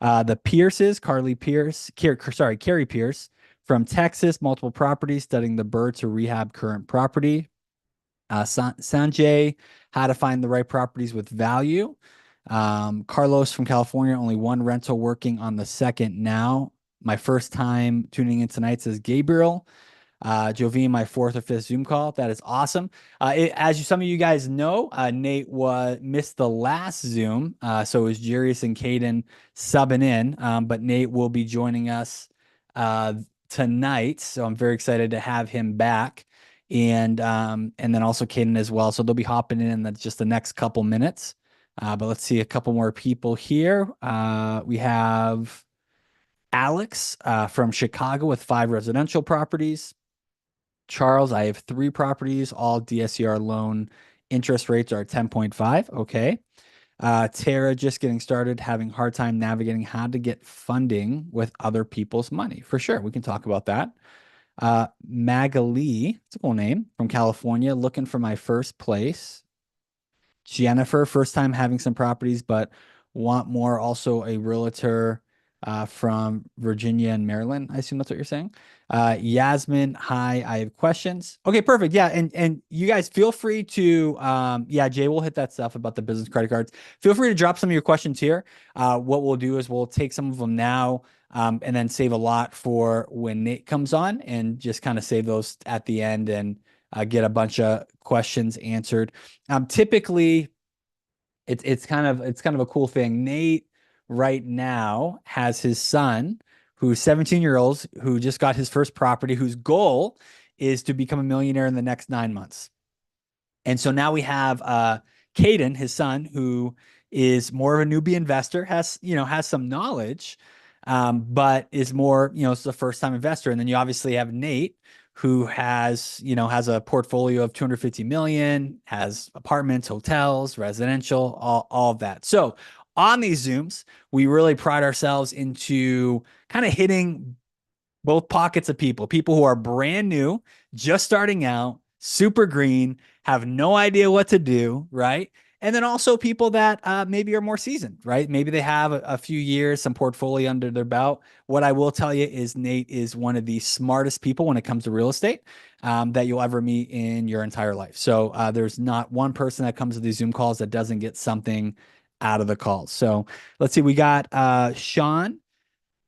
The Pierces, Carrie Pierce from Texas, multiple properties, studying the BRRRR to rehab current property. Sanjay, how to find the right properties with value. Carlos from California, only one rental working on the second now. My first time tuning in tonight, says Gabriel. Jovine, my fourth or fifth Zoom call. That is awesome. Some of you guys know, Nate missed the last Zoom, so it was Jarius and Caden subbing in, but Nate will be joining us tonight, so I'm very excited to have him back, and then also Caden as well. So they'll be hopping in just the next couple minutes. But let's see a couple more people here. We have Alex from Chicago with 5 residential properties. Charles, I have 3 properties, all DSCR loan. Interest rates are 10.5. Okay. Tara, just getting started, having hard time navigating how to get funding with other people's money. For sure. We can talk about that. Magali, it's a cool name, from California, looking for my first place. Jennifer, first time having some properties, but want more. Also a realtor from Virginia and Maryland. I assume that's what you're saying. Yasmin, hi, I have questions. Okay, perfect. Yeah, and you guys feel free to yeah, Jay will hit that stuff about the business credit cards. Feel free to drop some of your questions here. What we'll do is we'll take some of them now and then save a lot for when Nate comes on, and just kind of save those at the end and get a bunch of questions answered. Typically, it's kind of a cool thing. Nate right now has his son, who's 17 years old, who just got his first property, whose goal is to become a millionaire in the next 9 months. And so now we have Caden, his son, who is more of a newbie investor, has some knowledge, but is more, it's the first time investor. And then you obviously have Nate, who has a portfolio of 250 million, has apartments, hotels, residential, all of that. So on these Zooms, we really pride ourselves into kind of hitting both pockets of people who are brand new, just starting out, super green, have no idea what to do, right? And then also people that maybe are more seasoned, right? Maybe they have a few years, some portfolio under their belt. What I will tell you is Nate is one of the smartest people when it comes to real estate that you'll ever meet in your entire life. So there's not one person that comes to these Zoom calls that doesn't get something out of the calls. So let's see, we got Sean.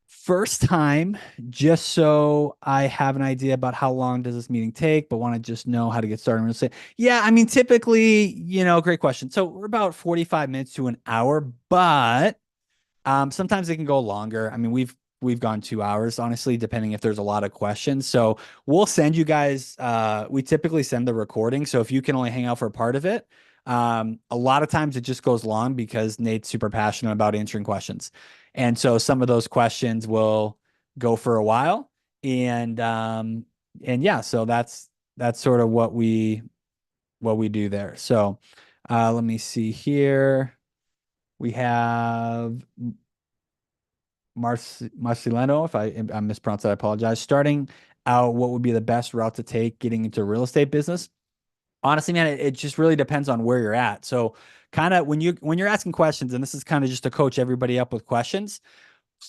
First time, just so I have an idea about how long does this meeting take, but want to just know how to get started in real estate. Yeah, I mean, typically, great question. So we're about 45 minutes to an hour, but sometimes it can go longer. I mean, we've gone 2 hours, honestly, depending if there's a lot of questions. So we'll send you guys, we typically send the recording. So if you can only hang out for a part of it, a lot of times it just goes long because Nate's super passionate about answering questions. And so some of those questions will go for a while. And yeah, so that's sort of what we do there. So let me see here. We have Marcelino, if I mispronounced that, I apologize. Starting out, what would be the best route to take getting into real estate business? Honestly, man, it just really depends on where you're at. So kind of when you're asking questions, and this is kind of just to coach everybody up with questions,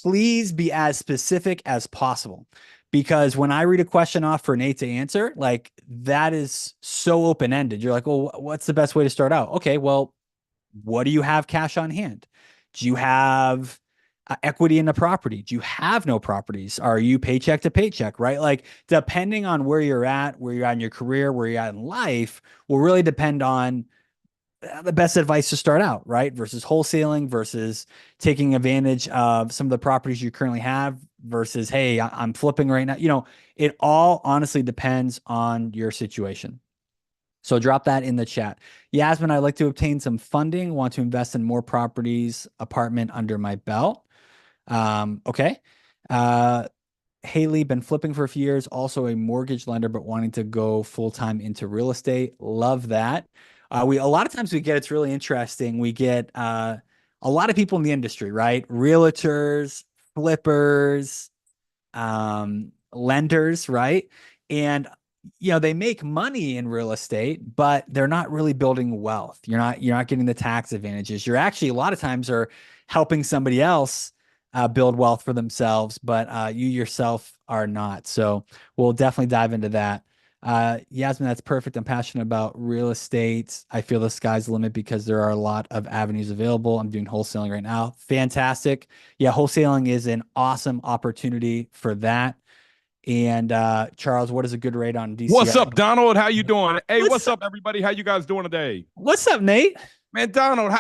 please be as specific as possible. Because when I read a question off for Nate to answer, like that is so open-ended. You're like, well, what's the best way to start out? Okay, well, what do you have cash on hand? Do you have equity in the property? Do you have no properties? Are you paycheck to paycheck, right? Like depending on where you're at in your career, where you're at in life will really depend on the best advice to start out, right? Versus wholesaling versus taking advantage of some of the properties you currently have versus, hey, I'm flipping right now. It all honestly depends on your situation. So drop that in the chat. Yasmin, I'd like to obtain some funding, want to invest in more properties, apartment under my belt. Okay. Haley, been flipping for a few years, also a mortgage lender, but wanting to go full-time into real estate. Love that. A lot of times we get, it's really interesting. We get a lot of people in the industry, right? Realtors, flippers, lenders, right? And they make money in real estate, but they're not really building wealth. You're not getting the tax advantages. You're actually a lot of times are helping somebody else build wealth for themselves, but you yourself are not. So we'll definitely dive into that. Yasmin, that's perfect. I'm passionate about real estate. I feel the sky's the limit because there are a lot of avenues available. I'm doing wholesaling right now. Fantastic. Yeah, wholesaling is an awesome opportunity for that. And Charles, what is a good rate on What's DCR? up, Donald? How you doing? Hey, What's what's up? up, everybody? How you guys doing today? What's up, Nate? Man, Donald,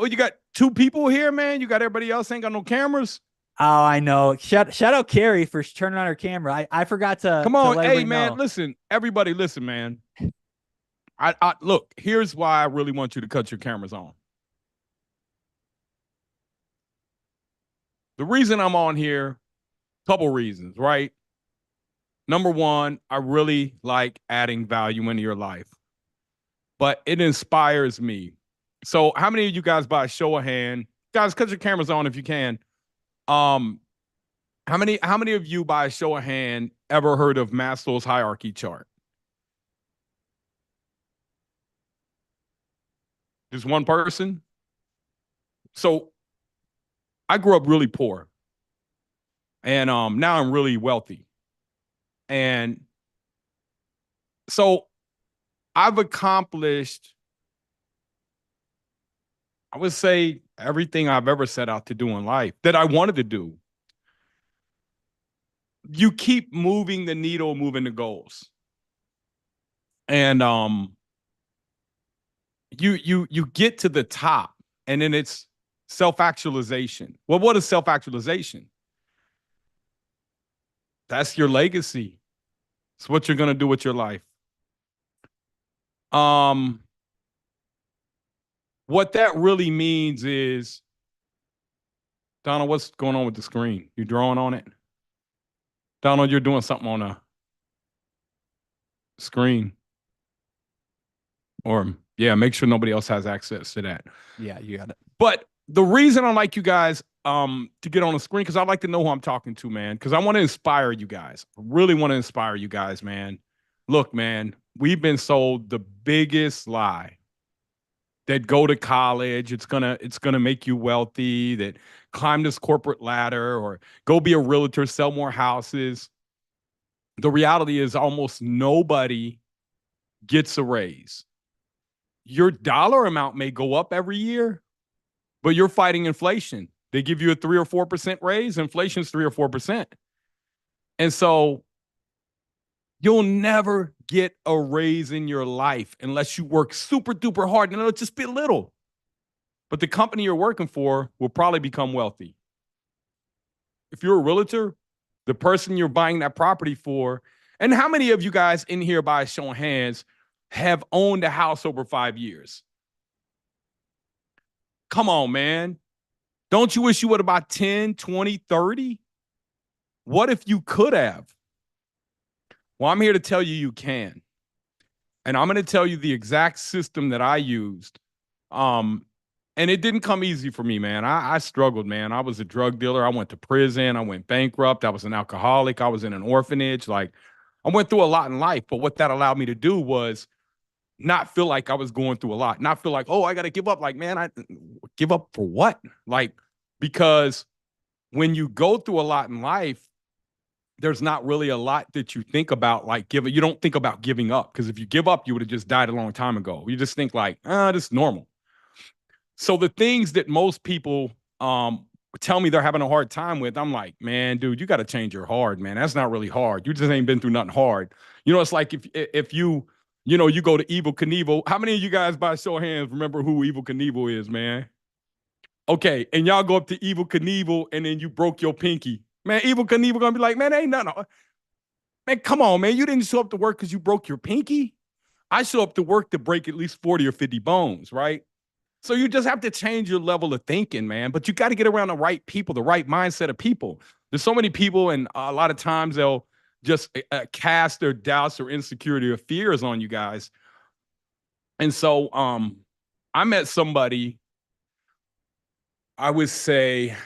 you got two people here, man? You got everybody else ain't got no cameras? Oh, I know. Shout out Carrie for turning on her camera. I forgot to Come on. let Hey, everybody man, know. listen. Everybody listen, man. I look, here's why I really want you to cut your cameras on. The reason I'm on here, couple reasons, right? Number one, I really like adding value into your life, but it inspires me. So, how many of you guys, by a show of hand, guys, cut your cameras on if you can. Um, how many of you, by a show of hand, ever heard of Maslow's hierarchy chart? Just one person. So I grew up really poor, and now I'm really wealthy, and so I've accomplished, I would say, everything I've ever set out to do in life that I wanted to do. You keep moving the needle, moving the goals, and you get to the top, and then it's self actualization. Well, what is self actualization? That's your legacy. It's what you're gonna do with your life. Um, what that really means is, Donald, what's going on with the screen? You drawing on it? Donald, you're doing something on a screen. Or yeah, make sure nobody else has access to that. Yeah, you got it. But the reason I like you guys to get on the screen, because I like to know who I'm talking to, man. Because I want to inspire you guys. I really want to inspire you guys, man. Look, man, we've been sold the biggest lie that go to college, it's gonna make you wealthy, that climb this corporate ladder or go be a realtor, sell more houses. The reality is almost nobody gets a raise. Your dollar amount may go up every year, but you're fighting inflation. They give you a 3 or 4% raise, inflation's 3 or 4%. And so you'll never get a raise in your life unless you work super duper hard. And it'll just be little. But the company you're working for will probably become wealthy. If you're a realtor, the person you're buying that property for, and how many of you guys in here, by a show of hands, have owned a house over 5 years? Come on, man. Don't you wish you would have bought 10, 20, 30? What if you could have? Well, I'm here to tell you you can. And I'm going to tell you the exact system that I used. Um, and it didn't come easy for me, man. I struggled, man. I was a drug dealer. I went to prison. I went bankrupt. I was an alcoholic. I was in an orphanage. Like, I went through a lot in life. But what that allowed me to do was not feel like I was going through a lot, not feel like, oh, I got to give up. Like, man, I give up for what? Like, because when you go through a lot in life, there's not really a lot that you think about, like giving. You don't think about giving up, because if you give up, you would have just died a long time ago. You just think like, this is normal. So the things that most people tell me they're having a hard time with, I'm like, man, dude, you got to change your hard, man. That's not really hard. You just ain't been through nothing hard. You know, it's like if you go to Evil Knievel. How many of you guys, by show of hands, remember who Evil Knievel is, man? Okay, and y'all go up to Evil Knievel and then you broke your pinky. Man, Evil Knievel gonna be like, man, ain't nothing. Man, come on, man. You didn't show up to work because you broke your pinky. I show up to work to break at least 40 or 50 bones, right? So you just have to change your level of thinking, man. But you got to get around the right people, the right mindset of people. There's so many people, and a lot of times they'll just cast their doubts or insecurity or fears on you guys. And so I met somebody, I would say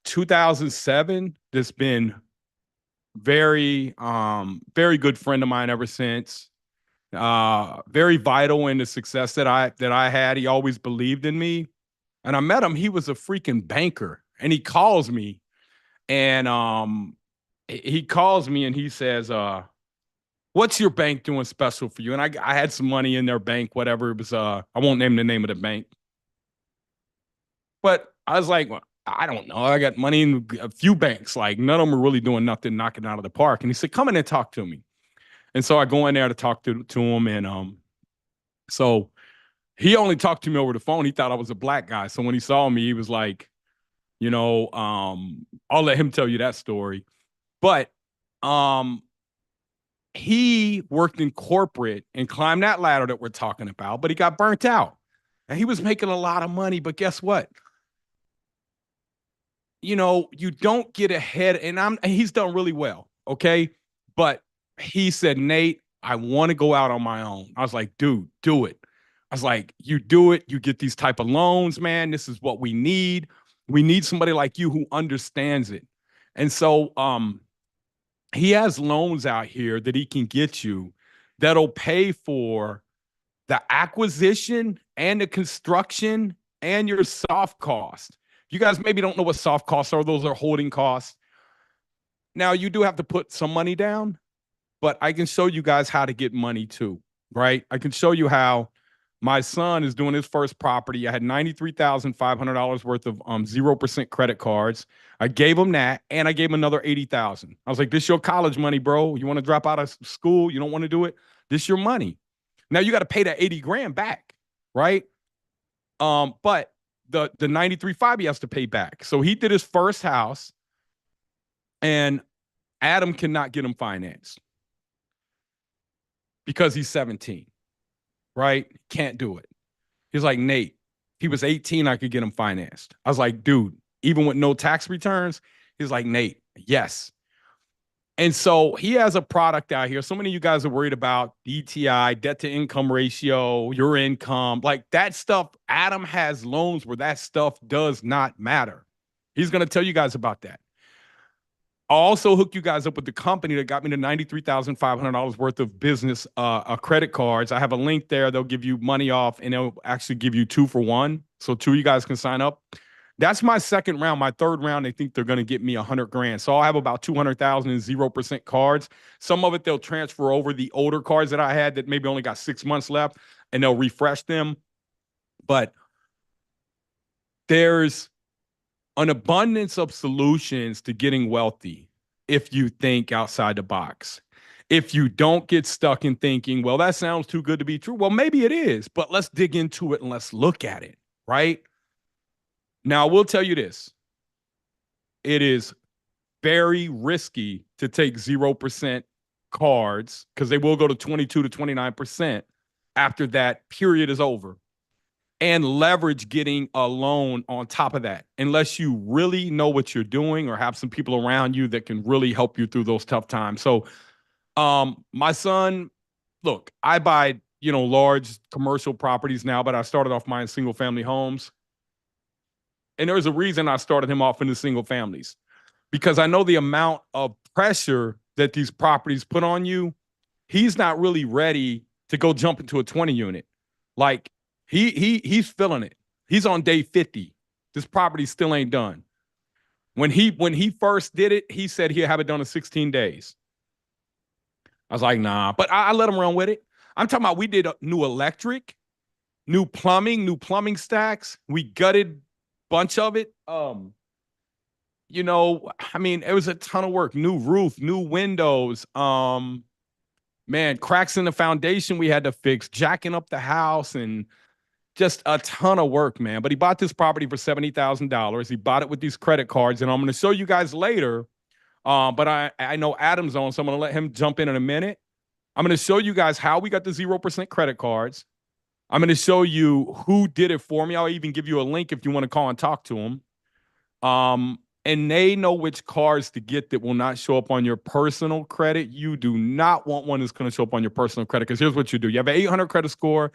2007, that's been very good friend of mine ever since. Very vital in the success that I had. He always believed in me. And I met him. He was a freaking banker. And he calls me And he calls me and he says, what's your bank doing special for you? And I had some money in their bank, whatever. It was I won't name the name of the bank. But I was like, well, I don't know. I got money in a few banks. Like none of them are really doing nothing, knocking out of the park. And he said, come in and talk to me. And so I go in there to talk to him. And so he only talked to me over the phone. He thought I was a black guy. So when he saw me, he was like, I'll let him tell you that story. But um, he worked in corporate and climbed that ladder that we're talking about, but he got burnt out. And he was making a lot of money. But guess what? You don't get ahead, and he's done really well, okay? But he said, Nate, I want to go out on my own. I was like, dude, do it. I was like, you do it, you get these type of loans, man. This is what we need. We need somebody like you who understands it. And so he has loans out here that he can get you that'll pay for the acquisition and the construction and your soft cost. You guys maybe don't know what soft costs are. Those are holding costs. Now, you do have to put some money down, but I can show you guys how to get money too, right? I can show you how my son is doing his first property. I had $93,500 worth of 0% credit cards. I gave him that, and I gave him another 80,000. I was like, this is your college money, bro. You want to drop out of school? You don't want to do it? This is your money. Now you got to pay that 80 grand back, right? But the 93.5 he has to pay back. So he did his first house, and Adam cannot get him financed because he's 17, right? Can't do it. He's like, Nate, he was 18, I could get him financed. I was like, dude, even with no tax returns? He's like, Nate, yes. And so he has a product out here. So many of you guys are worried about DTI, debt to income ratio, your income, like that stuff. Adam has loans where that stuff does not matter. He's going to tell you guys about that. I'll also hook you guys up with the company that got me the $93,500 worth of business credit cards. I have a link there. They'll give you money off, and they'll actually give you 2 for 1. So 2 of you guys can sign up. That's my second round. My third round, they think they're going to get me 100 grand. So I'll have about 200,000 in 0% cards. Some of it they'll transfer over the older cards that I had that maybe only got 6 months left, and they'll refresh them. But there's an abundance of solutions to getting wealthy if you think outside the box. If you don't get stuck in thinking, well, that sounds too good to be true. Well, maybe it is, but let's dig into it and let's look at it, right? Now, I will tell you this. It is very risky to take 0% cards because they will go to 22 to 29% after that period is over, and leverage getting a loan on top of that, unless you really know what you're doing or have some people around you that can really help you through those tough times. So my son, look, I buy, large commercial properties now, but I started off mine single family homes. And there's a reason I started him off in the single families, because I know the amount of pressure that these properties put on you. He's not really ready to go jump into a 20 unit. Like he's feeling it. He's on day 50. This property still ain't done. When he first did it, he said he'd have it done in 16 days. I was like, nah, but I let him run with it. I'm talking about we did a new electric, new plumbing stacks. We gutted a bunch of it. It was a ton of work. New roof, new windows. Man, cracks in the foundation we had to fix, jacking up the house, and just a ton of work, man. But he bought this property for $70,000. He bought it with these credit cards, and I'm going to show you guys later. But I know Adam's on, so I'm going to let him jump in a minute. I'm going to show you guys how we got the 0% credit cards. I'm going to show you who did it for me. I'll even give you a link if you want to call and talk to him. And they know which cards to get that will not show up on your personal credit. You do not want one that's going to show up on your personal credit, because here's what you do. You have an 800 credit score.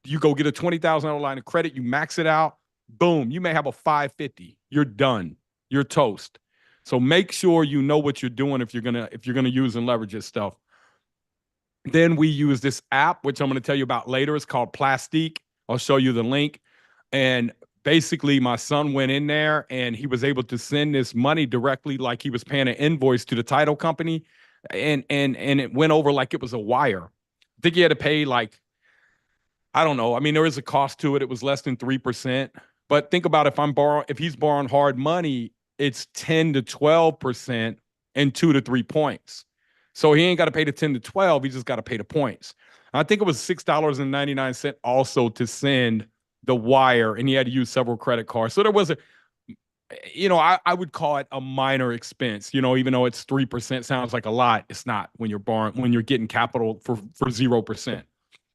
You go get a $20,000 line of credit. You max it out. Boom. You may have a 550. You're done. You're toast. So make sure you know what you're doing if you're gonna use and leverage this stuff. Then we use this app, which I'm going to tell you about later. It's called Plastique. I'll show you the link. And basically my son went in there and he was able to send this money directly like he was paying an invoice to the title company and it went over like it was a wire. I think he had to pay like, I don't know. I mean, there is a cost to it. It was less than 3%. But think about if he's borrowing hard money, it's 10 to 12% and 2 to 3 points. So he ain't got to pay the 10 to 12. He just got to pay the points. I think it was $6.99 also to send the wire, and he had to use several credit cards. So there was I would call it a minor expense, even though it's 3% sounds like a lot. It's not when you're borrowing, when you're getting capital for 0%.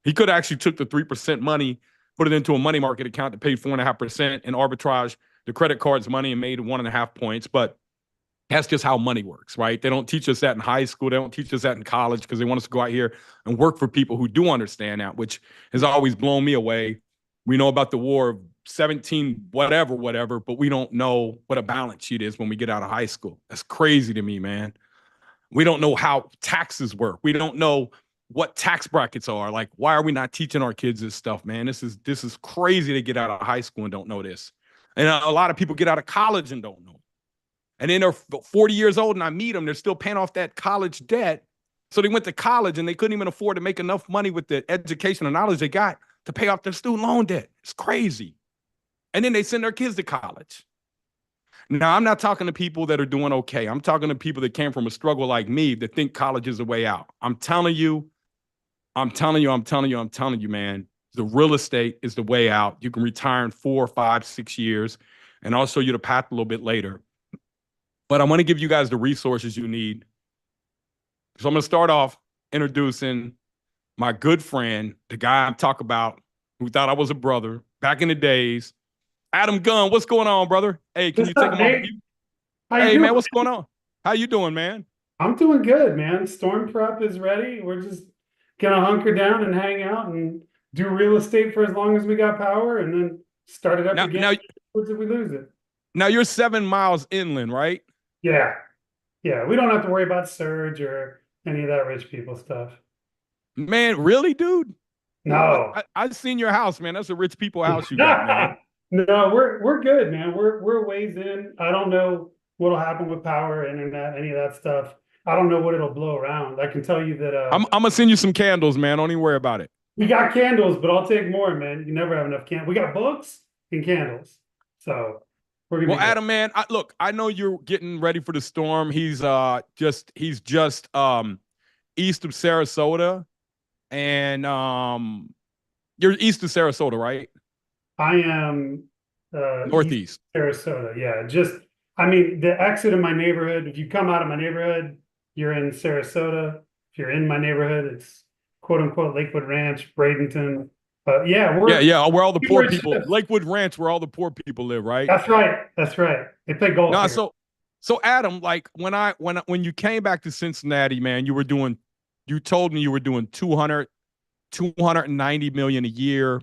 He could have actually took the 3% money, put it into a money market account that paid 4.5% and arbitrage the credit card's money and made 1.5 points. But that's just how money works, right? They don't teach us that in high school. They don't teach us that in college because they want us to go out here and work for people who do understand that, which has always blown me away. We know about the war of 17, whatever, but we don't know what a balance sheet is when we get out of high school. That's crazy to me, man. We don't know how taxes work. We don't know what tax brackets are. Like, why are we not teaching our kids this stuff, man? This is crazy to get out of high school and don't know this. And a lot of people get out of college and don't know. And then they're 40 years old and I meet them, they're still paying off that college debt. So they went to college and they couldn't even afford to make enough money with the education and knowledge they got to pay off their student loan debt. It's crazy. And then they send their kids to college. Now, I'm not talking to people that are doing okay. I'm talking to people that came from a struggle like me that think college is a way out. I'm telling you, man, the real estate is the way out. You can retire in 4, 5, 6 years, and I'll show you the path a little bit later. But I want to give you guys the resources you need. So I'm going to start off introducing my good friend, the guy I'm talking about, who thought I was a brother back in the days. Adam Gunn, what's going on, brother? Hey, can What's you take up, him off Nate? mute? How you Hey, doing? man, what's going on? How you doing, man? I'm doing good, man. Storm prep is ready. We're just gonna hunker down and hang out and do real estate for as long as we got power, and then start it up Now, again now, if we lose it. now you're 7 miles inland, right? Yeah, yeah. We don't have to worry about surge or any of that rich people stuff. Man, really, dude? No, I've seen your house, man. That's a rich people house you got, man. no, we're good, man. We're ways in. I don't know what'll happen with power, internet, any of that stuff. I don't know what it'll blow around. I can tell you that I'm gonna send you some candles, man. Don't even worry about it. we got candles, but I'll take more, man. You never have enough candles. We got books and candles. So we're gonna Well, be good. Adam, man, look, I know you're getting ready for the storm. He's just east of Sarasota, and you're east of Sarasota, right? I am east Northeast. Sarasota. Yeah. Just I mean the exit of my neighborhood. If you come out of my neighborhood, you're in Sarasota. If you're in my neighborhood, it's quote unquote Lakewood Ranch, Bradenton. But yeah, Yeah, yeah, where all the poor we're people, just Lakewood Ranch, where all the poor people live, right? that's right. That's right. They play golf No, here. so Adam, like when you came back to Cincinnati, man, you told me you were doing 290 million a year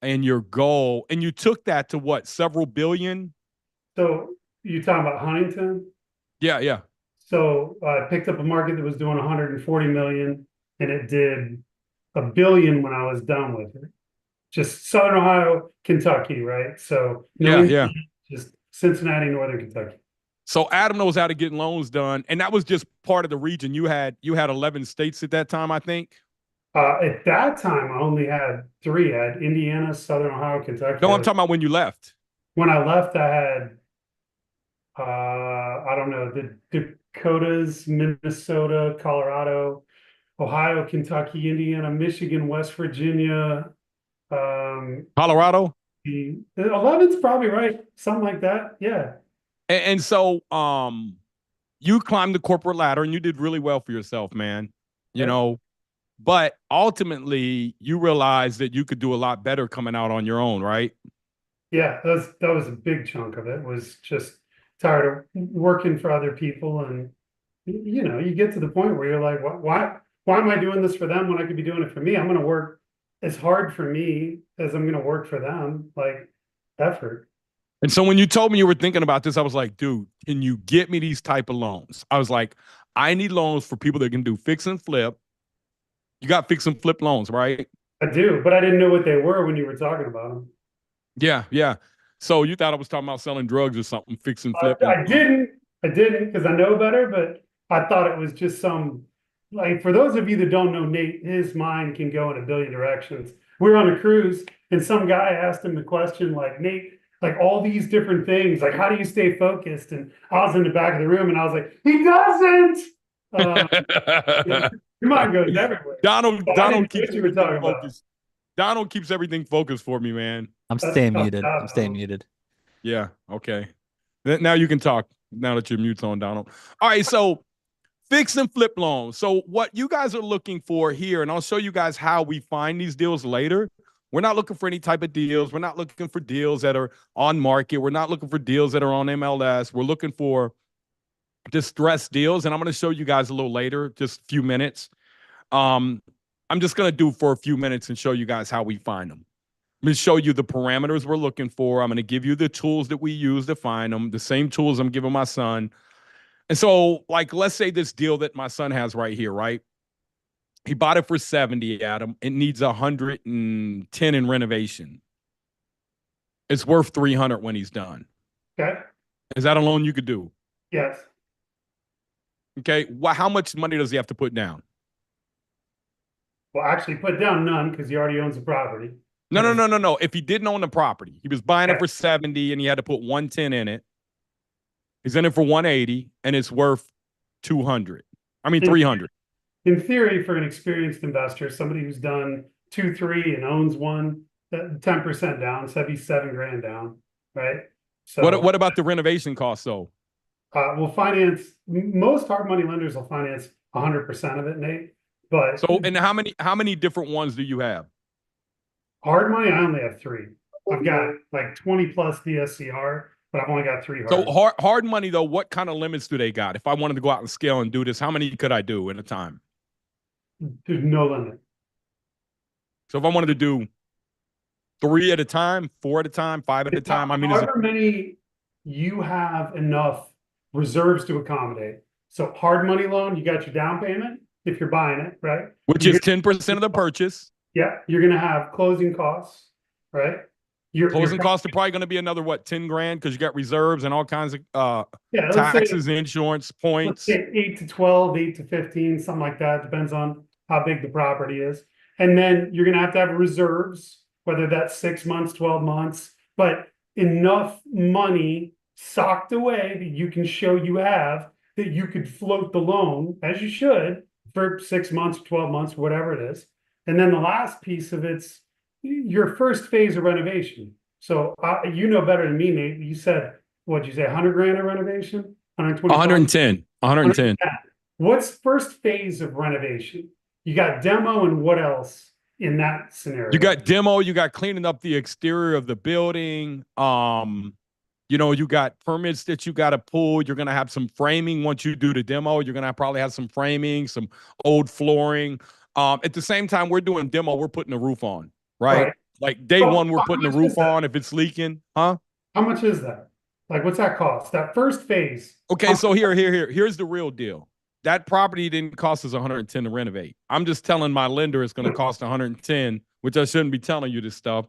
and your goal, and you took that to what, several billion? So you talking about Huntington? Yeah, yeah. So I picked up a market that was doing 140 million and it did a billion when I was done with it. Just Southern Ohio, Kentucky, right? So no, Yeah, yeah. just Cincinnati, Northern Kentucky. So Adam knows how to get loans done, and that was just part of the region. You had 11 states at that time, I think. At that time, I only had three. I had Indiana, Southern Ohio, Kentucky. No, I'm talking about when you left. When I left, I had I don't know, the Dakotas, Minnesota, Colorado, Ohio, Kentucky, Indiana, Michigan, West Virginia. Colorado. The 11's probably right, something like that. Yeah. And so you climbed the corporate ladder and you did really well for yourself, man. You Yeah. know, but ultimately you realized that you could do a lot better coming out on your own, right? Yeah, that was a big chunk of it. Was just tired of working for other people, and you get to the point where you're like, why am I doing this for them when I could be doing it for me? I'm going to work as hard for me as I'm going to work for them. Like effort. And so when you told me you were thinking about this, I was like, dude, can you get me these type of loans? I was like, I need loans for people that can do fix and flip. You got fix and flip loans, right? I do, but I didn't know what they were when you were talking about them. Yeah, yeah. So you thought I was talking about selling drugs or something, fix and flip, and I didn't because I know better, but I thought it was just some, like, for those of you that don't know Nate, his mind can go in a billion directions. We were on a cruise and some guy asked him the question, like, Nate, like all these different things, like, how do you stay focused? And I was in the back of the room and I was like, he doesn't. Your mind goes everywhere. Donald But I didn't Donald know keeps what you were everything talking about. focused. Donald keeps everything focused for me, man. I'm That's staying tough muted. stuff. I'm staying muted. Yeah. Okay. Now you can talk. Now that your mute's on, Donald. All right. So fix and flip loans. So what you guys are looking for here, and I'll show you guys how we find these deals later. We're not looking for any type of deals. We're not looking for deals that are on market. We're not looking for deals that are on MLS. We're looking for distressed deals, and I'm going to show you guys a little later, just a few minutes. I'm just going to do for a few minutes and show you guys how we find them. I'm going to show you the parameters we're looking for. I'm going to give you the tools that we use to find them, the same tools I'm giving my son. And so, like, let's say this deal that my son has right here, right? He bought it for 70, Adam. It needs 110 in renovation. It's worth 300 when he's done. Okay. Is that a loan you could do? Yes. Okay. Well, how much money does he have to put down? Well, actually put down none because he already owns the property. No. If he didn't own the property, he was buying it for 70 and he had to put 110 in it. He's in it for 180 and it's worth 200. I mean, 300. In theory, for an experienced investor, somebody who's done 2, 3 and owns one, 10% down, so that'd be $7,000 down, right? So What about the renovation cost though? we'll finance, most hard money lenders will finance 100% of it, Nate. But So, and how many different ones do you have? hard money, I only have 3. I've got like 20 plus DSCR, but I've only got 3 hard. So hard money though, what kind of limits do they got? If I wanted to go out and scale and do this, how many could I do in a time? There's no limit. So if I wanted to do 3 at a time, 4 at a time, 5 at a time, I mean, however many you have enough reserves to accommodate. So hard money loan, you got your down payment if you're buying it, right? which is 10% of the purchase. Yeah, you're gonna have closing costs, right? Closing costs are probably going to be another, what, 10 grand? Because you got reserves and all kinds of yeah, taxes, insurance, let's points. say 8 to 12, 8 to 15, something like that. Depends on how big the property is. And then you're gonna have to have reserves, whether that's 6 months, 12 months, but enough money socked away that you can show you have that you could float the loan as you should for 6 months, 12 months, whatever it is. And then the last piece of it's your first phase of renovation. So you know better than me, Nate. You said, what'd you say, 100,000 of renovation? 110. 110. What's first phase of renovation? You got demo and what else in that scenario? You got demo, you got cleaning up the exterior of the building. You got permits that you got to pull. You're going to have some framing once you do the demo. You're going to probably have some framing, some old flooring. At the same time we're doing demo, we're putting the roof on, right? Like day one, we're putting the roof on if it's leaking, huh? How much is that? Like, what's that cost? That first phase. Okay, so here's the real deal. That property didn't cost us 110 to renovate. I'm just telling my lender it's going to cost 110, which I shouldn't be telling you this stuff.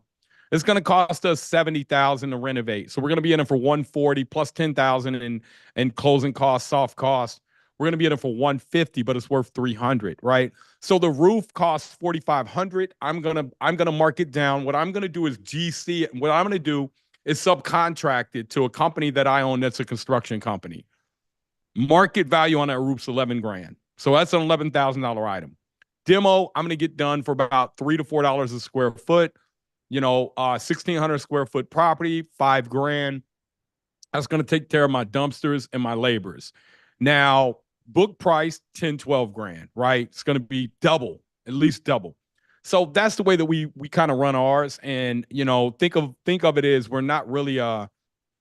It's going to cost us 70,000 to renovate. So we're going to be in it for 140 plus 10,000 in closing costs, soft costs. We're going to be in it for 150, but it's worth 300, right? So the roof costs 4,500. I'm gonna mark it down. What I'm gonna do is GC it. What I'm gonna do is subcontract it to a company that I own that's a construction company. Market value on that roof's 11 grand. So that's an $11,000 item. Demo, I'm gonna get done for about $3 to $4 a square foot. 1,600 square foot property, 5 grand. That's gonna take care of my dumpsters and my laborers. Now, book price 10, 12 grand, right? It's going to be double, at least double. So that's the way that we kind of run ours. And, think of it as we're not really, the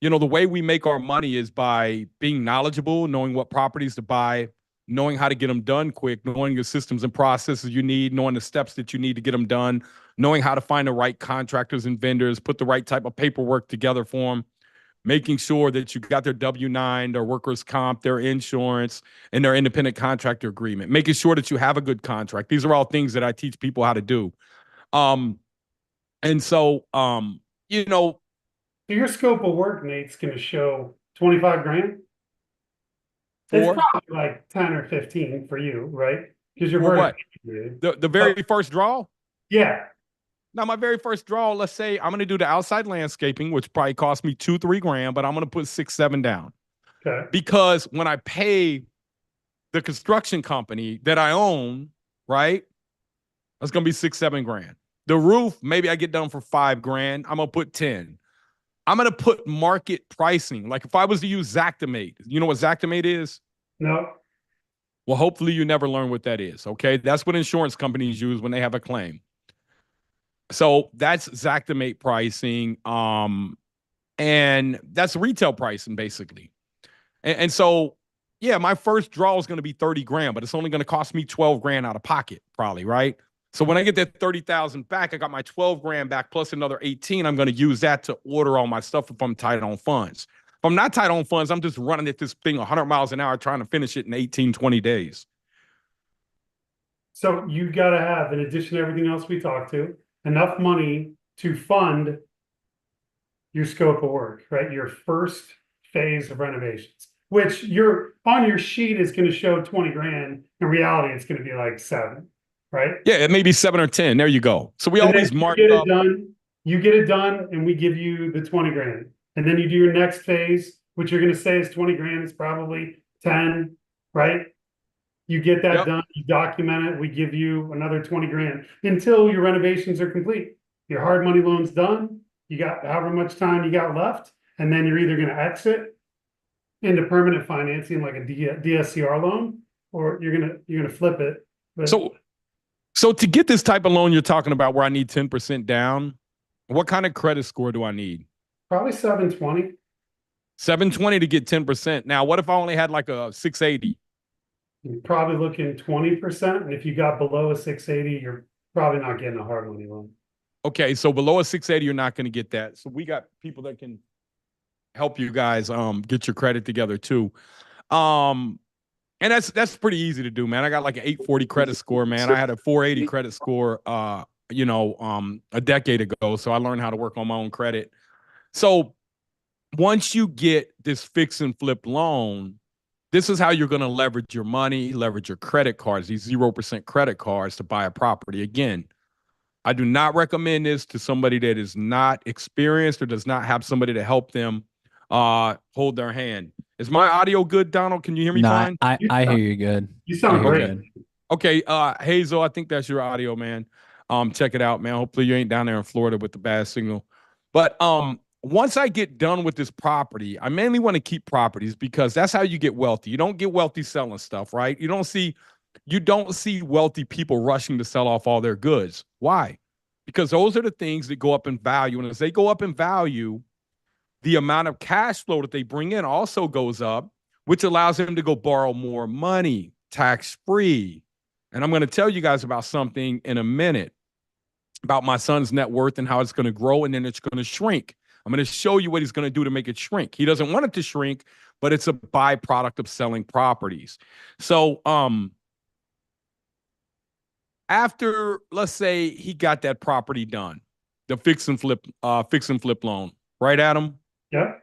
way we make our money is by being knowledgeable, knowing what properties to buy, knowing how to get them done quick, knowing the systems and processes you need, knowing the steps that you need to get them done, knowing how to find the right contractors and vendors, put the right type of paperwork together for them, making sure that you got their W-9, their workers' comp, their insurance, and their independent contractor agreement, making sure that you have a good contract. These are all things that I teach people how to do. And so you know, So your scope of work, Nate's going to show 25 grand. It's for probably like 10 or 15 for you, right? Because you're for what? vertically integrated. The Oh, very first draw? yeah. Now, my very first draw, let's say I'm going to do the outside landscaping, which probably cost me 2-3 grand, but I'm going to put 6-7 down Okay. because when I pay the construction company that I own, right, that's going to be 6-7 grand. The roof, maybe I get done for 5 grand. I'm going to put 10. I'm going to put market pricing. Like if I was to use Zactimate, you know what Zactimate is? No. Well, hopefully you never learn what that is. Okay. That's what insurance companies use when they have a claim. So that's Zactimate pricing. And that's retail pricing basically. And so, yeah, my first draw is going to be 30 grand, but it's only going to cost me 12 grand out of pocket, probably, right? So when I get that 30,000 back, I got my 12 grand back plus another 18. I'm going to use that to order all my stuff if I'm tight on funds. If I'm not tight on funds, I'm just running at this thing 100 miles an hour trying to finish it in 18, 20 days. So you got to have, in addition to everything else we talked to, enough money to fund your scope of work, right? Your first phase of renovations, which you're on your sheet is going to show 20 grand. In reality, it's going to be like 7, right? Yeah, it may be 7 or 10. There you go. So we And then always you mark get it up. done, you get it done, and we give you the 20 grand. And then you do your next phase, which you're going to say is 20 grand, it's probably 10, right? You get that Yep. done, you document it, we give you another 20 grand until your renovations are complete. Your hard money loan's done, you got however much time you got left, and then you're either going to exit into permanent financing like a DSCR loan, or you're gonna flip it. But So to get this type of loan you're talking about where I need 10% down, what kind of credit score do I need? probably 720. 720 to get 10%. Now, what if I only had like a 680? You're probably looking 20%, and if you got below a 680, you're probably not getting a hard money loan. Okay, so below a 680, you're not going to get that. So we got people that can help you guys get your credit together too. Um, and that's pretty easy to do, man. I got like an 840 credit score, man. I had a 480 credit score a decade ago. So I learned how to work on my own credit. So once you get this fix and flip loan, this is how you're going to leverage your money, leverage your credit cards, these 0% credit cards to buy a property. Again, I do not recommend this to somebody that is not experienced or does not have somebody to help them hold their hand. Is my audio good, Donald? Can you hear me No, fine? I hear you good. You I sound hear you great. good. Okay, Hazel, I think that's your audio, man. Check it out, man. Hopefully you ain't down there in Florida with the bad signal. But once I get done with this property, I mainly want to keep properties because that's how you get wealthy. You don't get wealthy selling stuff, right? You don't see wealthy people rushing to sell off all their goods. Why? Because those are the things that go up in value. And as they go up in value, the amount of cash flow that they bring in also goes up, which allows them to go borrow more money, tax-free. And I'm going to tell you guys about something in a minute about my son's net worth and how it's going to grow and then it's going to shrink. I'm going to show you what he's going to do to make it shrink. He doesn't want it to shrink, but it's a byproduct of selling properties. So, after let's say he got that property done, the fix and flip loan, right, Adam? Yeah.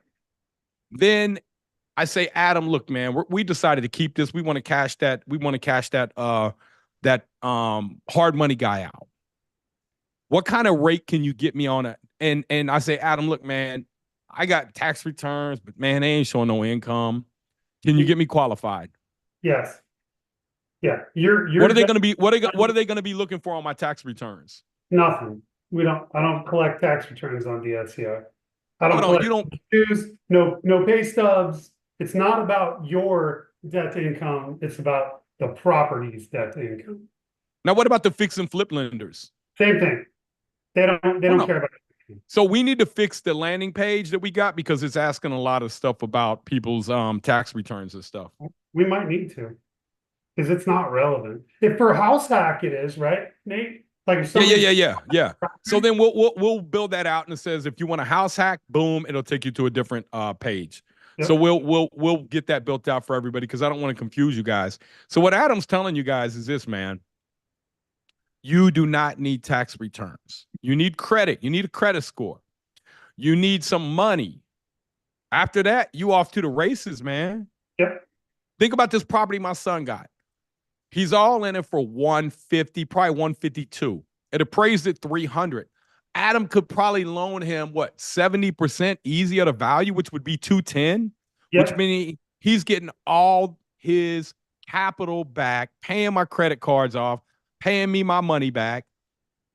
Then I say, Adam, look, man, we decided to keep this. We want to cash that. We want to cash that hard money guy out. What kind of rate can you get me on it? And I say, Adam, look, man, I got tax returns, but man, they ain't showing no income. Can you get me qualified? Yes. Yeah. You're What are they going to be? What are they going to be looking for on my tax returns? nothing. I don't collect tax returns on DSCR. I don't Hold on, collect you don't. dues, no pay stubs. It's not about your debt to income. It's about the property's debt to income. Now, what about the fix and flip lenders? Same thing. They don't care about it. So we need to fix the landing page that we got because it's asking a lot of stuff about people's tax returns and stuff. We might need to, because it's not relevant. If for house hack it is, right, Nate? Like if Yeah. So then we'll build that out and it says if you want a house hack, boom, it'll take you to a different page. Yep. So we'll get that built out for everybody because I don't want to confuse you guys. So what Adam's telling you guys is this, man. You do not need tax returns. You need credit. You need a credit score. You need some money. After that, you off to the races, man. Yep. Think about this property my son got. He's all in it for 150, probably 152. It appraised at 300. Adam could probably loan him what 70% easy at a value, which would be 210, which Yep. means he's getting all his capital back, paying my credit cards off, paying me my money back.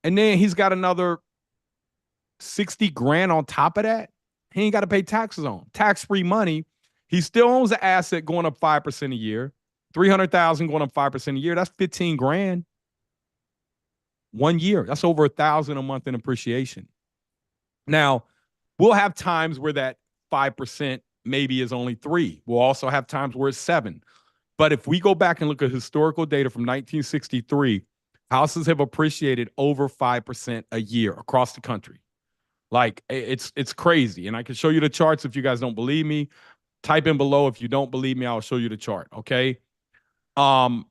And then he's got another 60 grand on top of that. He ain't got to pay taxes on tax-free money. He still owns an asset going up 5% a year, 300,000 going up 5% a year. That's 15 grand. 1 year. That's over 1,000 a month in appreciation. Now, we'll have times where that 5% maybe is only 3. We'll also have times where it's 7. But if we go back and look at historical data from 1963, houses have appreciated over 5% a year across the country. Like it's crazy. And I can show you the charts if you guys don't believe me. Type in below if you don't believe me, I'll show you the chart, okay? And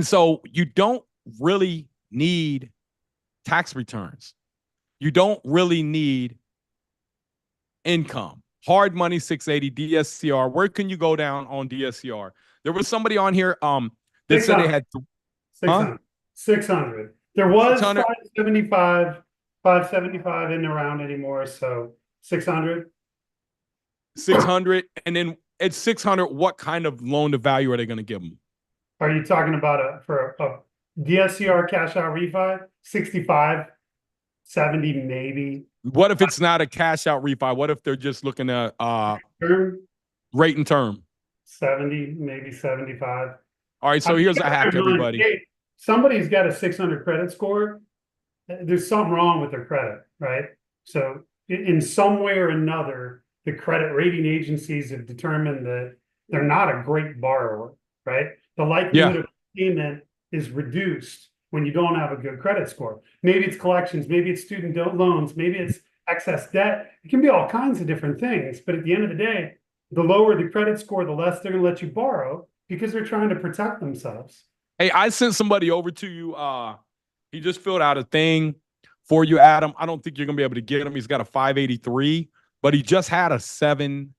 so you don't really need tax returns. You don't really need income. Hard money 680 DSCR. Where can you go down on DSCR? There was somebody on here that said they had 600. 600. There was 600? 575 in around anymore, so 600. 600, and then at 600, what kind of loan to value are they going to give them? Are you talking about for a DSCR cash out refi? 65, 70 maybe. What if it's not a cash out refi? What if they're just looking at Term, rate and term? 70, maybe 75. All right, so here's a hack, everybody. Hey, somebody's got a 600 credit score. There's something wrong with their credit, right? So in some way or another, the credit rating agencies have determined that they're not a great borrower, right? The likelihood of payment is reduced when you don't have a good credit score. Maybe it's collections, maybe it's student loans, maybe it's excess debt. It can be all kinds of different things. But at the end of the day, the lower the credit score, the less they're going to let you borrow because they're trying to protect themselves. Hey, I sent somebody over to you. He just filled out a thing for you, Adam. I don't think you're going to be able to get him. He's got a 583, but he just had a 7.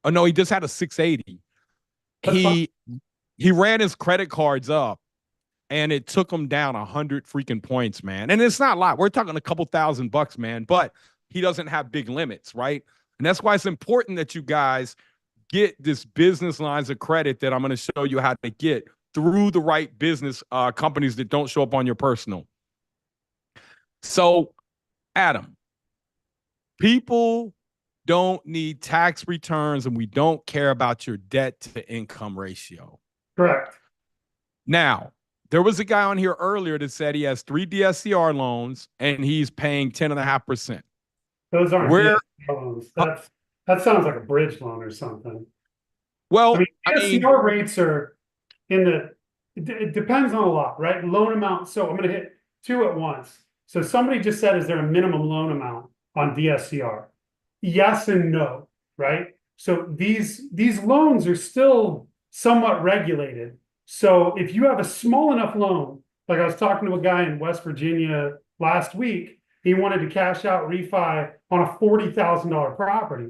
Oh, no, he just had a 680. He ran his credit cards up, and it took him down 100 freaking points, man. And it's not a lot. We're talking a couple $1,000, man, but he doesn't have big limits, right? And that's why it's important that you guys get this business lines of credit that I'm going to show you how to get through the right business companies that don't show up on your personal. So, Adam, people don't need tax returns, and we don't care about your debt to income ratio. Correct. Now, there was a guy on here earlier that said he has 3 DSCR loans and he's paying 10.5%. Those aren't DSCR loans. That sounds like a bridge loan or something. Well, DSCR rates are it depends on a lot, right? Loan amount. So I'm going to hit 2 at once. So somebody just said, is there a minimum loan amount on DSCR? Yes and no, right? So these loans are still somewhat regulated. So if you have a small enough loan, like I was talking to a guy in West Virginia last week, he wanted to cash out refi on a $40,000 property.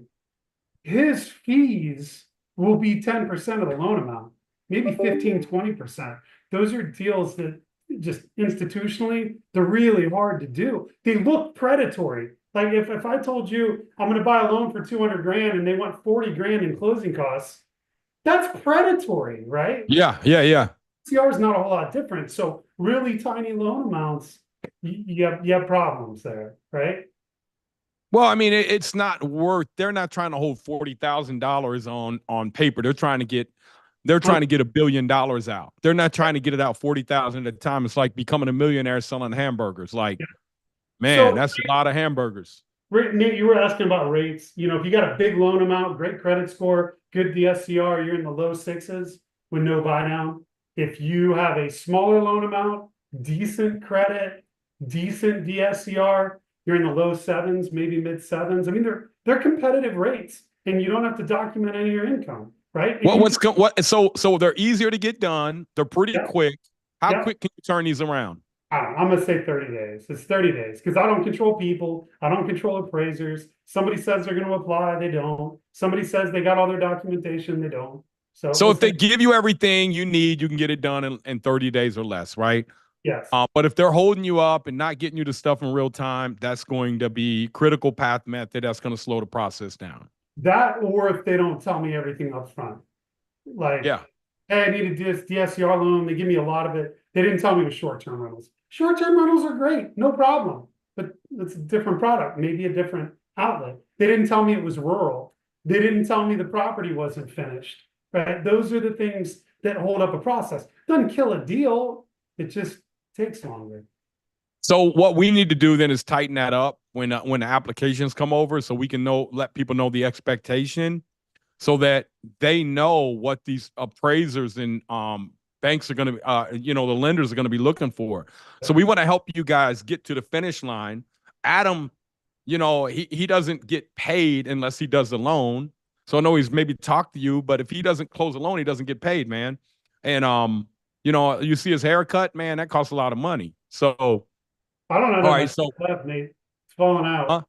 His fees will be 10% of the loan amount, maybe 15, 20%. Those are deals that just institutionally, they're really hard to do. They look predatory. Like if I told you I'm going to buy a loan for 200 grand and they want 40 grand in closing costs, that's predatory, right? Yeah. CR is not a whole lot different. So really tiny loan amounts, you have problems there, right? Well, I mean, it's not worth. They're not trying to hold $40,000 on paper. They're trying to get $1 billion out. They're not trying to get it out 40,000 at a time. It's like becoming a millionaire selling hamburgers. Like, man, that's a lot of hamburgers. Nate, you were asking about rates. You know, if you got a big loan amount, great credit score, good DSCR, you're in the low 6s with no buy down. If you have a smaller loan amount, decent credit, decent DSCR, you're in the low 7s, maybe mid 7s. I mean, they're competitive rates, and you don't have to document any of your income, right? So they're easier to get done. They're pretty quick. How quick can you turn these around? I don't know, I'm gonna say 30 days. It's 30 days because I don't control people. I don't control appraisers. Somebody says they're gonna apply, they don't. Somebody says they got all their documentation, they don't. So So we'll if they say give you everything you need, you can get it done in 30 days or less, right? yes. But if they're holding you up and not getting you the stuff in real time, that's going to be critical path method. That's going to slow the process down. That or if they don't tell me everything up front. Like, Yeah. hey, I need a DSCR loan. They give me a lot of it. They didn't tell me it was short-term rentals. Short-term rentals are great, no problem. But it's a different product, maybe a different outlet. They didn't tell me it was rural. They didn't tell me the property wasn't finished. Right? Those are the things that hold up a process. Doesn't kill a deal. It just takes longer. So what we need to do then is tighten that up when the applications come over, so we can let people know the expectation, so that they know what these appraisers and banks are going to, the lenders are going to be looking for. So we want to help you guys get to the finish line. Adam, he doesn't get paid unless he does the loan. So I know he's maybe talked to you, but if he doesn't close a loan, he doesn't get paid, man. And you see his haircut, man, that costs a lot of money. So I don't know all that right, much so left, Nate. It's falling uh, out.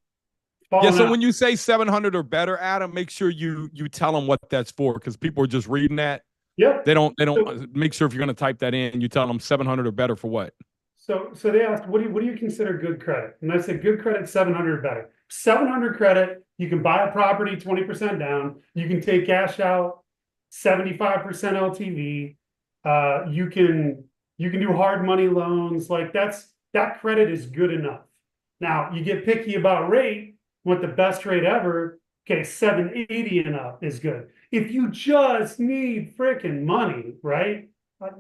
It's yeah, falling so out. when you say 700 or better, Adam, make sure you tell them what that's for, because people are just reading that. Yep. They don't So make sure if you're going to type that in, you tell them 700 or better for what? So they asked, what do you consider good credit? And I said, good credit, 700 better. 700 credit, you can buy a property 20% down. You can take cash out 75% LTV. You can do hard money loans. Like that credit is good enough. Now you get picky about rate, want the best rate ever. Okay, 780 and up is good. If you just need freaking money, right?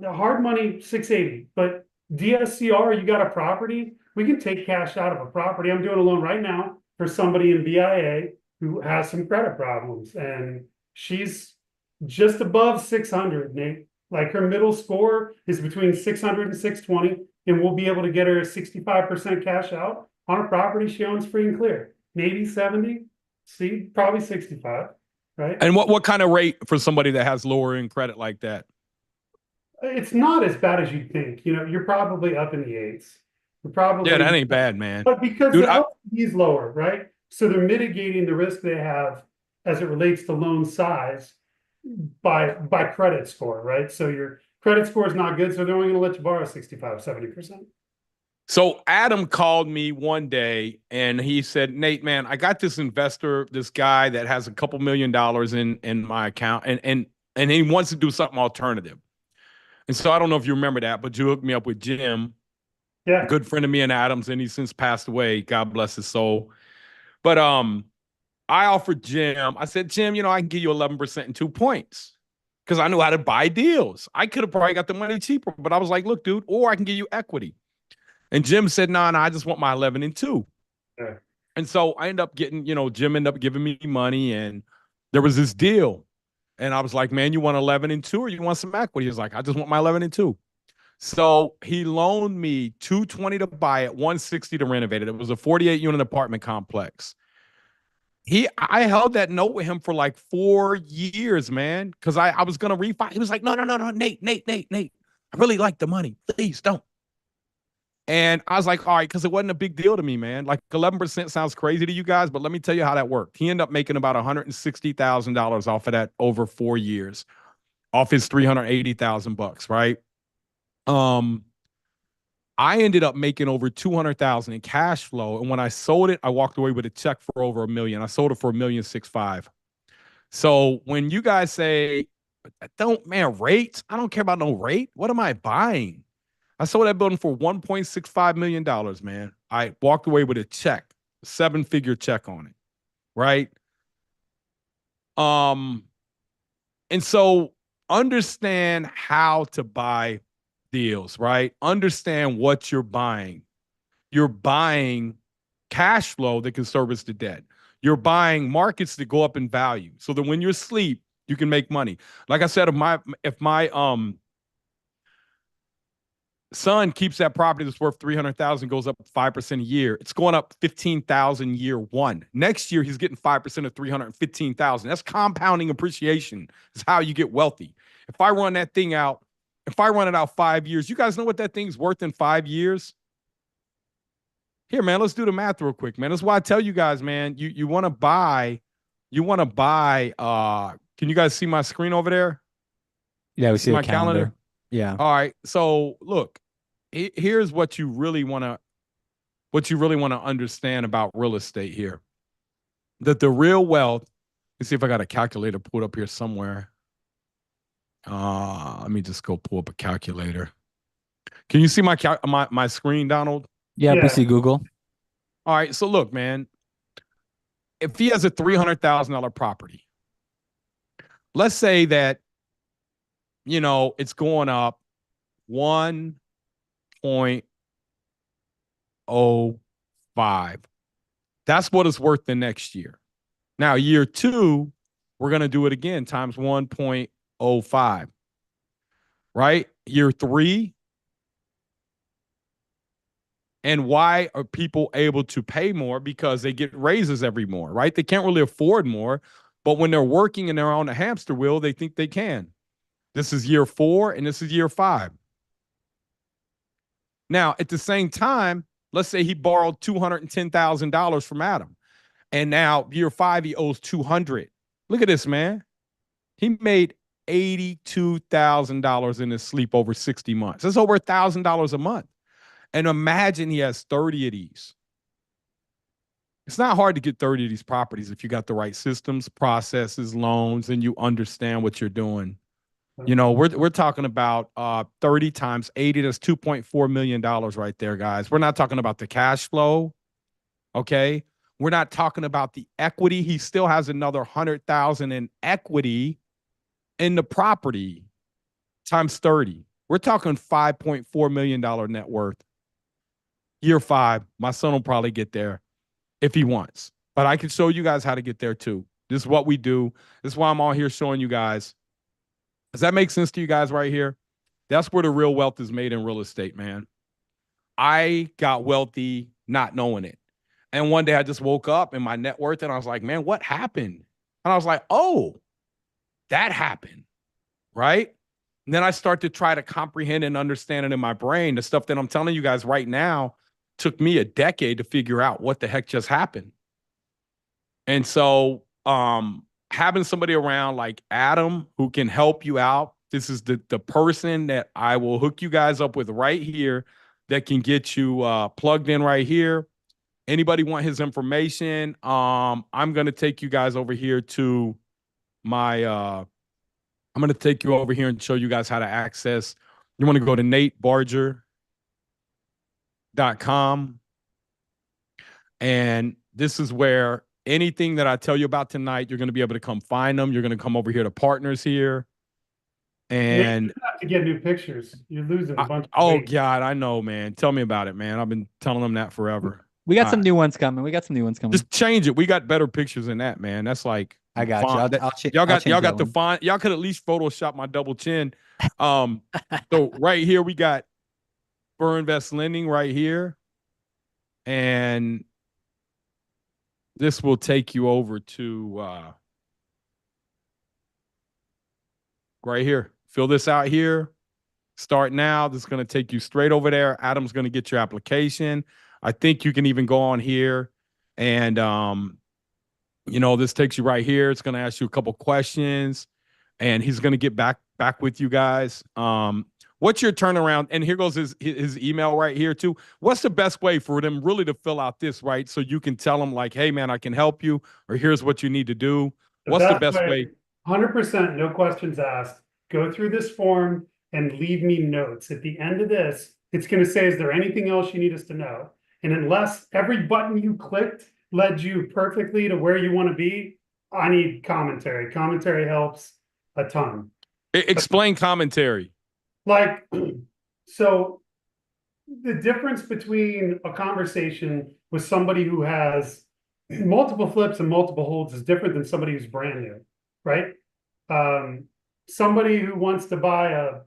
The hard money, 680, but DSCR, you got a property, we can take cash out of a property. I'm doing a loan right now for somebody in BIA who has some credit problems, and she's just above 600, Nate. Like her middle score is between 600 and 620, and we'll be able to get her a 65% cash out on a property she owns free and clear. Maybe 70, see, probably 65, right? And what kind of rate for somebody that has lower end credit like that? It's not as bad as you think. You're probably up in the eights. You're Yeah, that probably, ain't bad, man. but because Dude, the LTV is lower, right? So they're mitigating the risk they have as it relates to loan size by credit score, right? So your credit score is not good, so they're only going to let you borrow 65, 70%. so Adam called me one day and he said, Nate, man, I got this investor, this guy that has a couple $1 million in my account, and he wants to do something alternative. And so I don't know if you remember that, but you hooked me up with Jim, a Yeah, good friend of me and Adam's, and he's since passed away. God bless his soul. But I offered Jim, I said, Jim, I can give you 11% in 2 points, because I knew how to buy deals. I could have probably got the money cheaper, but I was like, look, dude, or I can give you equity. And Jim said, no, I just want my 11 and 2. yeah. And so I ended up getting, Jim ended up giving me money, and there was this deal. And I was like, man, you want 11 and 2 or you want some equity? He was like, I just want my 11 and 2. So he loaned me 220 to buy it, 160 to renovate it. It was a 48 unit apartment complex. I held that note with him for like 4 years, man, because I was gonna refi. He was like, no, Nate. I really like the money. Please don't. And I was like, all right, because it wasn't a big deal to me, man. Like 11% sounds crazy to you guys, but let me tell you how that worked. He ended up making about $160,000 off of that over 4 years, off his 380,000 bucks, right? Um, I ended up making over 200,000 in cash flow, and when I sold it, I walked away with a check for over $1 million. I sold it for $1,650,000. So when you guys say, "Don't man rates," I don't care about no rate. What am I buying? I sold that building for $1.65 million, man. I walked away with a check, 7-figure check on it, right? Um, and so understand how to buy deals, right? Understand what you're buying. You're buying cash flow that can service the debt. You're buying markets that go up in value, so that when you're asleep, you can make money. Like I said, if my son keeps that property that's worth 300,000, goes up 5% a year, it's going up 15,000 year one. Next year, he's getting 5% of 315,000. That's compounding appreciation. Is how you get wealthy. If I run that thing out if I run it out 5 years, you guys know what that thing's worth in 5 years? Here, man, let's do the math real quick, man. That's why I tell you guys, man, you want to buy, can you guys see my screen over there? Yeah, we See see a my calendar? calendar. Yeah. All right. So look, here's what you really want to understand about real estate here. That the real wealth, let's see if I got a calculator pulled up here somewhere. Let me just go pull up a calculator. Can you see my screen, Donald? Yeah, we Yeah. see Google. All right. So look, man, if he has a $300,000 property, let's say that, it's going up 1.05. That's what it's worth the next year. Now, year two, we're going to do it again times 1.05, right? Year three. And why are people able to pay more? Because they get raises every more, right? They can't really afford more. But when they're working and they're on a hamster wheel, they think they can. This is year four and this is year five. Now, at the same time, let's say he borrowed $210,000 from Adam. And now year five, he owes 200. Look at this, man. He made $82,000 in his sleep over 60 months. That's over $1,000 a month. And imagine he has 30 of these. It's not hard to get 30 of these properties if you got the right systems, processes, loans, and you understand what you're doing. We're talking about 30 times 80, that's $2.4 million right there, guys. We're not talking about the cash flow. Okay. We're not talking about the equity. He still has another 100,000 in equity in the property times 30. We're talking $5.4 million net worth. Year five, my son will probably get there if he wants. But I can show you guys how to get there too. This is what we do. This is why I'm all here showing you guys. Does that make sense to you guys right here? That's where the real wealth is made in real estate, man. I got wealthy not knowing it. And one day I just woke up in my net worth and I was like, man, what happened? And I was like, oh, that happened. Right. And then I start to try to comprehend and understand it in my brain. The stuff that I'm telling you guys right now took me a decade to figure out what the heck just happened. And so having somebody around like Adam who can help you out, this is the person that I will hook you guys up with right here that can get you plugged in right here. Anybody want his information? I'm going to take you guys over here to my I'm going to take you over here and show you guys how to access. You want to go to natebarger.com. And this is where anything that I tell you about tonight, you're going to be able to come find them. You're going to come over here to partners here. And you have to get new pictures. You're losing a bunch of oh weight. God, I know, man. Tell me about it, man. I've been telling them that forever. We got some new ones coming. Just change it. We got better pictures than that, man. That's like I got you. y'all got that the one. font. Y'all could at least Photoshop my double chin. So right here we got BRRRR Invest Lending right here, and this will take you over to right here. Fill this out here. Start now. This is going to take you straight over there. Adam's going to get your application. I think you can even go on here and, this takes you right here. It's going to ask you a couple questions and he's going to get back with you guys. What's your turnaround? And here goes his email right here too. What's the best way for them really to fill out this, right? So you can tell them like, hey man, I can help you, or here's what you need to do. What's the best way? 100%, no questions asked. Go through this form and leave me notes. At the end of this, it's going to say, is there anything else you need us to know? And unless every button you clicked led you perfectly to where you want to be, I need commentary. Commentary helps a ton. Explain commentary. Like, so the difference between a conversation with somebody who has multiple flips and multiple holds is different than somebody who's brand new, right? Somebody who wants to buy a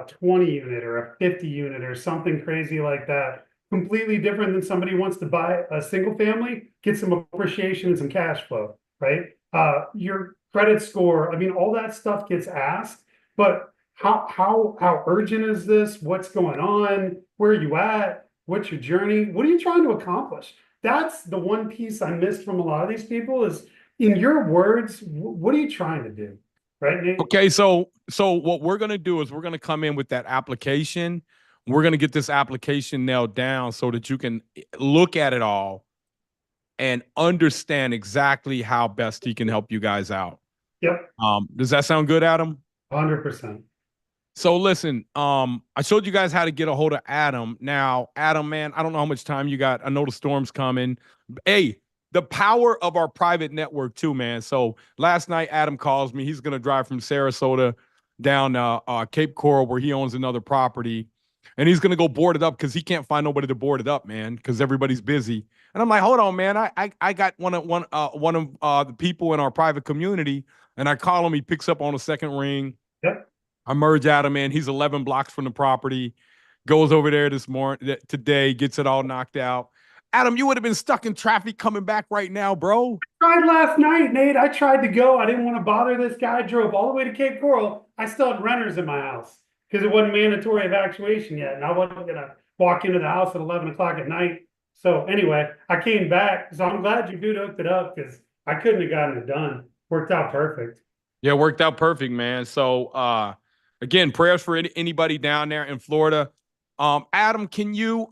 20 unit or a 50 unit or something crazy like that, completely different than somebody who wants to buy a single family, get some appreciation and some cash flow, right? Your credit score, I mean, all that stuff gets asked, but how urgent is this? What's going on? Where are you at? What's your journey? What are you trying to accomplish? That's the one piece I missed from a lot of these people is in your words, what are you trying to do? Right, Nate? Okay, so what we're gonna do is we're gonna come in with that application. We're gonna get this application nailed down so that you can look at it all and understand exactly how best he can help you guys out. Yep, Does that sound good, Adam? 100%. So listen, I showed you guys how to get a hold of Adam. Now, Adam, man, I don't know how much time you got. I know the storm's coming. Hey, the power of our private network too, man. So last night, Adam calls me. He's gonna drive from Sarasota down Cape Coral, where he owns another property, and he's gonna go board it up because he can't find nobody to board it up, man, because everybody's busy. And I'm like, hold on, man. I got one of the people in our private community, and I call him. He picks up on the second ring. Yep. I merge Adam in. He's 11 blocks from the property. Goes over there today, gets it all knocked out. Adam, you would have been stuck in traffic coming back right now, bro. Tried last night, Nate. I tried to go. I didn't want to bother this guy. I drove all the way to Cape Coral. I still had renters in my house because it wasn't mandatory evacuation yet. And I wasn't going to walk into the house at 11 o'clock at night. So anyway, I came back. So I'm glad you dude hooked it up because I couldn't have gotten it done. Worked out perfect. Yeah, worked out perfect, man. So again, prayers for anybody down there in Florida. Adam, can you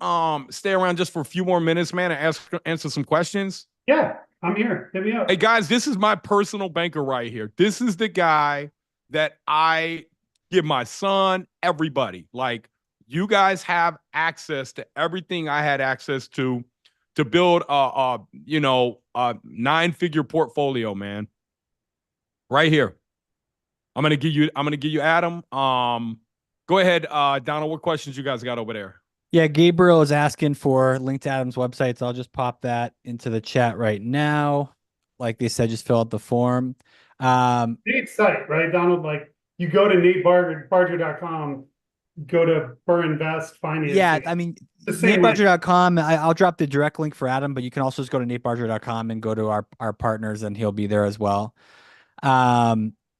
stay around just for a few more minutes, man, and answer some questions? Yeah, I'm here. Hit me up. Hey guys, this is my personal banker right here. This is the guy that I give my son, everybody. Like, you guys have access to everything I had access to build a 9-figure portfolio, man. Right here. I'm gonna give you Adam. Go ahead, Donald. What questions you guys got over there? Yeah, Gabriel is asking for link to Adam's website, so I'll just pop that into the chat right now. Like they said, just fill out the form. Nate's site, right, Donald? Like you go to NateBarger.com, go to BRRRR Invest Finance. Yeah, I mean, NateBarger.com. I'll drop the direct link for Adam, but you can also just go to NateBarger.com and go to our partners, and he'll be there as well.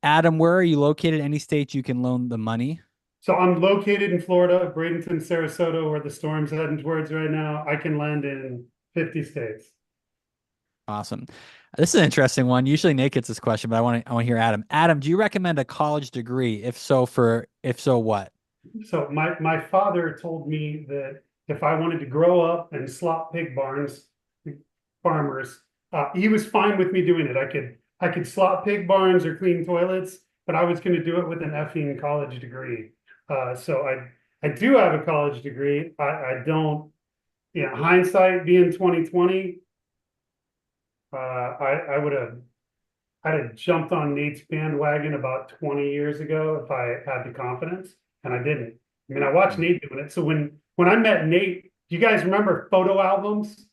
Adam, where are you located? Any state you can loan the money? So I'm located in Florida, Bradenton, Sarasota, where the storm's heading towards right now. I can lend in 50 states. Awesome. This is an interesting one. Usually Nate gets this question, but I want to hear Adam. Adam, do you recommend a college degree? If so, what? So my father told me that if I wanted to grow up and slop pig barns, farmers, he was fine with me doing it. I could slop pig barns or clean toilets, but I was going to do it with an effing college degree. So I do have a college degree. I don't, hindsight being 2020, I'd have jumped on Nate's bandwagon about 20 years ago if I had the confidence, and I didn't. I mean, I watched Nate doing it. So when I met Nate, do you guys remember photo albums?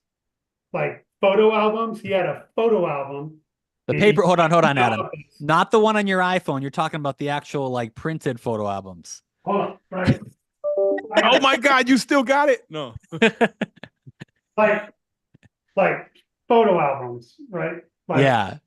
Like photo albums? He had a photo album. The paper, hold on, Adam. Not the one on your iPhone. You're talking about the actual like printed photo albums. Hold on, right? Oh my God, you still got it? No. like photo albums, right? Like yeah.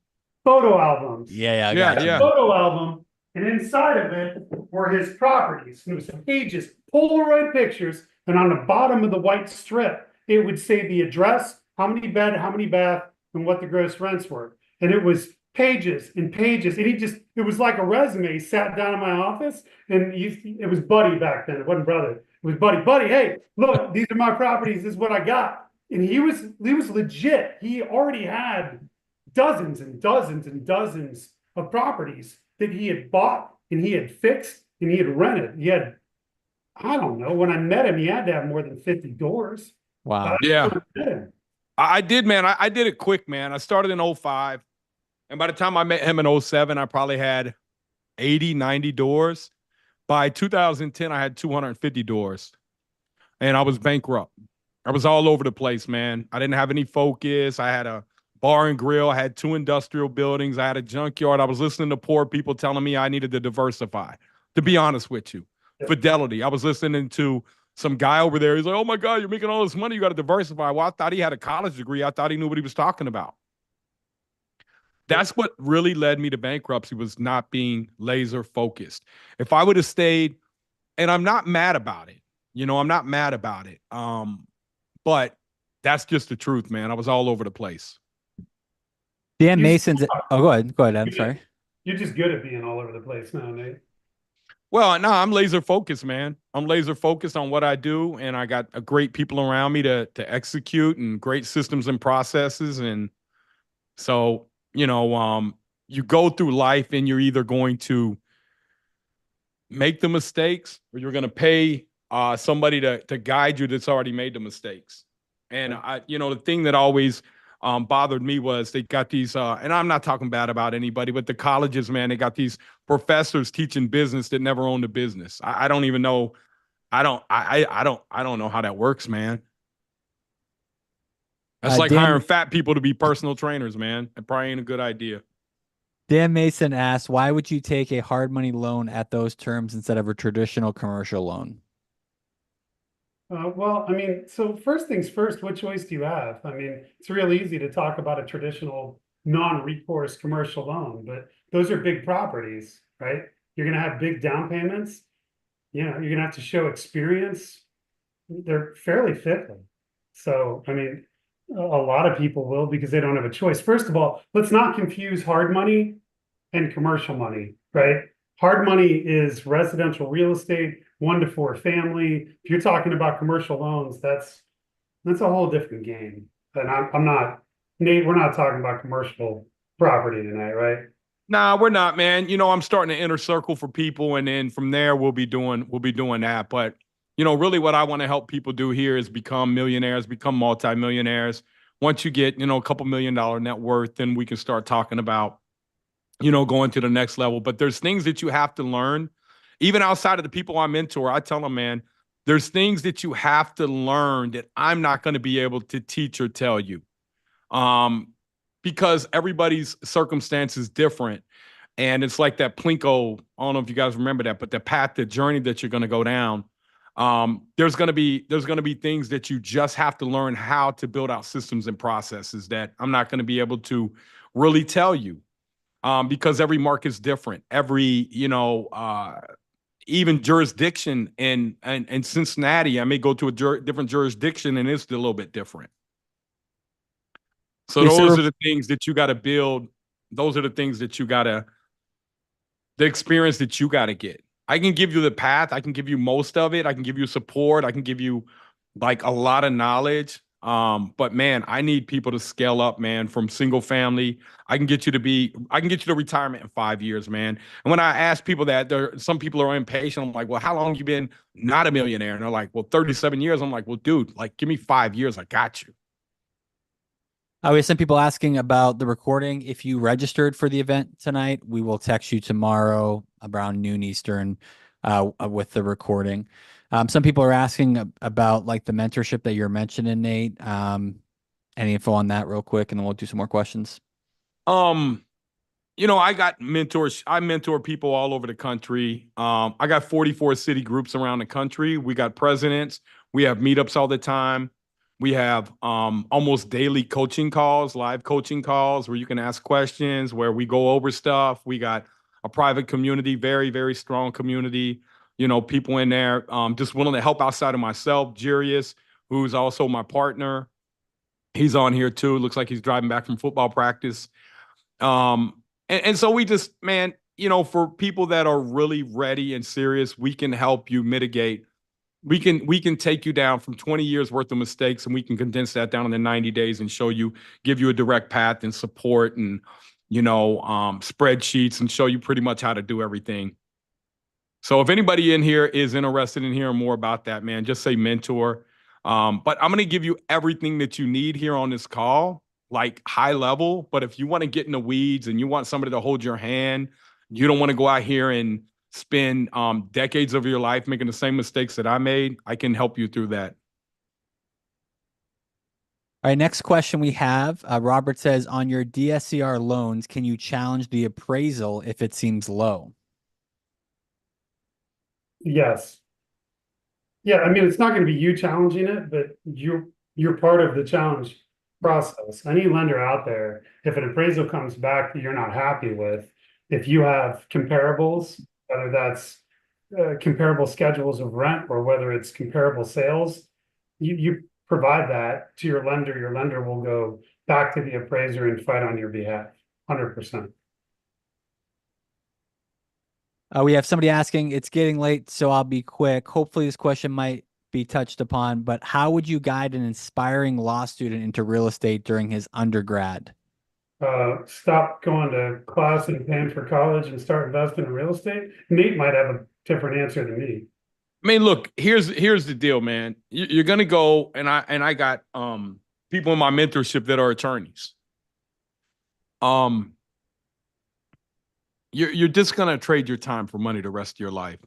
Photo albums. Yeah. Photo album, and inside of it were his properties. It was pages, Polaroid pictures, and on the bottom of the white strip, it would say the address, how many bed, how many bath, and what the gross rents were. And it was pages and pages. And it was like a resume. He sat down in my office, and it was Buddy back then. It wasn't brother. It was Buddy. Buddy, hey, look, these are my properties. This is what I got. And he was legit. He already had dozens and dozens and dozens of properties that he had bought and he had fixed and he had rented. He had, I don't know, when I met him, he had to have more than 50 doors. Wow. Yeah. I did, man. I did it quick, man. I started in 05. And by the time I met him in 07, I probably had 80, 90 doors. By 2010, I had 250 doors. And I was bankrupt. I was all over the place, man. I didn't have any focus. I had a bar and grill. I had 2 industrial buildings. I had a junkyard. I was listening to poor people telling me I needed to diversify, to be honest with you. Fidelity. I was listening to some guy over there. He's like, oh my God, you're making all this money. You got to diversify. Well, I thought he had a college degree. I thought he knew what he was talking about. That's what really led me to bankruptcy, was not being laser focused. If I would have stayed, and I'm not mad about it, I'm not mad about it. But that's just the truth, man. I was all over the place. Dan You, Mason's. Oh, go ahead. Go ahead. I'm you're just, sorry. you're just good at being all over the place now, Nate. Well, no, I'm laser focused, man. I'm laser focused on what I do, and I got a great people around me to execute, and great systems and processes. And so, you go through life, and you're either going to make the mistakes, or you're going to pay somebody to guide you that's already made the mistakes. And the thing that always bothered me was they got these, and I'm not talking bad about anybody, but the colleges, man, they got these professors teaching business that never owned a business. I don't even know. I don't know how that works, man. That's like hiring Dan fat people to be personal trainers, man. It probably ain't a good idea. Dan Mason asks, why would you take a hard money loan at those terms instead of a traditional commercial loan? Well, I mean, so first things first, what choice do you have? I mean, it's real easy to talk about a traditional non-recourse commercial loan, but those are big properties, right? You're going to have big down payments. You're going to have to show experience. They're fairly fickle. So, I mean, a lot of people will because they don't have a choice. First of all, let's not confuse hard money and commercial money, right? Hard money is residential real estate, 1 to 4 family. If you're talking about commercial loans, that's a whole different game. And I'm not, Nate, we're not talking about commercial property tonight, right? Nah, we're not, man. I'm starting to inner circle for people, and then from there we'll be doing that. But really, what I want to help people do here is become millionaires, become multimillionaires. Once you get a couple $1 million net worth, then we can start talking about going to the next level. But there's things that you have to learn, even outside of the people I mentor. I tell them, man, there's things that you have to learn that I'm not going to be able to teach or tell you. Um, because everybody's circumstance is different. And it's like that Plinko. I don't know if you guys remember that, but the journey that you're going to go down. There's going to be things that you just have to learn how to build out systems and processes that I'm not going to be able to really tell you, because every market is different. Every even jurisdiction in Cincinnati, I may go to a different jurisdiction, and it's a little bit different. So Is those there are the things that you got to build. Those are the things that the experience that you got to get. I can give you the path. I can give you most of it. I can give you support. I can give you like a lot of knowledge. But man, I need people to scale up, man, from single family. I can get you to retirement in 5 years, man. And when I ask people that, some people are impatient. I'm like, well, how long have you been not a millionaire? And they're like, well, 37 years. I'm like, well, dude, like, give me 5 years. I got you. We have some people asking about the recording. If you registered for the event tonight, we will text you tomorrow around noon Eastern with the recording. Some people are asking about like the mentorship that you're mentioning, Nate. Any info on that real quick, and then we'll do some more questions. Um, I got mentors. I mentor people all over the country. I got 44 city groups around the country. We got presidents. We have meetups all the time. We have almost daily coaching calls, live coaching calls where you can ask questions, where we go over stuff. We got a private community, very, very strong community. People in there just willing to help outside of myself. Jarius, who's also my partner, he's on here too. Looks like he's driving back from football practice. And so we just, man, for people that are really ready and serious, we can help you mitigate. We can take you down from 20 years worth of mistakes, and we can condense that down into 90 days and give you a direct path and support, and spreadsheets, and show you pretty much how to do everything. So if anybody in here is interested in hearing more about that, man, just say mentor. But I'm going to give you everything that you need here on this call, like high level. But if you want to get in the weeds and you want somebody to hold your hand, you don't want to go out here and spend decades of your life making the same mistakes that I made, I can help you through that. All right, next question we have. Robert says, on your DSCR loans, can you challenge the appraisal if it seems low? Yes. Yeah, I mean, it's not going to be you challenging it, but you're part of the challenge process. Any lender out there, if an appraisal comes back that you're not happy with, if you have comparables, whether that's comparable schedules of rent or whether it's comparable sales, you provide that to your lender will go back to the appraiser and fight on your behalf, 100%. We have somebody asking, it's getting late, so I'll be quick. Hopefully this question might be touched upon, but how would you guide an inspiring law student into real estate during his undergrad? Stop going to class and paying for college and start investing in real estate. Nate might have a different answer than me. I mean, look, here's the deal, man. You're gonna go, and I got people in my mentorship that are attorneys. You're just gonna trade your time for money the rest of your life.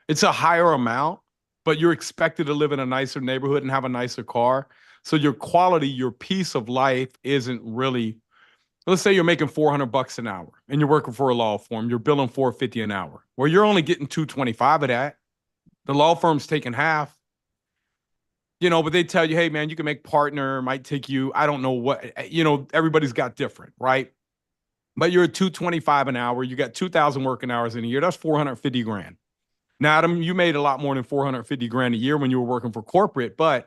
It's a higher amount, but you're expected to live in a nicer neighborhood and have a nicer car. So your quality, your peace of life isn't really. Let's say you're making $400 an hour and you're working for a law firm. You're billing $450 an hour. Well, you're only getting $225 of that. The law firm's taking half. But they tell you, hey, man, you can make partner, might take you, I don't know what, everybody's got different, right? But you're at $225 an hour. You got 2,000 working hours in a year. That's 450 grand. Now, Adam, you made a lot more than 450 grand a year when you were working for corporate, but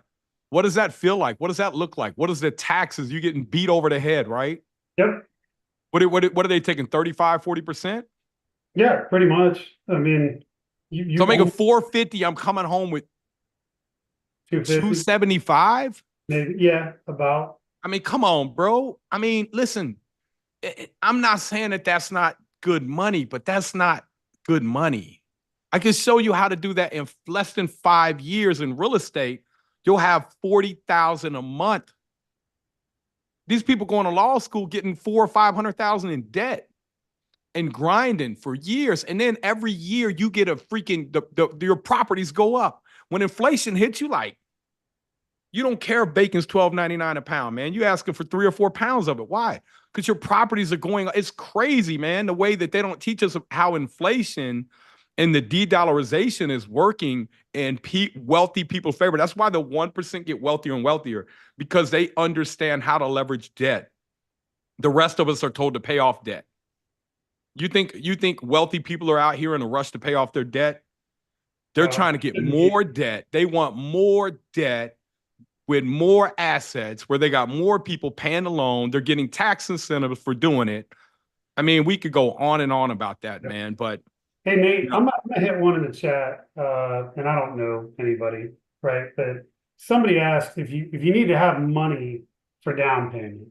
what does that feel like? What does that look like? What is the taxes? You're getting beat over the head, right? Yep. What are they taking, 35, 40%? Yeah, pretty much. I mean, so I'm making 450. I'm coming home with 275. Maybe, yeah, about. I mean, come on, bro. I mean, listen, I'm not saying that that's not good money, but that's not good money. I can show you how to do that in less than 5 years in real estate. You'll have $40,000 a month. These people going to law school getting $400,000 or $500,000 in debt and grinding for years. And then every year you get a freaking, your properties go up. When inflation hits you, you don't care if bacon's $12.99 a pound, man. You asking for 3 or 4 pounds of it. Why? Because your properties are going, it's crazy, man, the way that they don't teach us how inflation and the de-dollarization is working in wealthy people's favor. That's why the 1% get wealthier and wealthier, because they understand how to leverage debt. The rest of us are told to pay off debt. You think wealthy people are out here in a rush to pay off their debt? They're trying to get more debt. They want more debt with more assets where they got more people paying the loan. They're getting tax incentives for doing it. I mean, we could go on and on about that, man, but hey, Nate, I'm gonna hit one in the chat, and I don't know anybody, right? But somebody asked if you need to have money for down payment.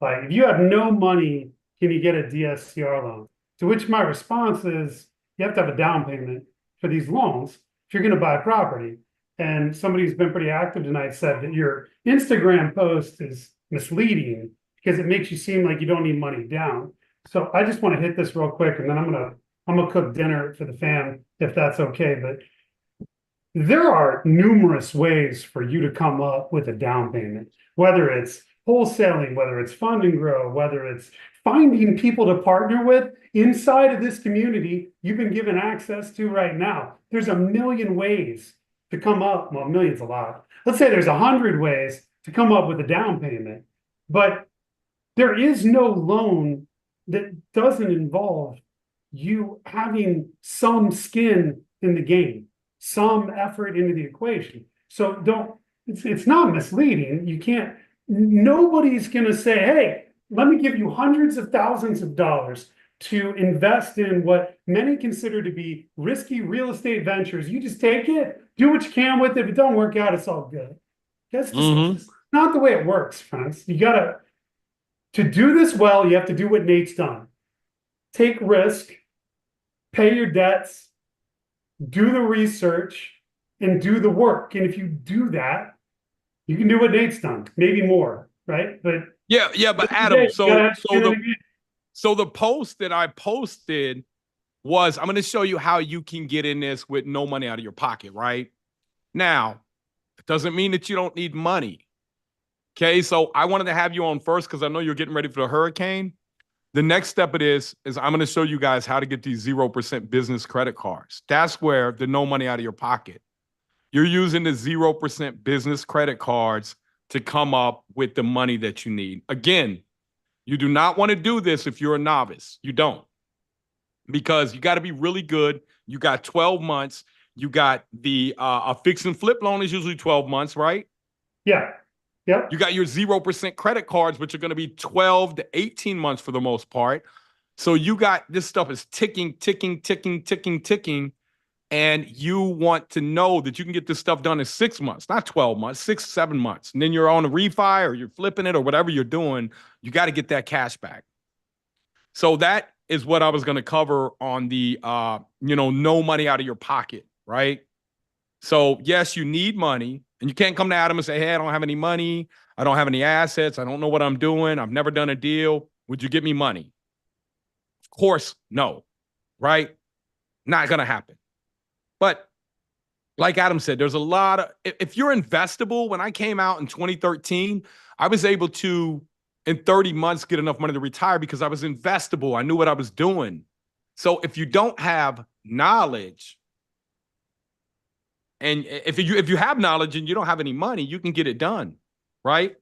Like, if you have no money, can you get a DSCR loan? To which my response is, you have to have a down payment for these loans if you're going to buy property. And somebody who's been pretty active tonight said that your Instagram post is misleading because it makes you seem like you don't need money down. So I just want to hit this real quick, and then I'm gonna cook dinner for the fam if that's okay. But there are numerous ways for you to come up with a down payment, whether it's wholesaling, whether it's fund and grow, whether it's finding people to partner with inside of this community you've been given access to right now. There's a million ways to come up. Well, million's a lot. Let's say there's 100 ways to come up with a down payment, but there is no loan that doesn't involve you having some skin in the game, some effort into the equation. So it's not misleading. You can't, nobody's going to say, hey, let me give you hundreds of thousands of dollars to invest in what many consider to be risky real estate ventures. You just take it, do what you can with it. If it don't work out, it's all good. That's just not the way it works, friends. You gotta, to do this well, you have to do what Nate's done. Take risk, pay your debts, do the research, and do the work. And if you do that, you can do what Nate's done, maybe more, right? But but Adam, so the post that I posted was, I'm going to show you how you can get in this with no money out of your pocket, right? Now, it doesn't mean that you don't need money. Okay, so I wanted to have you on first because I know you're getting ready for the hurricane. The next step of this is I'm going to show you guys how to get these 0% business credit cards. That's where the no money out of your pocket. You're using the 0% business credit cards to come up with the money that you need. Again, you do not want to do this if you're a novice. You don't, because you got to be really good. You got 12 months. You got the a fix and flip loan is usually 12 months, right? Yeah. Yep. You got your 0% credit cards, which are going to be 12 to 18 months for the most part. So you got this stuff is ticking, ticking, ticking, ticking, ticking. And you want to know that you can get this stuff done in 6 months, not 12 months, 6, 7 months. And then you're on a refi or you're flipping it or whatever you're doing. You got to get that cash back. So that is what I was going to cover on the, no money out of your pocket, right? So yes, you need money, and you can't come to Adam and say, hey, I don't have any money. I don't have any assets. I don't know what I'm doing. I've never done a deal. Would you give me money? Of course, no, right? Not going to happen. But like Adam said, there's a lot of, if you're investable, when I came out in 2013, I was able to, in 30 months, get enough money to retire because I was investable. I knew what I was doing. So if you don't have knowledge, and if you have knowledge and you don't have any money, you can get it done, right?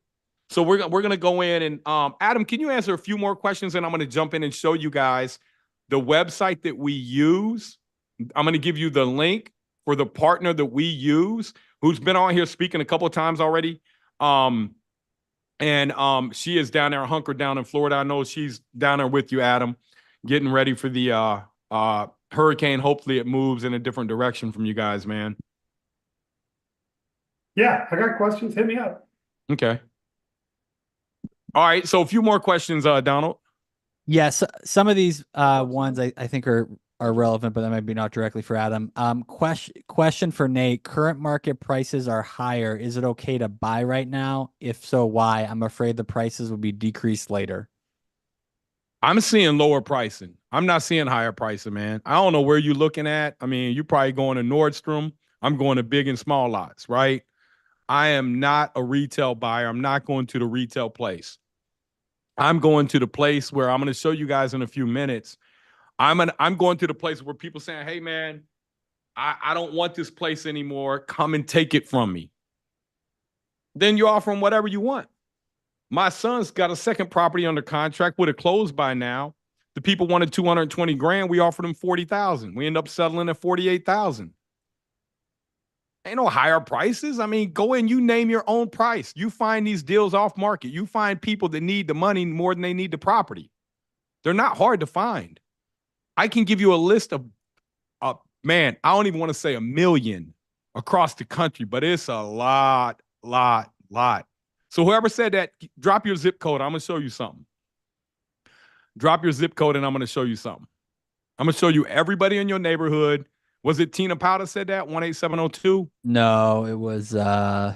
So we're gonna go in and Adam, can you answer a few more questions? And I'm gonna jump in and show you guys the website that we use. I'm gonna give you the link for the partner that we use, who's been on here speaking a couple of times already. She is down there, hunkered down in Florida. I know she's down there with you, Adam, getting ready for the hurricane. Hopefully it moves in a different direction from you guys, man. Yeah, I got questions. Hit me up. Okay. All right. So a few more questions, Donald. Yes, some of these ones I think are relevant, but that might be not directly for Adam. Question for Nate. Current market prices are higher. Is it okay to buy right now? If so, why? I'm afraid the prices will be decreased later. I'm seeing lower pricing. I'm not seeing higher pricing, man. I don't know where you're looking at. I mean, you're probably going to Nordstrom. I'm going to big and small lots, right? I am not a retail buyer. I'm not going to the retail place. I'm going to the place where I'm going to show you guys in a few minutes. I'm going to the place where people saying, hey, man, I don't want this place anymore. Come and take it from me. Then you offer them whatever you want. My son's got a second property under contract, would have closed by now. The people wanted 220 grand. We offered them 40,000. We end up settling at 48,000. Ain't no higher prices. I mean, go in, you name your own price. You find these deals off market. You find people that need the money more than they need the property. They're not hard to find. I can give you a list of, man, I don't even want to say a million across the country, but it's a lot. So whoever said that, drop your zip code. I'm going to show you something. Drop your zip code and I'm going to show you something. I'm going to show you everybody in your neighborhood. Was it Tina Powder said that? 18702? No, it was Okay.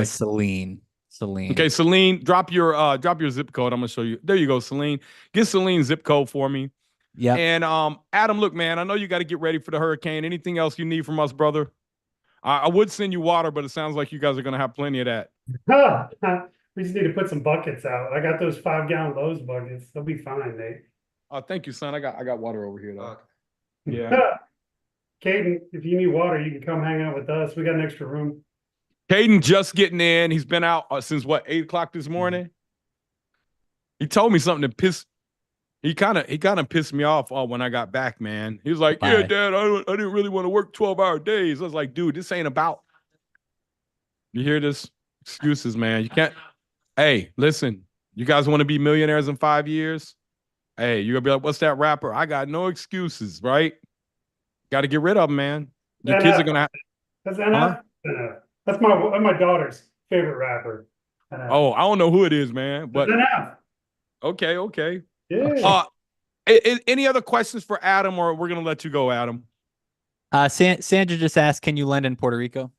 Celine. Okay, Celine, drop your zip code. I'm gonna show you. There you go, Celine. Get Celine's zip code for me. Yeah. And Adam, look, man, I know you got to get ready for the hurricane. Anything else you need from us, brother? I would send you water, but it sounds like you guys are gonna have plenty of that. We just need to put some buckets out. I got those 5-gallon Lowe's buckets. They'll be fine, Nate. Oh, thank you, son. I got water over here though. Okay. Yeah. Caden, if you need water, you can come hang out with us. We got an extra room. Caden just getting in. He's been out since what, 8 o'clock this morning. He told me something that pissed. He kind of pissed me off when I got back, man. He was like, "Yeah, Dad, I didn't really want to work 12-hour days." I was like, "Dude, this ain't about." You hear this? Excuses, man. You can't. Hey, listen. You guys want to be millionaires in 5 years? Hey, you're gonna be like, "What's that rapper?" I got no excuses, right? Got to get rid of them, man. Your kids are gonna have. That's NF. NF. That's my daughter's favorite rapper. NF. Oh, I don't know who it is, man. But NF. okay. Yeah. Any other questions for Adam, or we're gonna let you go, Adam? Sandra just asked, can you lend in Puerto Rico?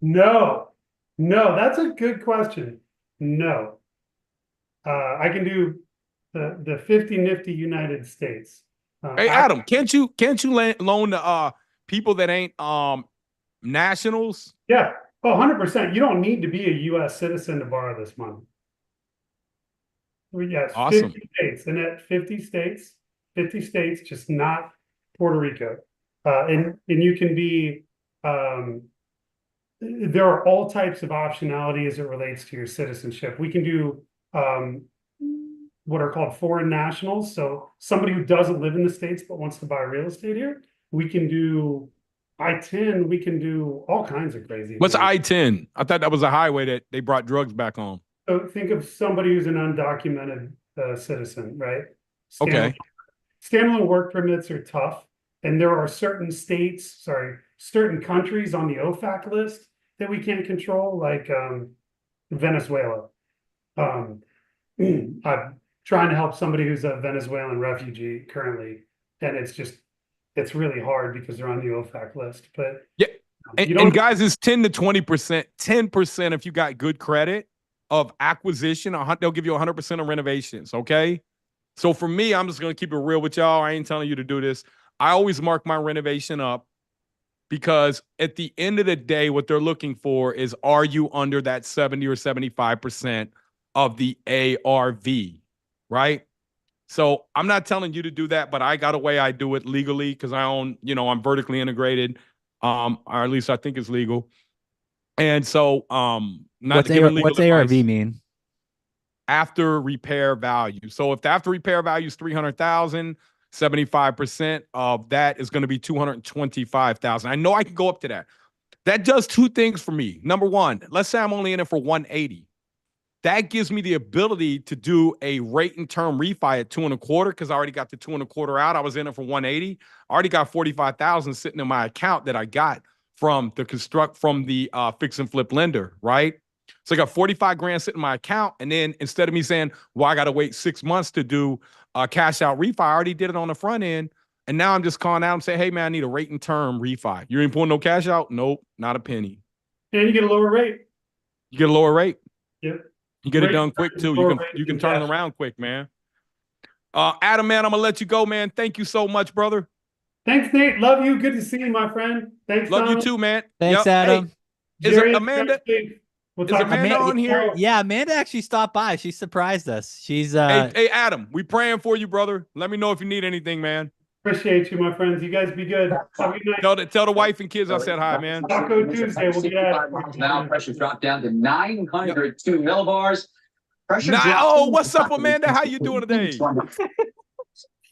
No, that's a good question. No, I can do the 50 nifty United States. Hey, Adam, can't you loan to people that ain't nationals? Yeah. Oh, 100%. You don't need to be a U.S. citizen to borrow this money. Well, yes, Awesome. 50 states, and at 50 states, just not Puerto Rico. And you can be there are all types of optionality as it relates to your citizenship. We can do what are called foreign nationals. So somebody who doesn't live in the States but wants to buy real estate here. We can do I-10. We can do all kinds of crazy What's things. I-10? I thought that was a highway that they brought drugs back on. So think of somebody who's an undocumented citizen, right? Okay. Standalone work permits are tough, and there are certain certain countries on the OFAC list that we can't control, like Venezuela. I'm trying to help somebody who's a Venezuelan refugee currently, and it's really hard because they're on the OFAC list. But yeah, you don't. And guys, it's 10 to 20%. 10% if you got good credit of acquisition. They'll give you 100% of renovations. Okay. So for me, I'm just going to keep it real with y'all. I ain't telling you to do this. I always mark my renovation up because at the end of the day, what they're looking for is, are you under that 70 or 75% of the ARV, right? So I'm not telling you to do that, but I got a way I do it legally because I own, I'm vertically integrated, or at least I think it's legal. And so, not to give legal what's advice. ARV mean? After repair value. So if the after repair value is 300,000, 75% of that is going to be 225,000. I know I can go up to that. That does two things for me. Number one, let's say I'm only in it for 180. That gives me the ability to do a rate and term refi at 2.25 because I already got the 2.25 out. I was in it for 180. I already got 45,000 sitting in my account that I got from the fix and flip lender, right? So I got 45 grand sitting in my account. And then instead of me saying, well, I got to wait 6 months to do a cash out refi, I already did it on the front end. And now I'm just calling out and saying, hey, man, I need a rate and term refi. You ain't pulling no cash out? Nope, not a penny. And you get a lower rate. You get a lower rate. Yep. You get it done quick too. You can turn it around quick, man. Adam, man, I'm gonna let you go, man. Thank you so much, brother. Thanks, Nate. Love you. Good to see you, my friend. Thanks, Love Tom. you too, man. Thanks, Adam. Hey, Jerry, Amanda? We'll Is Amanda on here? Yeah, Amanda actually stopped by. She surprised us. She's hey, Adam, we praying for you, brother. Let me know if you need anything, man. Appreciate you, my friends. You guys be good. Have a good night. Tell the wife and kids I said hi, man. Taco Tuesday. We'll get at it. Now pressure dropped down to 902 millibars. Pressure what's up, Amanda? How you doing today? I'm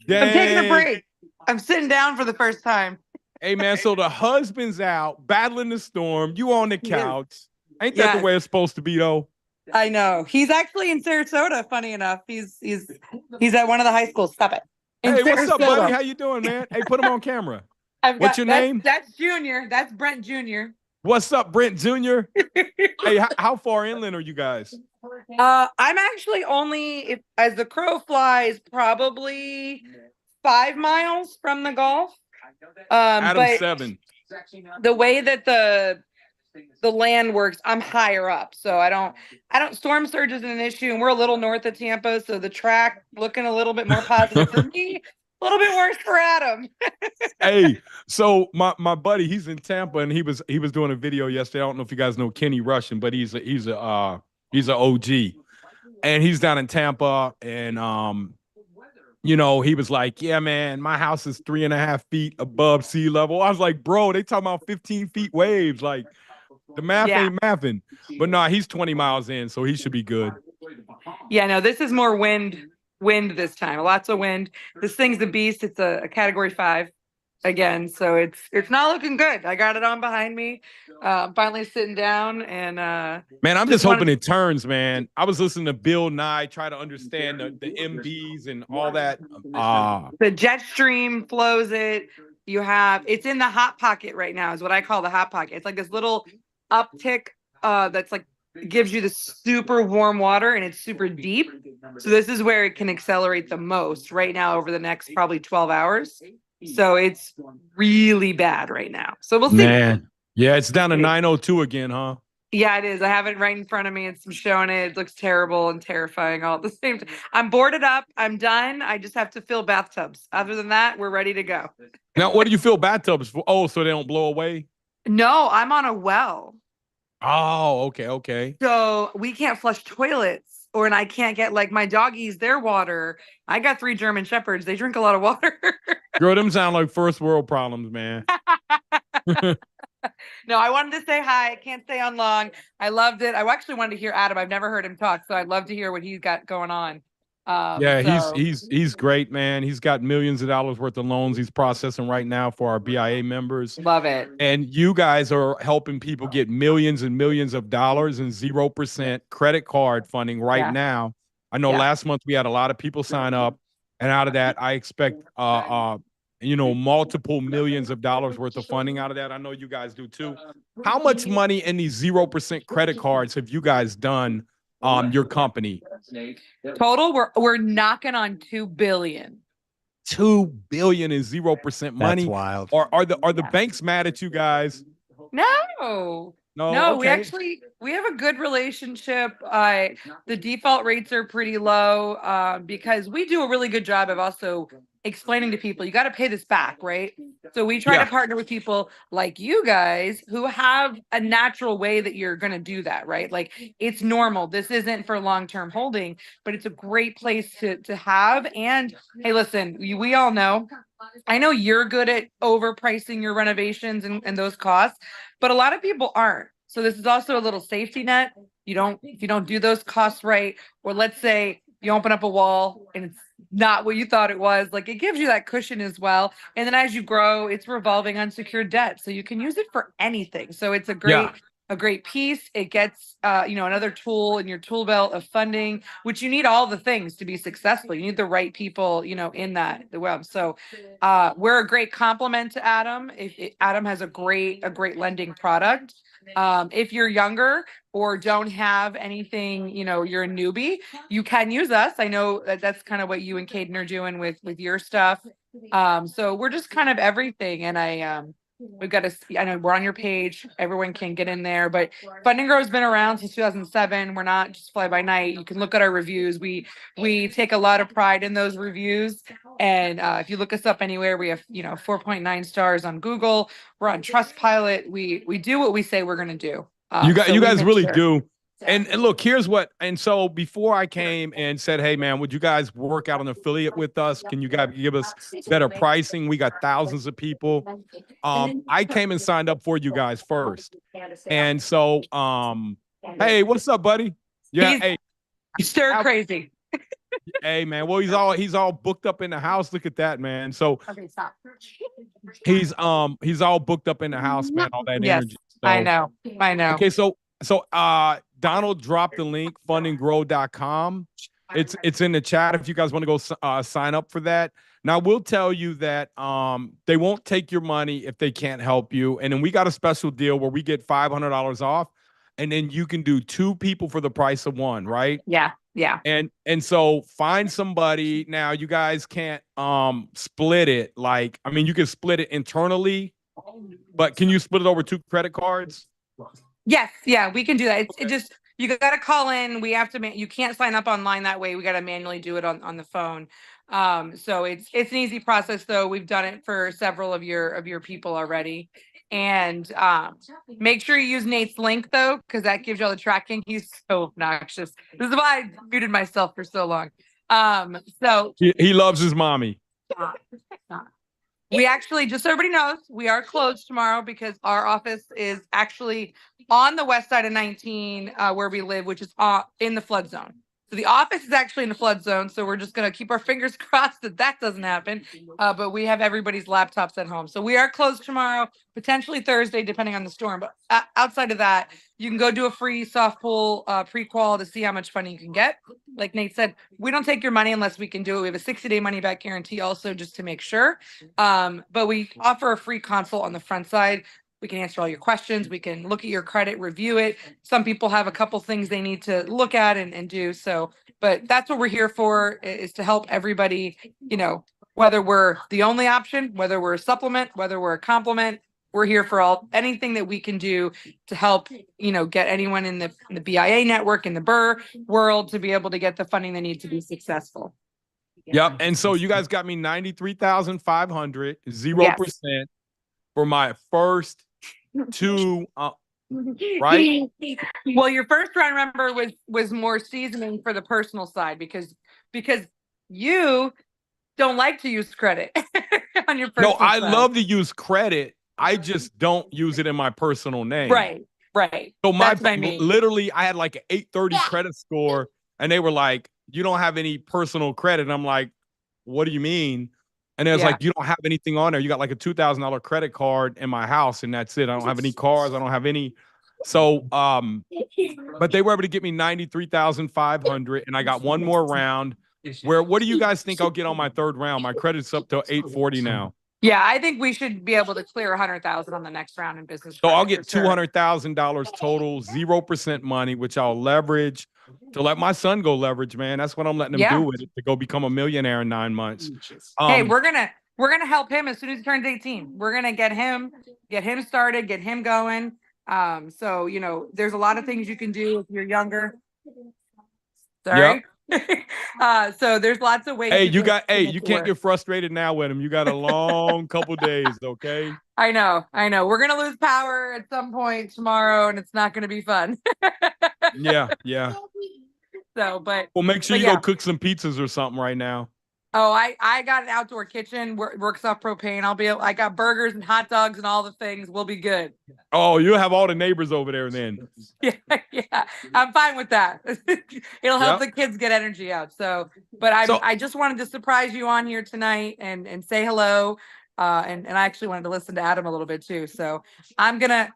taking a break. I'm sitting down for the first time. Hey, man, so the husband's out battling the storm. You on the couch. Ain't that the way it's supposed to be, though? I know. He's actually in Sarasota, funny enough. He's at one of the high schools. Stop it. Hey, what's up, buddy? How you doing, man? Hey, put him on camera. What's your name? That's Junior. That's Brent Jr. What's up, Brent Jr.? Hey, how far inland are you guys? I'm actually only, as the crow flies, probably 5 miles from the Gulf. Adam 7. The way that the land works, I'm higher up, so I don't storm surge isn't an issue, and we're a little north of Tampa, so the track looking a little bit more positive for me, a little bit worse for Adam. Hey, so my buddy, he's in Tampa, and he was doing a video yesterday. I don't know if you guys know Kenny Russian, but he's an OG, and he's down in Tampa, and he was like, yeah, man, my house is 3.5 feet above sea level. I was like, bro, they talking about 15 feet waves, like. The math ain't mathing. But no, he's 20 miles in, so he should be good. Yeah, no, this is more wind this time. Lots of wind. This thing's a beast. It's a category 5 again, so it's not looking good. I got it on behind me. Finally sitting down and man, I'm just hoping it turns, man. I was listening to Bill Nye try to understand the MBs and all that. The jet stream flows it. It's in the hot pocket right now, is what I call the hot pocket. It's like this little uptick that's like gives you the super warm water, and it's super deep. So this is where it can accelerate the most right now over the next probably 12 hours. So it's really bad right now. So we'll see. Man. Yeah, it's down to 902 again, huh? Yeah, it is. I have it right in front of me. I'm showing it. It looks terrible and terrifying all at the same time. I'm boarded up. I'm done. I just have to fill bathtubs. Other than that, we're ready to go. Now, what do you fill bathtubs for? Oh, so they don't blow away? No, I'm on a well. Oh, okay. So we can't flush toilets, and I can't get, like, my doggies their water. I got 3 German Shepherds. They drink a lot of water. Girl, them sound like first world problems, man. No, I wanted to say hi. I can't stay on long. I loved it. I actually wanted to hear Adam. I've never heard him talk, so I'd love to hear what he's got going on. Yeah, So he's great, man. He's got millions of dollars worth of loans he's processing right now for our BIA members. love it. And you guys are helping people get millions and millions of dollars and 0% credit card funding right Yeah. now. I know Yeah. last month we had a lot of people sign up, and out of that, I expect multiple millions of dollars worth of funding out of that. I know you guys do too. How much money in these 0% credit cards have you guys done your company? Total, we're knocking on 2 billion. 2 billion in 0% money. That's wild. Are the banks mad at you guys? No. No, We okay. we have a good relationship. The default rates are pretty low because we do a really good job of also explaining to people you got to pay this back, right? So we try to partner with people like you guys who have a natural way that you're going to do that, right? Like it's normal. This isn't for long-term holding, but it's a great place to have. And hey, listen, we all know. I know you're good at overpricing your renovations and those costs, but a lot of people aren't. So this is also a little safety net. If you don't do those costs right, or let's say you open up a wall and it's not what you thought it was, like it gives you that cushion as well. And then as you grow, it's revolving unsecured debt. So you can use it for anything. So it's a great piece. It gets another tool in your tool belt of funding, which you need all the things to be successful. You need the right people, in the web. So we're a great complement to Adam. Adam has a great lending product. If you're younger or don't have anything, you're a newbie, you can use us. I know that's kind of what you and Caden are doing with your stuff. So we're just kind of everything. And I know we're on your page. Everyone can get in there, but Fund and Grow has been around since 2007. We're not just fly by night. You can look at our reviews. We take a lot of pride in those reviews. And if you look us up anywhere, we have 4.9 stars on Google. We're on Trustpilot. We do what we say we're going to do. You guys really sure. do. And look, here's what. And so before I came and said, hey, man, would you guys work out an affiliate with us? Can you guys give us better pricing? We got thousands of people. I came and signed up for you guys first. And so, hey, what's up, buddy? Yeah, hey, stir crazy. Hey, man. Well, he's all booked up in the house. Look at that, man. So Okay, stop. he's all booked up in the house, man. All that Yes, energy. So, I know. Okay, so Donald dropped the link, fundandgrow.com. It's in the chat if you guys want to go sign up for that. Now, we'll tell you that they won't take your money if they can't help you. And then we got a special deal where we get $500 off, and then you can do 2 people for the price of 1, right? Yeah. Yeah. And so find somebody. Now, you guys can't split it. You can split it internally, but can you split it over 2 credit cards? Yes, yeah, we can do that. It just you got to call in. We have to. You can't sign up online that way. We got to manually do it on the phone. So it's an easy process though. We've done it for several of your people already. And make sure you use Nate's link though, because that gives you all the tracking. He's so obnoxious. This is why I muted myself for so long. So he loves his mommy. We actually, just so everybody knows, we are closed tomorrow because our office is actually on the west side of 19, where we live, which is in the flood zone. So the office is actually in the flood zone. So we're just going to keep our fingers crossed that doesn't happen. But we have everybody's laptops at home. So we are closed tomorrow, potentially Thursday, depending on the storm. But outside of that, you can go do a free soft pull pre-qual to see how much funding you can get. Like Nate said, we don't take your money unless we can do it. We have a 60-day money back guarantee also, just to make sure. But we offer a free consult on the front side. We can answer all your questions. We can look at your credit, review it. Some people have a couple things they need to look at and do. So, but that's what we're here for, is to help everybody, whether we're the only option, whether we're a supplement, whether we're a complement, we're here for anything that we can do to help, get anyone in the BIA network, in the BRRRR world, to be able to get the funding they need to be successful. Yep. And so you guys got me 93,500, 0% for my first 2, right? Well, your first round, remember, was more seasoning for the personal side because you don't like to use credit on your personal No, I side. love to use credit. I just don't use it in my personal name. Right. So That's what I mean. literally, I had like an 830 credit score, and they were like, "You don't have any personal credit." And I'm like, "What do you mean?" And it was like, "You don't have anything on there. You got like a $2,000 credit card in my house, and that's it. I don't have any cars. I don't have any." So, but they were able to get me 93,500, and I got one more round. What do you guys think I'll get on my third round? My credit's up to 840 now. Yeah, I think we should be able to clear 100,000 on the next round in business. So I'll credit get for sure. $200,000 total, 0% money, which I'll leverage to let my son go leverage, man. That's what I'm letting him do with it, to go become a millionaire in 9 months. Hey, we're gonna help him as soon as he turns 18. We're gonna get him started, get him going. So you know, there's a lot of things you can do if you're younger. Sorry. So there's lots of ways. Hey, you can't get frustrated now with him. You got a long couple days, okay? I know. We're gonna lose power at some point tomorrow, and it's not gonna be fun. Yeah. So, but well, make sure you go cook some pizzas or something right now. Oh, I got an outdoor kitchen. Works off propane. I got burgers and hot dogs and all the things. We'll be good. Oh, you'll have all the neighbors over there then. Yeah. I'm fine with that. It'll help the kids get energy out. So, but I just wanted to surprise you on here tonight and say hello. And I actually wanted to listen to Adam a little bit too. So I'm gonna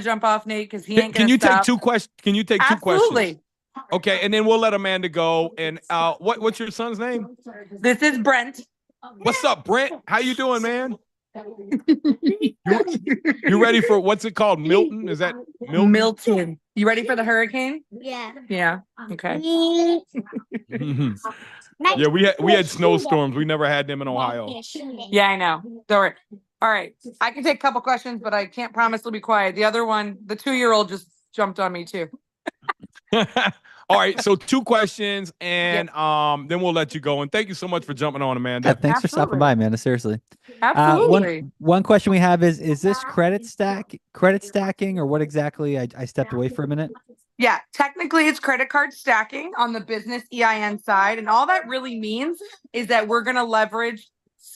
jump off, Nate, because he ain't gonna take two questions? Can you take two questions? Absolutely. Okay, and then we'll let Amanda go. And what's your son's name? This is Brent. What's up, Brent? How you doing, man? You ready for what's it called? Milton? Is that Milton? Milton. You ready for the hurricane? Yeah. Okay. Yeah, we had snowstorms. We never had them in Ohio. Yeah, I know. Don't worry. All right. I can take a couple questions, but I can't promise to be quiet. The other one, the 2-year-old just jumped on me too. All right, so 2 questions, and then we'll let you go. And thank you so much for jumping on, Amanda. Thanks for stopping by, Amanda. Seriously. Absolutely. One question we have is this credit stacking, or what exactly? I stepped away for a minute. Yeah, technically it's credit card stacking on the business EIN side, and all that really means is that we're going to leverage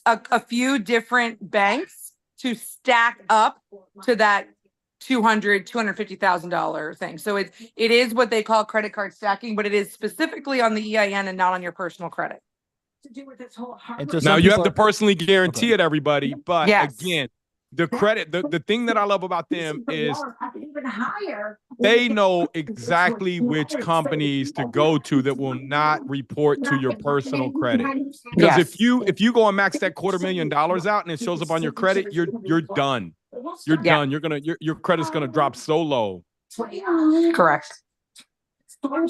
a few different banks to stack up to that $250,000 thing. So it is what they call credit card stacking, but it is specifically on the EIN and not on your personal credit. Now you have to personally guarantee it, everybody. But again, the credit, the thing that I love about them is they know exactly which companies to go to that will not report to your personal credit. Because if you go and max that $250,000 out and it shows up on your credit, you're done. You're done. Your credit's gonna drop so low. Correct. All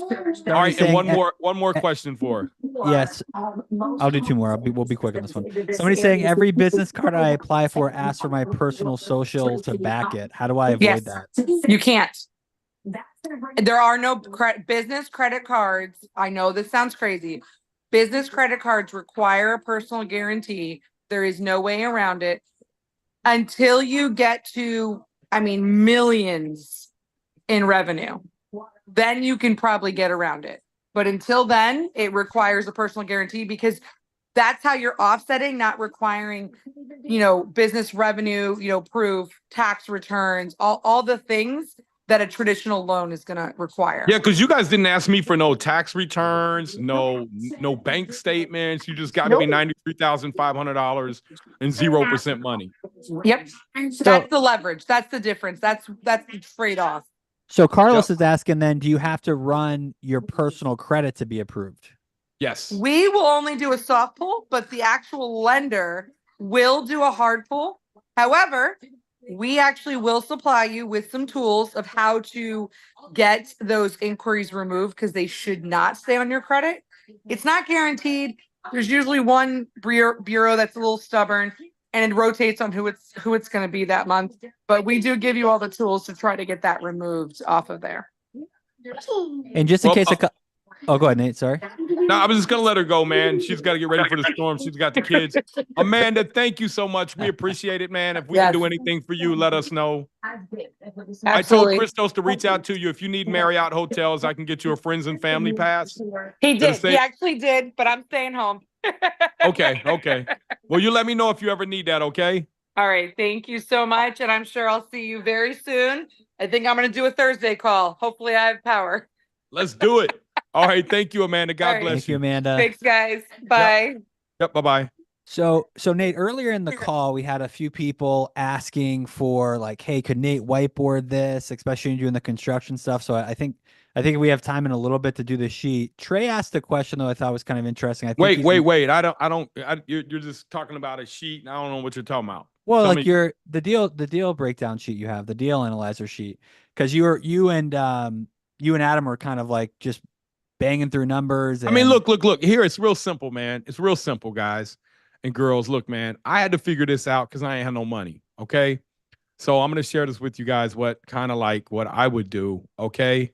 right, and one more question for her. Yes, I'll do 2 more. We'll be quick on this one. Somebody's saying every business card I apply for asks for my personal social to back it. How do I avoid that? You can't. There are no business credit cards. I know this sounds crazy. Business credit cards require a personal guarantee. There is no way around it until you get to, millions in revenue. Then you can probably get around it. But until then, it requires a personal guarantee because that's how you're offsetting, not requiring, business revenue, proof, tax returns, all the things that a traditional loan is going to require. Yeah, because you guys didn't ask me for no tax returns, no bank statements. You just got me $93,500 and 0% money. Yep. That's the leverage. That's the difference. That's the trade-off. So Carlos is asking then, do you have to run your personal credit to be approved? Yes. We will only do a soft pull, but the actual lender will do a hard pull. However, we actually will supply you with some tools of how to get those inquiries removed because they should not stay on your credit. It's not guaranteed. There's usually one bureau that's a little stubborn, and it rotates on who it's going to be that month. But we do give you all the tools to try to get that removed off of there. And just in case oh, go ahead, Nate. Sorry. No, I was just going to let her go, man. She's got to get ready for the storm. She's got the kids. Amanda, thank you so much. We appreciate it, man. If we can do anything for you, let us know. Absolutely. I told Christos to reach out to you. If you need Marriott hotels, I can get you a friends and family pass. He did. He actually did, but I'm staying home. Okay. Well, you let me know if you ever need that, okay? All right. Thank you so much. And I'm sure I'll see you very soon. I think I'm going to do a Thursday call. Hopefully I have power. Let's do it. All right. Thank you, Amanda. All God right. bless Thank you, you. Amanda. Thanks, guys. Bye. Yep. Bye-bye. So Nate, earlier in the call, we had a few people asking for like, hey, could Nate whiteboard this, especially doing the construction stuff. So I think we have time in a little bit to do the sheet. Trey asked a question though I thought was kind of interesting. I think Wait. You're just talking about a sheet and I don't know what you're talking about. well, Tell like me. the deal breakdown sheet you have, the deal analyzer sheet, because you and Adam were kind of like just banging through numbers I mean, and look. Here, it's real simple, man. It's real simple, guys and girls. Look, man, I had to figure this out because I ain't had no money. Okay. So I'm gonna share this with you guys, what kind of like what I would do. Okay.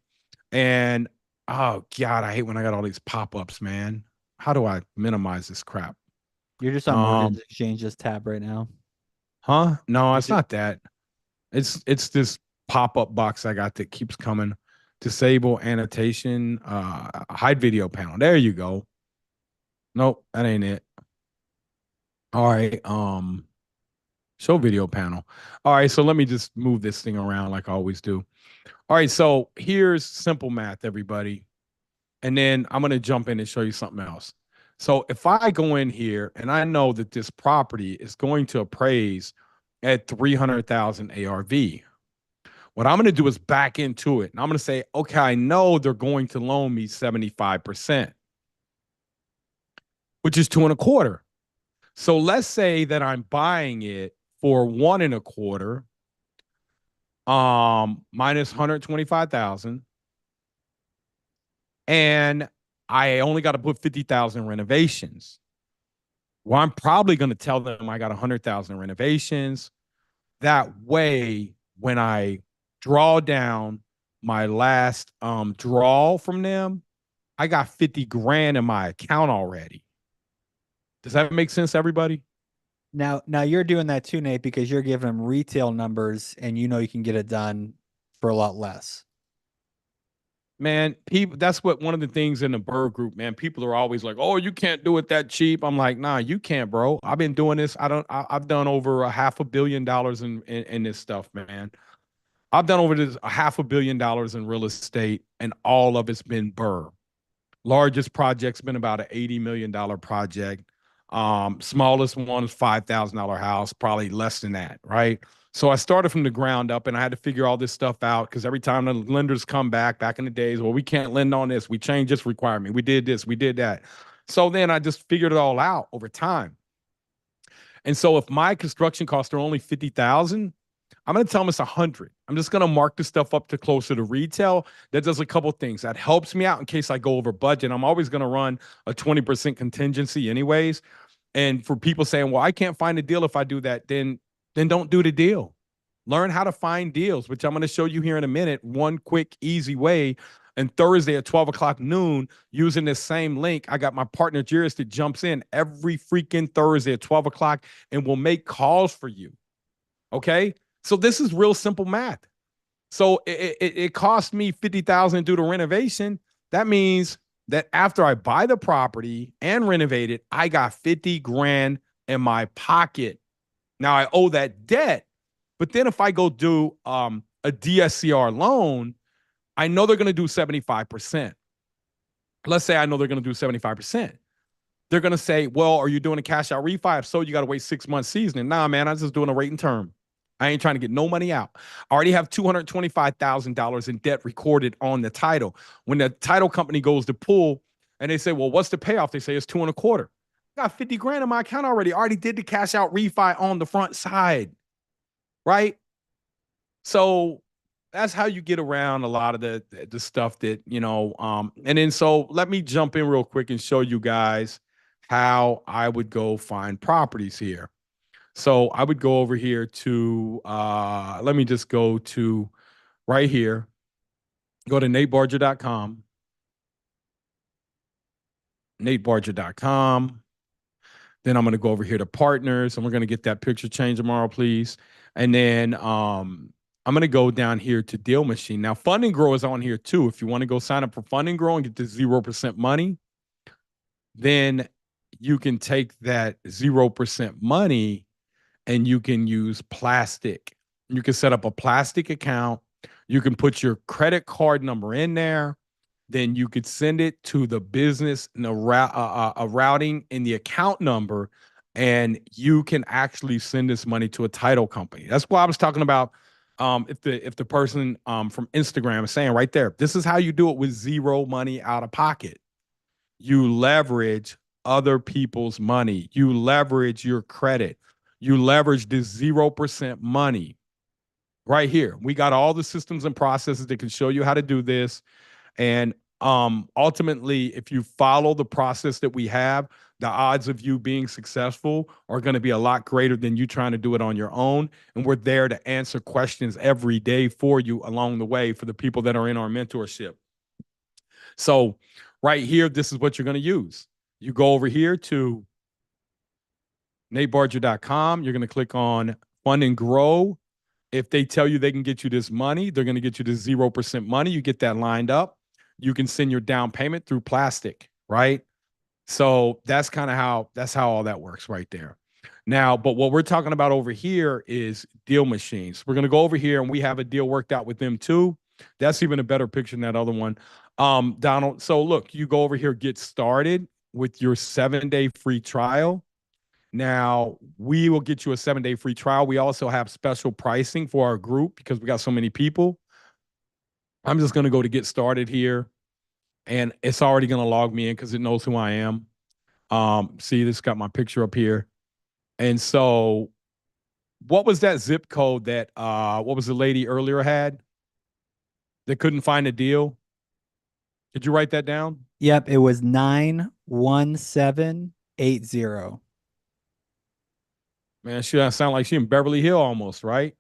And oh God, I hate when I got all these pop-ups, man. How do I minimize this crap? you're just on Mortgage Exchange's tab right now. Huh? No, You're it's not that. It's this pop-up box I got that keeps coming. Disable annotation, hide video panel. There you go. Nope, that ain't it. All right. Show video panel. All right, so let me just move this thing around like I always do. All right, so here's simple math, everybody. And then I'm gonna jump in and show you something else. So if I go in here and I know that this property is going to appraise at 300,000 ARV, what I'm going to do is back into it. And I'm going to say, okay, I know they're going to loan me 75%, which is 2.25. So let's say that I'm buying it for 1.25, minus 125,000. And I only got to put 50,000 renovations. Well, I'm probably going to tell them I got 100,000 renovations. That way, when I draw down my last draw from them, I got 50 grand in my account already. Does that make sense, everybody? Now you're doing that too, Nate, because you're giving them retail numbers and you know you can get it done for a lot less. Man, people, that's what one of the things in the BRRRR group, man. People are always like, "Oh, you can't do it that cheap." I'm like, "Nah, you can't, bro. I've been doing this. I've done over $500 million in this stuff, man. I've done over this $500 million in real estate, and all of it's been BRRRR. Largest project's been about an $80 million project. Smallest one is $5,000 house, probably less than that, right? So I started from the ground up and I had to figure all this stuff out because every time the lenders come back in the days, well, we can't lend on this. We changed this requirement. We did this, we did that. So then I just figured it all out over time. And so if my construction costs are only 50,000, I'm going to tell them it's 100. I'm just going to mark the stuff up to closer to retail. That does a couple things. That helps me out in case I go over budget. I'm always going to run a 20% contingency anyways. And for people saying, well, I can't find a deal if I do that, then don't do the deal. Learn how to find deals, which I'm going to show you here in a minute. One quick, easy way. And Thursday at 12 o'clock noon, using this same link, I got my partner Jairus that jumps in every freaking Thursday at 12 o'clock and will make calls for you. Okay? So this is real simple math. So it cost me 50,000 to do the renovation. That means that after I buy the property and renovate it, I got 50 grand in my pocket. Now I owe that debt. But then if I go do a DSCR loan, I know they're going to do 75%. Let's say I know they're going to do 75%. They're going to say, well, are you doing a cash out refi? If so, you got to wait 6 months seasoning. Nah, man, I'm just doing a rate and term. I ain't trying to get no money out. I already have $225,000 in debt recorded on the title. When the title company goes to pull and they say, well, what's the payoff? They say it's 2.25. I got 50 grand in my account already. I already did the cash out refi on the front side, right? So that's how you get around a lot of the stuff that, and then so let me jump in real quick and show you guys how I would go find properties here. So I would go over here to, let me just go to right here, go to natebarger.com, natebarger.com. Then I'm going to go over here to partners and we're going to get that picture change tomorrow, please. And then I'm going to go down here to Deal Machine. Now, Fund and Grow is on here too. If you want to go sign up for Fund and Grow and get the 0% money, then you can take that 0% money and you can use plastic. You can set up a plastic account. You can put your credit card number in there. Then you could send it to the business and a routing in the account number, and you can actually send this money to a title company. That's why I was talking about if the person from Instagram is saying right there, this is how you do it with zero money out of pocket. You leverage other people's money. You leverage your credit. You leverage this 0% money right here. We got all the systems and processes that can show you how to do this. And ultimately, if you follow the process that we have, the odds of you being successful are going to be a lot greater than you trying to do it on your own. And we're there to answer questions every day for you along the way for the people that are in our mentorship. So right here, this is what you're going to use. You go over here to NateBarger.com. You're going to click on Fund and Grow. If they tell you they can get you this money, they're going to get you this 0% money. You get that lined up. You can send your down payment through plastic, right? So that's kind of how all that works right there. Now, but what we're talking about over here is deal machines. We're going to go over here and we have a deal worked out with them too. That's even a better picture than that other one. Donald, so look, you go over here, get started with your 7-day free trial. Now, we will get you a 7-day free trial. We also have special pricing for our group because we got so many people. I'm just going to go to get started here, and it's already going to log me in because it knows who I am. See, this got my picture up here. And so what was that zip code that what was the lady earlier had that couldn't find a deal? Did you write that down? Yep, it was 91780. Man, she sound like she in Beverly Hill almost, right?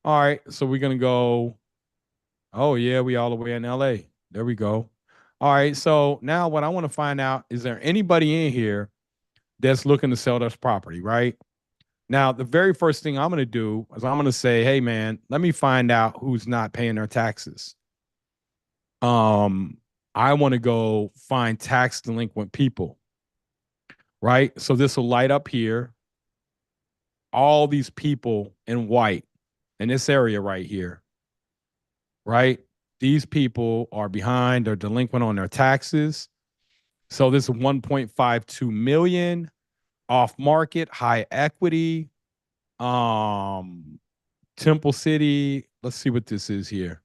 All right, so we're gonna go. Oh yeah, we all the way in LA. There we go. All right, so now what I want to find out is there anybody in here that's looking to sell this property, right? Now, the very first thing I'm gonna do is I'm gonna say, hey man, let me find out who's not paying their taxes. I want to go find tax delinquent people, right? So this will light up here. All these people in white in this area right here, right? These people are behind or delinquent on their taxes. So this is 1.52 million off market, high equity. Temple City. Let's see what this is here.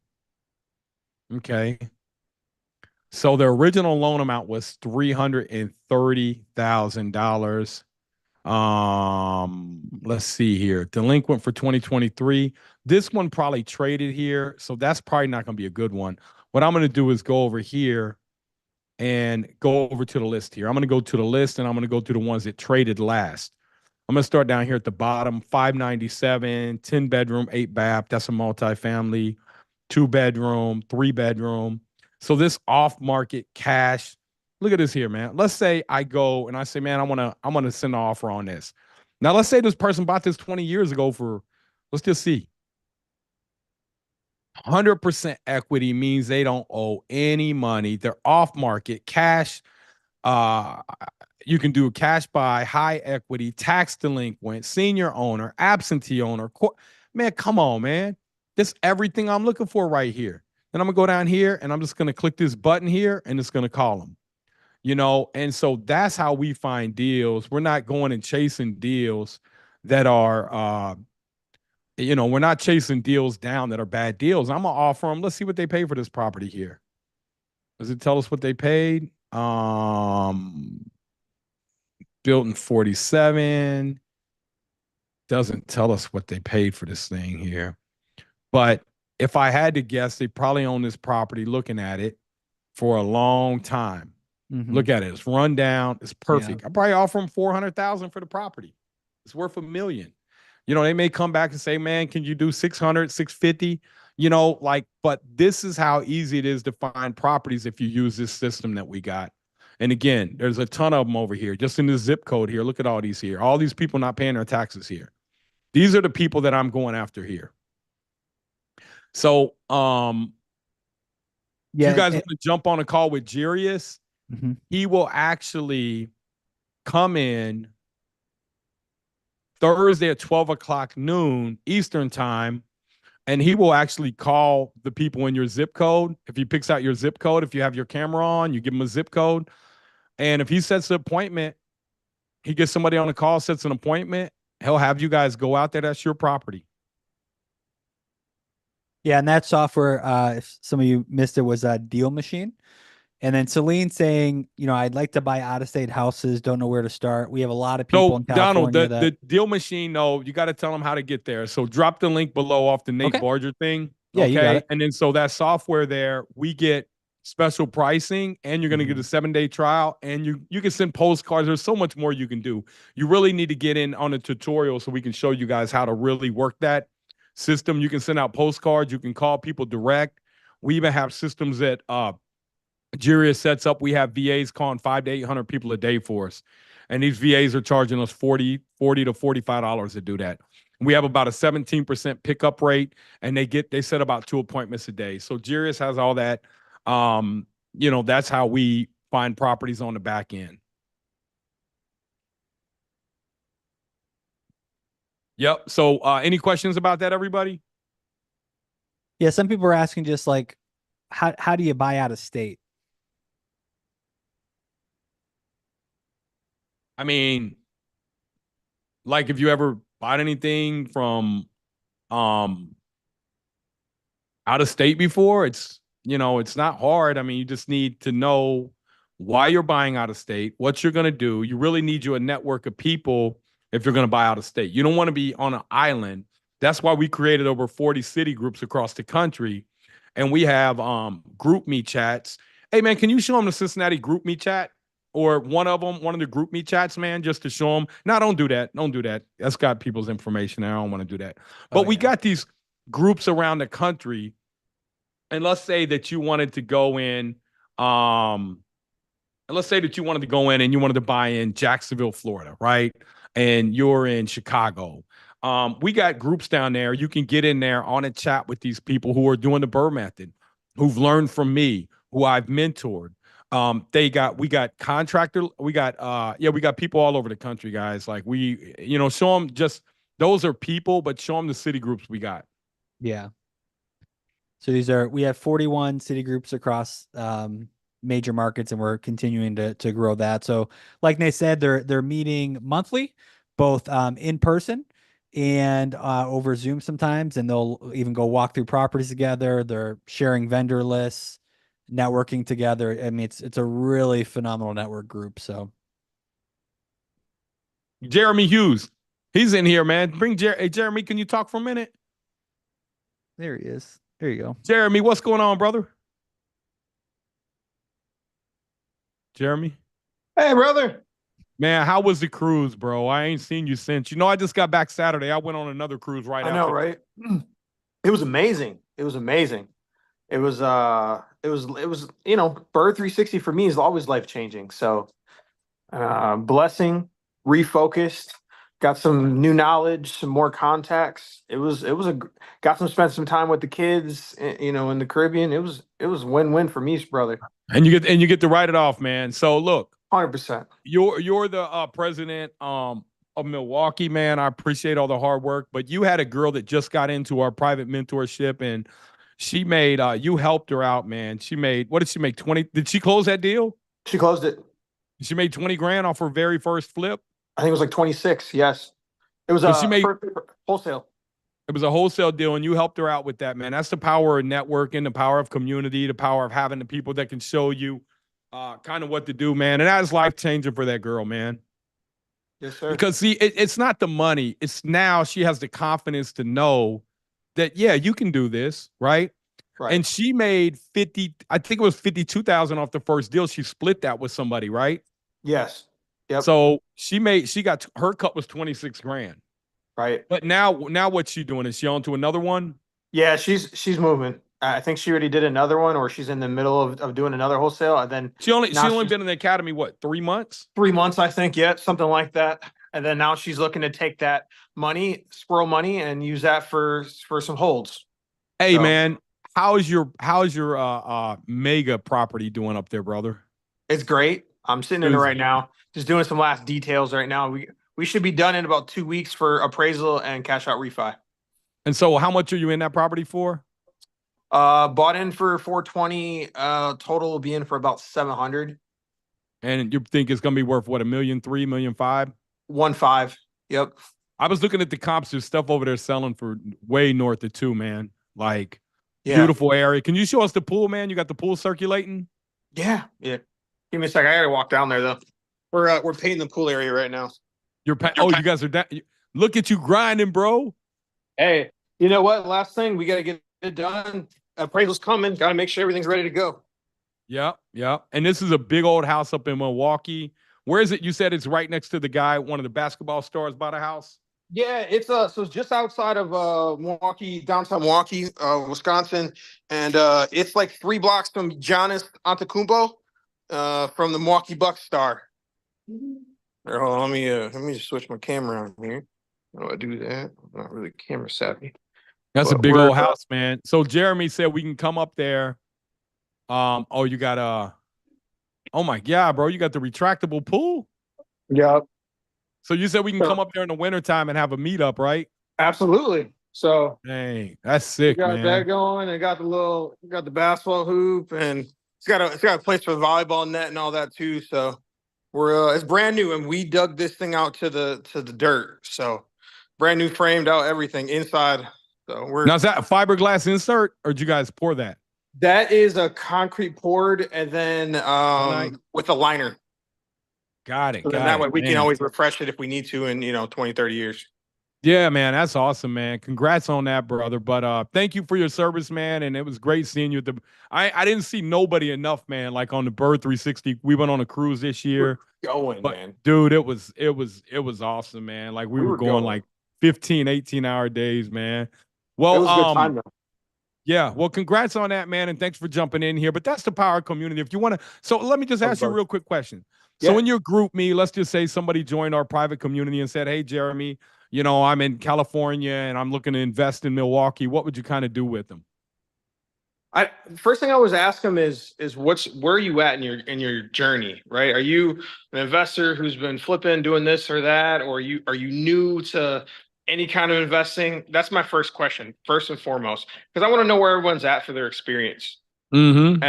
Okay. So the original loan amount was $330,000. Let's see here. Delinquent for 2023. This one probably traded here, so that's probably not going to be a good one. What I'm going to do is go over here and go over to the list here. I'm going to go to the list and I'm going to go to the ones that traded last. I'm going to start down here at the bottom. 597, 10 bedroom, 8 bath. That's a multifamily, 2 bedroom, 3 bedroom. So this off market cash. Look at this here, man. Let's say I go and I say, man, I want to send an offer on this. Now, let's say this person bought this 20 years ago for, let's just see. 100% equity means they don't owe any money. They're off market cash. You can do a cash buy, high equity, tax delinquent, senior owner, absentee owner. Man, come on, man. This everything I'm looking for right here. Then I'm gonna go down here and I'm just gonna click this button here and it's gonna call them. And so that's how we find deals. We're not going and chasing deals that are we're not chasing deals down that are bad deals. I'm gonna offer them. Let's see what they pay for this property here. Does it tell us what they paid? Built in 47. Doesn't tell us what they paid for this thing here. But if I had to guess, they probably own this property looking at it for a long time. Look at it. It's run down. It's perfect. I probably offer them 400,000 for the property. It's worth $1 million. They may come back and say, man, can you do 600, 650? But this is how easy it is to find properties if you use this system that we got. And again, there's a ton of them over here. Just in the zip code here, look at all these here. All these people not paying their taxes here. These are the people that I'm going after here. So, you guys want to jump on a call with Jirius? He will actually come in Thursday at 12 o'clock noon Eastern time. And he will actually call the people in your zip code. If he picks out your zip code, if you have your camera on, you give him a zip code. And if he sets an appointment, he gets somebody on a call, sets an appointment, he'll have you guys go out there. That's your property. Yeah, and that software, if some of you missed it, was a Deal Machine. And then Celine saying, I'd like to buy out-of-state houses, don't know where to start. We have a lot of people So, in Donald, California the Deal Machine, no, you got to tell them how to get there. So drop the link below off the Nate Okay. Barger thing. Yeah, you got it. And then so that software there, we get special pricing, and you're going to get a 7-day trial, and you can send postcards. There's so much more you can do. You really need to get in on a tutorial so we can show you guys how to really work that system. You can send out postcards. You can call people direct. We even have systems that Jirius sets up. We have VAs calling 500 to 800 people a day for us. And these VAs are charging us $40 to $45 to do that. We have about a 17% pickup rate, and they set about 2 appointments a day. So Jirius has all that. That's how we find properties on the back end. Yep. So any questions about that, everybody? Yeah, some people are asking just like, how do you buy out of state? I mean, like, if you ever bought anything from out of state before, it's not hard. I mean, you just need to know why you're buying out of state, what you're going to do. You really need a network of people if you're going to buy out of state. You don't want to be on an island. That's why we created over 40 city groups across the country, and we have group me chats. Hey, man, can you show them the Cincinnati group me chat? Or one of the group me chats, man, just to show them. No, don't do that. Don't do that. That's got people's information. I don't want to do that. But we got these groups around the country. And let's say that you wanted to go in, and you wanted to buy in Jacksonville, Florida, right? And you're in Chicago. We got groups down there. You can get in there on a chat with these people who are doing the BRRRR method, who've learned from me, who I've mentored. We got people all over the country, guys. Like, show them, just those are people, but show them the city groups we got. Yeah. So we have 41 city groups across major markets, and we're continuing to grow that. So like Nate said, they're meeting monthly, both in person and over Zoom sometimes, and they'll even go walk through properties together. They're sharing vendor lists, networking together. I mean, it's a really phenomenal network group. So Jeremy Hughes, he's in here, man. Hey, Jeremy, can you talk for a minute? There he is. There you go. Jeremy, what's going on, brother? Jeremy? Hey, brother. Man, how was the cruise, bro? I ain't seen you since. I just got back Saturday. I went on another cruise right after. I know, right? It was amazing. It was amazing. It was BRRRR 360 for me is always life-changing. So blessing, refocused, got some new knowledge, some more contacts. Spent some time with the kids, in the Caribbean. It was win-win for me, brother. And you get to write it off, man. So look, 100%. You're the president of Milwaukee, man. I appreciate all the hard work, but you had a girl that just got into our private mentorship, and she made you helped her out, man. What did she make? 20? Did she close that deal? She closed it. She made 20 grand off her very first flip. I think it was like 26. Yes, it was wholesale. It was a wholesale deal, and you helped her out with that, man. That's the power of networking, the power of community, the power of having the people that can show you kind of what to do, man. And that is life-changing for that girl, man. Yes, sir. Because, see, it's not the money. It's now she has the confidence to know that, yeah, you can do this, right? Right. And she made 50, I think it was 52,000 off the first deal. She split that with somebody, right? Yes. Yep. So her cut was 26 grand. Right. But now what's she doing? Is she on to another one? Yeah, she's moving. I think she already did another one, or she's in the middle of doing another wholesale. And then she only been in the academy, what, 3 months? 3 months, I think. Yeah, something like that. And then now she's looking to take that money, squirrel money, and use that for some holds. Hey, man, how's your mega property doing up there, brother? It's great. I'm sitting in it right now, just doing some last details right now. We should be done in about 2 weeks for appraisal and cash out refi. And so how much are you in that property for? Bought in for 420. Total will be in for about 700. And you think it's gonna be worth what, 1.3 million, 1.5 million? 1.5. Yep. I was looking at the comps. There's stuff over there selling for way north of 2, man. Like, Yeah. beautiful area. Can you show us the pool, man? You got the pool circulating? Yeah. Yeah. Give me a second. I gotta walk down there though. We're painting the pool area right now. You guys are down. Look at you grinding, bro. Hey, you know what? Last thing, we gotta get it done. Appraisal's coming. Gotta make sure everything's ready to go. Yeah, yeah. And this is a big old house up in Milwaukee. Where is it? You said it's right next to the guy, one of the basketball stars by the house. Yeah, it's so it's just outside of Milwaukee, downtown Milwaukee, Wisconsin, and it's like 3 blocks from Giannis Antetokounmpo, from the Milwaukee Bucks star. Here, hold on, let me just switch my camera on here. How do I do that? I'm not really camera savvy. That's a But big we're, old house, man. So Jeremy said we can come up there. Oh, you got oh my God, bro, you got the retractable pool. Yeah, So you said we can come up there in the wintertime and have a meetup, right? absolutely. So Dang, that's we sick, got that man. going, and got the basketball hoop, and it's got a place for the volleyball net and all that too. So we're it's brand new, and we dug this thing out to the dirt. So brand new, framed out, everything inside. So Now, is that a fiberglass insert, or did you guys pour that? that is a concrete poured, and then with a liner. Got it. So then Got that it. way we can Man. always refresh it if we need to in 20, 30 years. Yeah, man, that's awesome, man. Congrats on that, brother. But thank you for your service, man. And it was great seeing you at the I didn't see nobody enough, man, like on the BRRRR 360. We went on a cruise this year. Going, But man. dude, it was awesome, man. Like we were going like 15, 18-hour days, man. Well, It was a good time though. yeah, well, congrats on that, man, and thanks for jumping in here. But that's the power of community. If you want to, so let me just ask you a real quick question. So Yeah. in your group me, let's just say somebody joined our private community and said, "Hey, Jeremy, I'm in California and I'm looking to invest in Milwaukee." What would you kind of do with them? First thing I always ask them is where are you at in your journey, right? Are you an investor who's been flipping, doing this or that, or are you new to any kind of investing? That's my first question, first and foremost, because I want to know where everyone's at for their experience. Mm-hmm.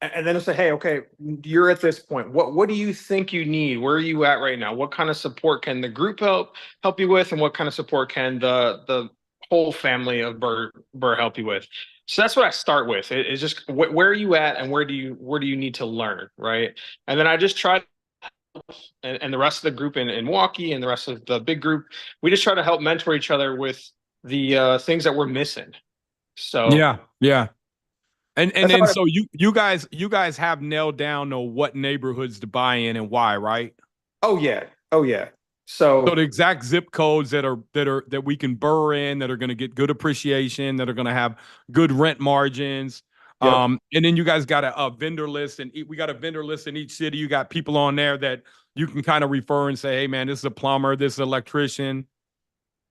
And then I'll say, hey, okay, you're at this point. What do you think you need? Where are you at right now? What kind of support can the group help you with, and what kind of support can the whole family of BRRRR help you with? So that's what I start with. It's just where are you at, and where do you need to learn, right? And then I just try, and the rest of the group in Milwaukee and the rest of the big group, we just try to help mentor each other with the things that we're missing. So yeah. And That's then how so you guys have nailed down what neighborhoods to buy in and why, right? Oh yeah. So So the exact zip codes that we can burr in, that are going to get good appreciation, that are going to have good rent margins. Yep. And then you guys got a vendor list, and we got a vendor list in each city. You got people on there that you can kind of refer and say, "Hey, man, this is a plumber, this is an electrician."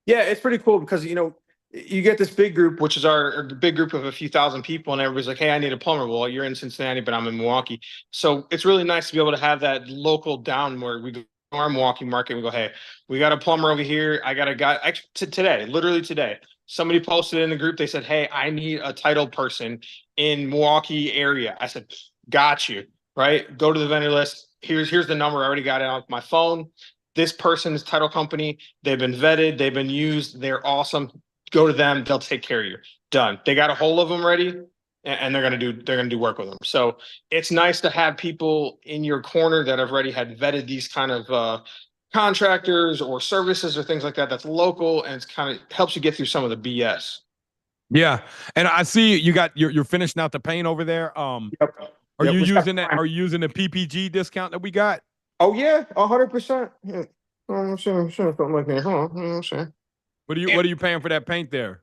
yeah, it's pretty cool because you get this big group, which is our big group of a few thousand people, and everybody's like, "Hey, I need a plumber." Well, you're in Cincinnati, but I'm in Milwaukee, so it's really nice to be able to have that local down where we go to our Milwaukee market. And we go, "Hey, we got a plumber over here. I got a guy." Today, literally today, somebody posted in the group. They said, "Hey, I need a title person in Milwaukee area." I said, "Got you." Right? Go to the vendor list. Here's the number. I already got it on my phone. This person's title company. They've been vetted. They've been used. They're awesome. Go to them. They'll take care of you. Done. They got a hold of them ready, and they're gonna do work with them. So it's nice to have people in your corner that have already had vetted these kind of contractors or services or things like that. That's local, and it's kind of helps you get through some of the BS. Yeah, and I see you're finishing out the paint over there. Yep. Are Yep, you we got using that? time. Are you using the PPG discount that we got? Oh yeah, 100%. Yeah. I'm sure something like that. Hold on, I'm sure. What are you paying for that paint there?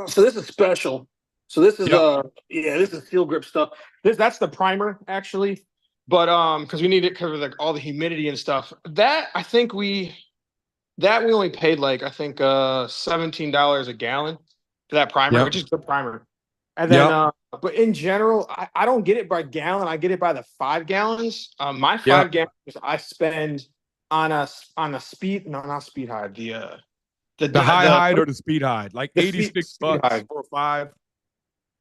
So this is special. So this is Yep. this is steel grip stuff. That's the primer actually, but because we need it cover like all the humidity and stuff. That I think we only paid like I think $17 a gallon for that primer, Yep. which is good primer. And then Yep. but in general, I don't get it by gallon. I get it by the 5 gallons. My Yep. 5 gallons I spend on a speed, no, not speed hide, The high hide or the speed hide, like the 86 speed bucks hide. for a 5.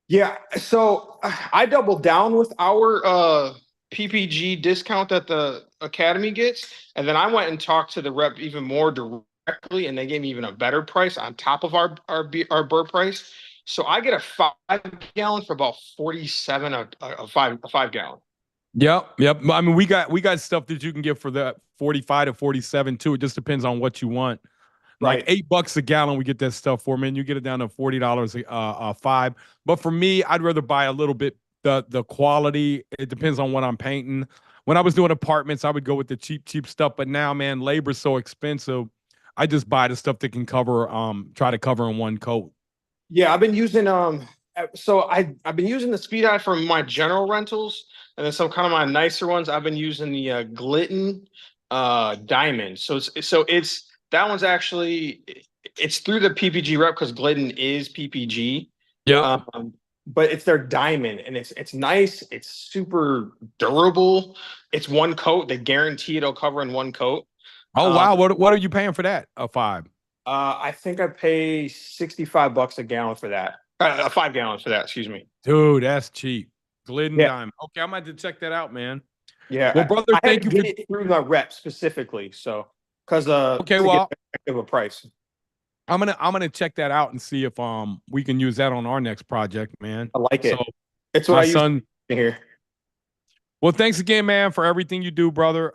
Yeah, so I doubled down with our PPG discount that the Academy gets, and then I went and talked to the rep even more directly, and they gave me even a better price on top of our BRRRR price. So I get a 5 gallon for about 47 a 5 gallon. Yep. I mean, we got stuff that you can get for the 45 to 47 too. It just depends on what you want. Like Right. $8 a gallon, we get that stuff for, man. You get it down to $40 a 5. But for me, I'd rather buy a little bit the quality. It depends on what I'm painting. When I was doing apartments, I would go with the cheap stuff. But now, man, labor's so expensive. I just buy the stuff that can try to cover in one coat. Yeah, I've been using I've been using the speed hide for my general rentals, and then some kind of my nicer ones. I've been using the Glitten Diamond. So it's that one's actually it's through the PPG rep because Glidden is PPG. Yeah. But it's their diamond, and it's nice. It's super durable. It's one coat. They guarantee it'll cover in one coat. Oh wow, what are you paying for that? A 5? I think I pay $65 a gallon for that. 5 gallons for that. Excuse me. Dude, that's cheap. Glidden Yeah. Diamond. Okay, I'm going to check that out, man. Yeah. Well, brother, I thank had you to for. get it through my rep specifically, so because Okay, to well, get a price. I'm gonna check that out and see if we can use that on our next project, man. I like it. So It's what my I use son. here. Well, thanks again, man, for everything you do, brother.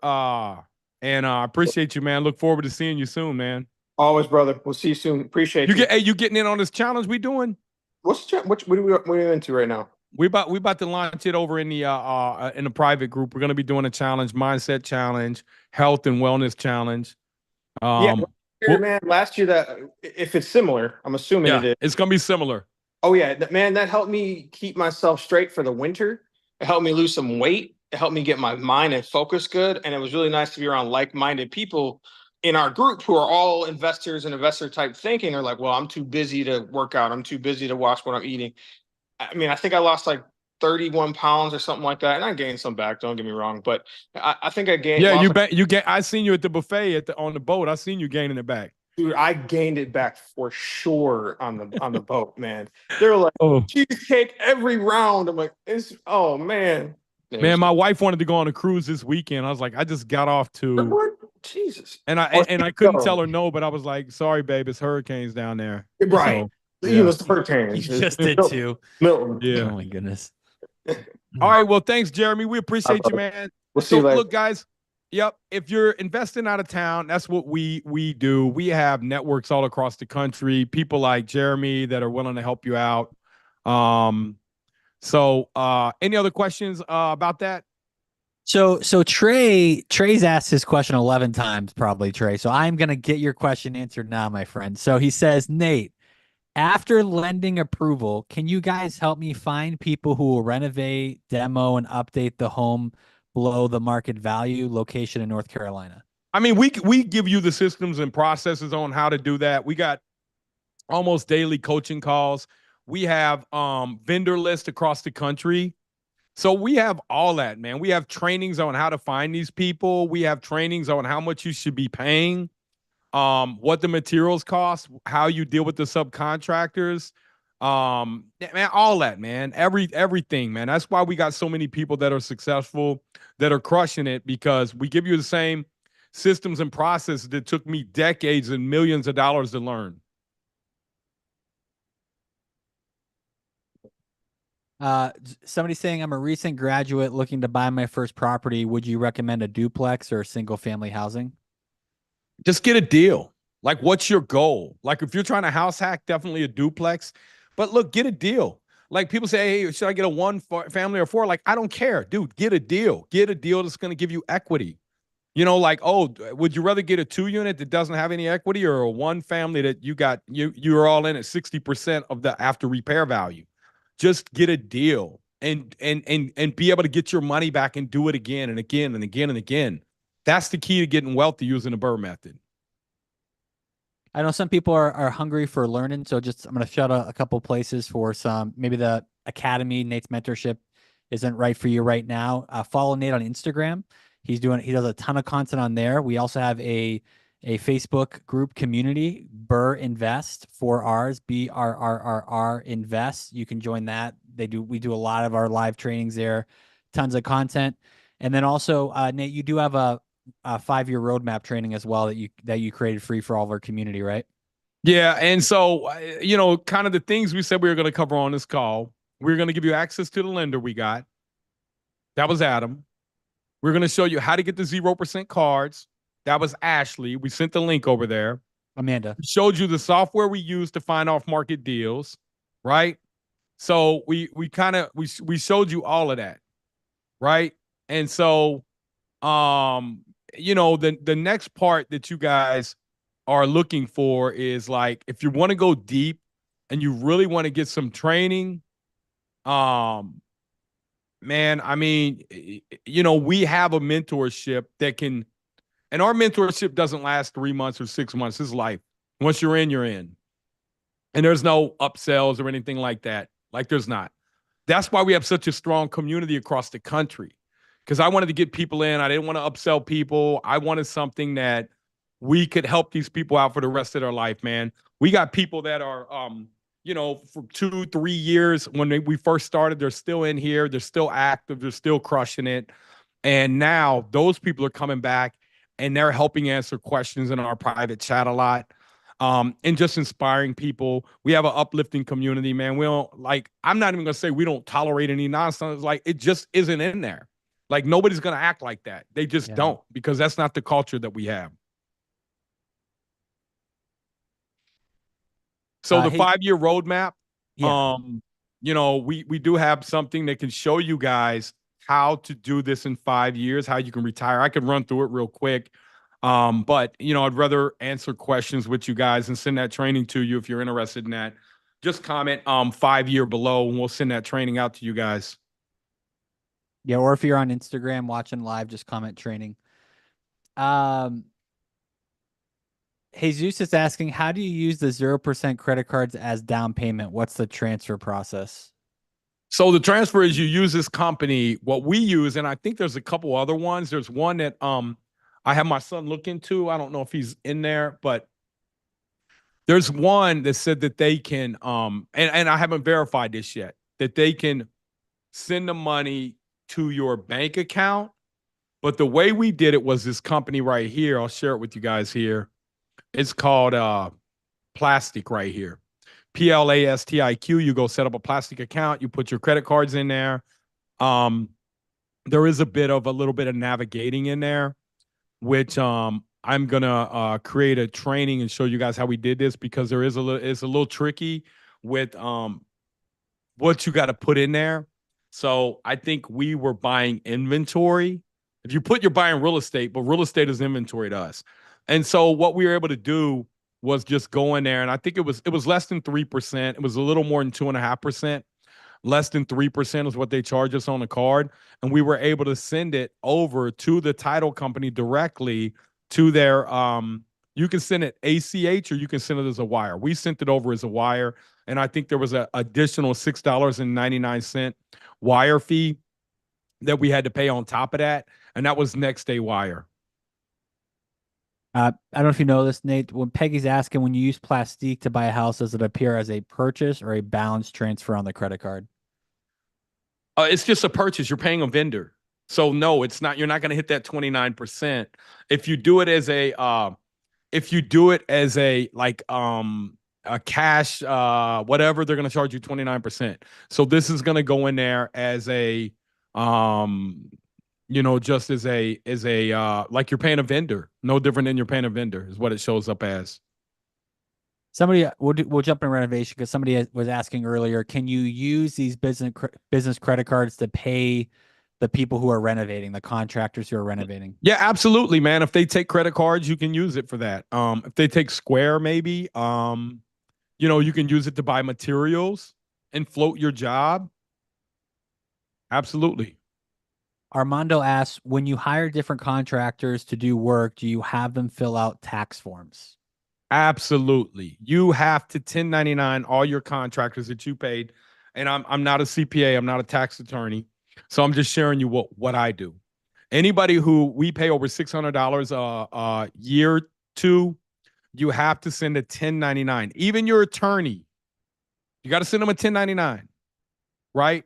And I appreciate you, man. Look forward to seeing you soon, man. Always, brother. We'll see you soon. Appreciate you. Hey, you getting in on this challenge we doing? What are we into right now? We about to launch it over in the private group. We're gonna be doing a challenge, mindset challenge, health and wellness challenge. Yeah, Well, man. Last year, that if it's similar, I'm assuming yeah, it is. it's gonna be similar. Oh yeah, man, that helped me keep myself straight for the winter. It helped me lose some weight. It helped me get my mind and focus good. And it was really nice to be around like-minded people in our group who are all investors and investor type thinking. They're like, well, I'm too busy to work out. I'm too busy to watch what I'm eating. I mean, I think I lost like 31 pounds or something like that. And I gained some back, don't get me wrong. But I think I gained Yeah, lost you get. I seen you at the buffet on the boat. I seen you gaining it back. Dude, I gained it back for sure on the boat, man. They're like Oh cheesecake every round. I'm like, oh man. man, my wife wanted to go on a cruise this weekend. I was like, I just got off to, What? Jesus. and I couldn't tell her no, but I was like, sorry, babe, it's hurricanes down there. Right. So, You yeah. was hurricane. You just did too. Milton. Yeah. Oh my goodness. All right. Well, thanks, Jeremy. We appreciate you, man. We'll see you later. Look, guys. Yep. If you're investing out of town, that's what we do. We have networks all across the country. People like Jeremy that are willing to help you out. So any other questions about that? So Trey's asked his question 11 times, probably, Trey. So I'm gonna get your question answered now, my friend. So he says, Nate, after lending approval, can you guys help me find people who will renovate, demo, and update the home below the market value location in North Carolina? I mean, we give you the systems and processes on how to do that. We got almost daily coaching calls. We have vendor lists across the country. So we have all that, man. We have trainings on how to find these people. We have trainings on how much you should be paying, what the materials cost, how you deal with the subcontractors. Man, all that, man. Everything, man. That's why we got so many people that are successful, that are crushing it, because we give you the same systems and processes that took me decades and millions of dollars to learn. Somebody's saying, I'm a recent graduate looking to buy my first property. Would you recommend a duplex or a single family housing? Just get a deal. Like, what's your goal? Like, if you're trying to house hack, definitely a duplex. But look, get a deal. Like, people say, hey, should I get a one family or four? Like, I don't care, dude. Get a deal. Get a deal that's going to give you equity. You know, like, oh, would you rather get a 2-unit that doesn't have any equity, or a one family that you're all in at 60% of the after repair value? Just get a deal and be able to get your money back and do it again and again and again and again. That's the key to getting wealthy using the BRRRR method. I know some people are hungry for learning, so I'm going to shout out a couple places for some. Maybe the Academy, Nate's mentorship, isn't right for you right now. Follow Nate on Instagram. He does a ton of content on there. We also have a Facebook group community, BRRRR Invest, 4 R's, BRRRR Invest. You can join that. We do a lot of our live trainings there, tons of content. And then also, Nate, you do have a 5-year roadmap training as well that you created free for all of our community, right? Yeah. And so, kind of the things we said we were going to cover on this call, we're going to give you access to the lender we got. That was Adam. We're going to show you how to get the 0% cards. That was Ashley. We sent the link over there. Amanda. We showed you the software we use to find off market deals, right? So we showed you all of that, right? And so the next part that you guys are looking for is like, if you want to go deep and you really want to get some training, man, I mean, we have a mentorship that can, and our mentorship doesn't last 3 months or 6 months. It's life. Once you're in, you're in. And there's no upsells or anything like that. Like, there's not. That's why we have such a strong community across the country. Because I wanted to get people in. I didn't want to upsell people. I wanted something that we could help these people out for the rest of their life, man. We got people that are, for 2-3 years when we first started, they're still in here. They're still active. They're still crushing it. And now those people are coming back and they're helping answer questions in our private chat a lot. And just inspiring people. We have an uplifting community, man. We don't I'm not even going to say we don't tolerate any nonsense. Like, it just isn't in there. Like, nobody's going to act like that. They just don't, because that's not the culture that we have. So the 5-year roadmap, we do have something that can show you guys how to do this in 5 years, how you can retire. I could run through it real quick. But I'd rather answer questions with you guys and send that training to you if you're interested in that. Just comment 5-year below and we'll send that training out to you guys. Yeah, or if you're on Instagram watching live, just comment training. Jesus is asking, how do you use the 0% credit cards as down payment? What's the transfer process? So the transfer is you use this company. What we use, and I think there's a couple other ones. There's one that I have my son look into. I don't know if he's in there, but there's one that said that they can, and I haven't verified this yet, that they can send the money to your bank account. But the way we did it was this company right here. I'll share it with you guys here. It's called Plastic right here. Plastiq. You go set up a Plastic account. You put your credit cards in there. There is a little bit of navigating in there, which I'm gonna create a training and show you guys how we did this, because it's a little tricky with what you got to put in there. So I think we were buying inventory. If you're buying real estate, but real estate is inventory to us. And so what we were able to do was just go in there, and I think it was less than 3%. It was a little more than 2.5%. Less than 3% is what they charge us on the card. And we were able to send it over to the title company directly to their, you can send it ACH or you can send it as a wire. We sent it over as a wire. And I think there was an additional $6.99 wire fee that we had to pay on top of that. And that was next day wire. I don't know if you know this, Nate. When Peggy's asking, when you use Plastique to buy a house, does it appear as a purchase or a balance transfer on the credit card? It's just a purchase. You're paying a vendor. So no, it's not. You're not going to hit that 29%. If you do it as a cash, whatever, they're going to charge you 29%. So this is going to go in there as a, just as a like you're paying a vendor. No different than you're paying a vendor is what it shows up as. Somebody, we'll jump in renovation because somebody was asking earlier, can you use these business credit cards to pay the people who are renovating, the contractors who are renovating? Yeah, absolutely, man. If they take credit cards, you can use it for that. If they take Square, maybe, you can use it to buy materials and float your job. Absolutely. Armando asks, when you hire different contractors to do work, do you have them fill out tax forms? Absolutely. You have to 1099 all your contractors that you paid. And I'm not a CPA. I'm not a tax attorney. So I'm just sharing you what I do. Anybody who we pay over $600 a year to, you have to send a 1099. Even your attorney, you got to send them a 1099, right?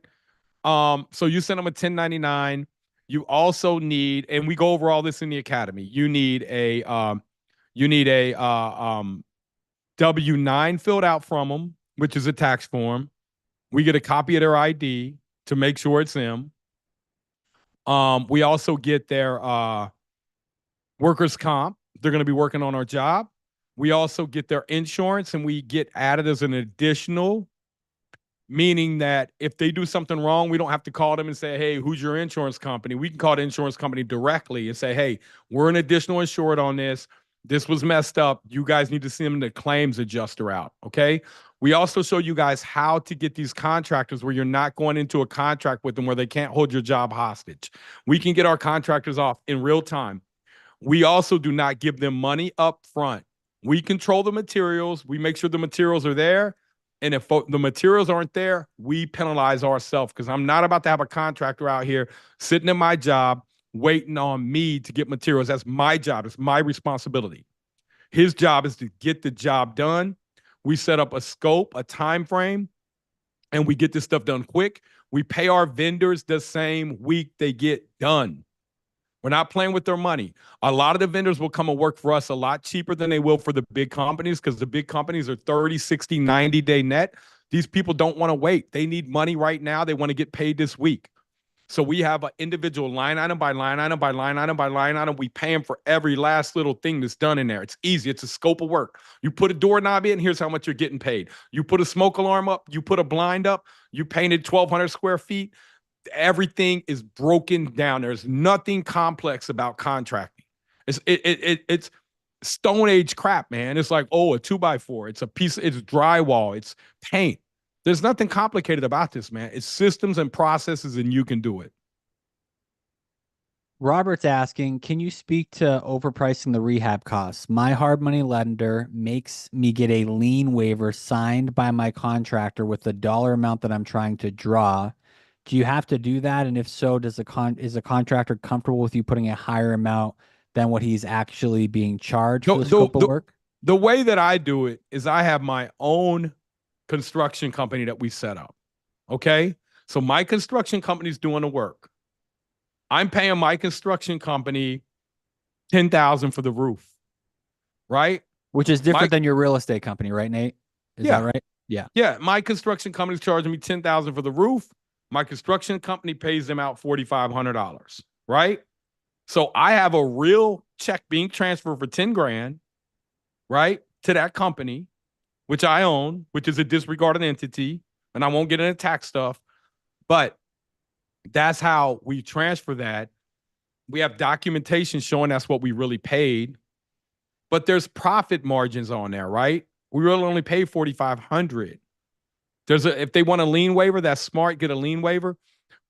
So you send them a 1099. You also need, and we go over all this in the academy. You need a W-9 filled out from them, which is a tax form. We get a copy of their ID to make sure it's them. We also get their workers' comp. They're going to be working on our job. We also get their insurance, and we get added as an additional, meaning that if they do something wrong, we don't have to call them and say, hey, who's your insurance company? We can call the insurance company directly and say, hey, we're an additional insured on this. This was messed up. You guys need to send the claims adjuster out, okay? We also show you guys how to get these contractors where you're not going into a contract with them where they can't hold your job hostage. We can get our contractors off in real time. We also do not give them money up front. We control the materials. We make sure the materials are there. And if the materials aren't there, we penalize ourselves, because I'm not about to have a contractor out here sitting in my job waiting on me to get materials. That's my job. It's my responsibility. His job is to get the job done. We set up a scope, a time frame, and we get this stuff done quick. We pay our vendors the same week they get done. We're not playing with their money. A lot of the vendors will come and work for us a lot cheaper than they will for the big companies, because the big companies are 30, 60, 90-day net. These people don't want to wait. They need money right now. They want to get paid this week. So we have an individual line item by line item by line item by line item. We pay them for every last little thing that's done in there. It's easy. It's a scope of work. You put a doorknob in, here's how much you're getting paid. You put a smoke alarm up, you put a blind up, you painted 1,200 square feet. Everything is broken down. There's nothing complex about contracting. It's Stone Age crap, man. It's like, oh, a 2x4. It's a piece. It's drywall. It's paint. There's nothing complicated about this, man. It's systems and processes, and you can do it. Robert's asking, can you speak to overpricing the rehab costs? My hard money lender makes me get a lien waiver signed by my contractor with the dollar amount that I'm trying to draw. Do you have to do that? And if so, is the contractor comfortable with you putting a higher amount than what he's actually being charged for the scope of work? The way that I do it is I have my own construction company that we set up. Okay? So my construction company's doing the work. I'm paying my construction company $10,000 for the roof. Right? Which is different than your real estate company, right, Nate? Is that right? Yeah. Yeah. My construction company's charging me $10,000 for the roof. My construction company pays them out $4,500. Right? So I have a real check being transferred for 10 grand, right, to that company, which I own, which is a disregarded entity, and I won't get into tax stuff, but that's how we transfer that. We have documentation showing that's what we really paid, but there's profit margins on there, right? We really only pay $4,500. If they want a lien waiver, that's smart, get a lien waiver.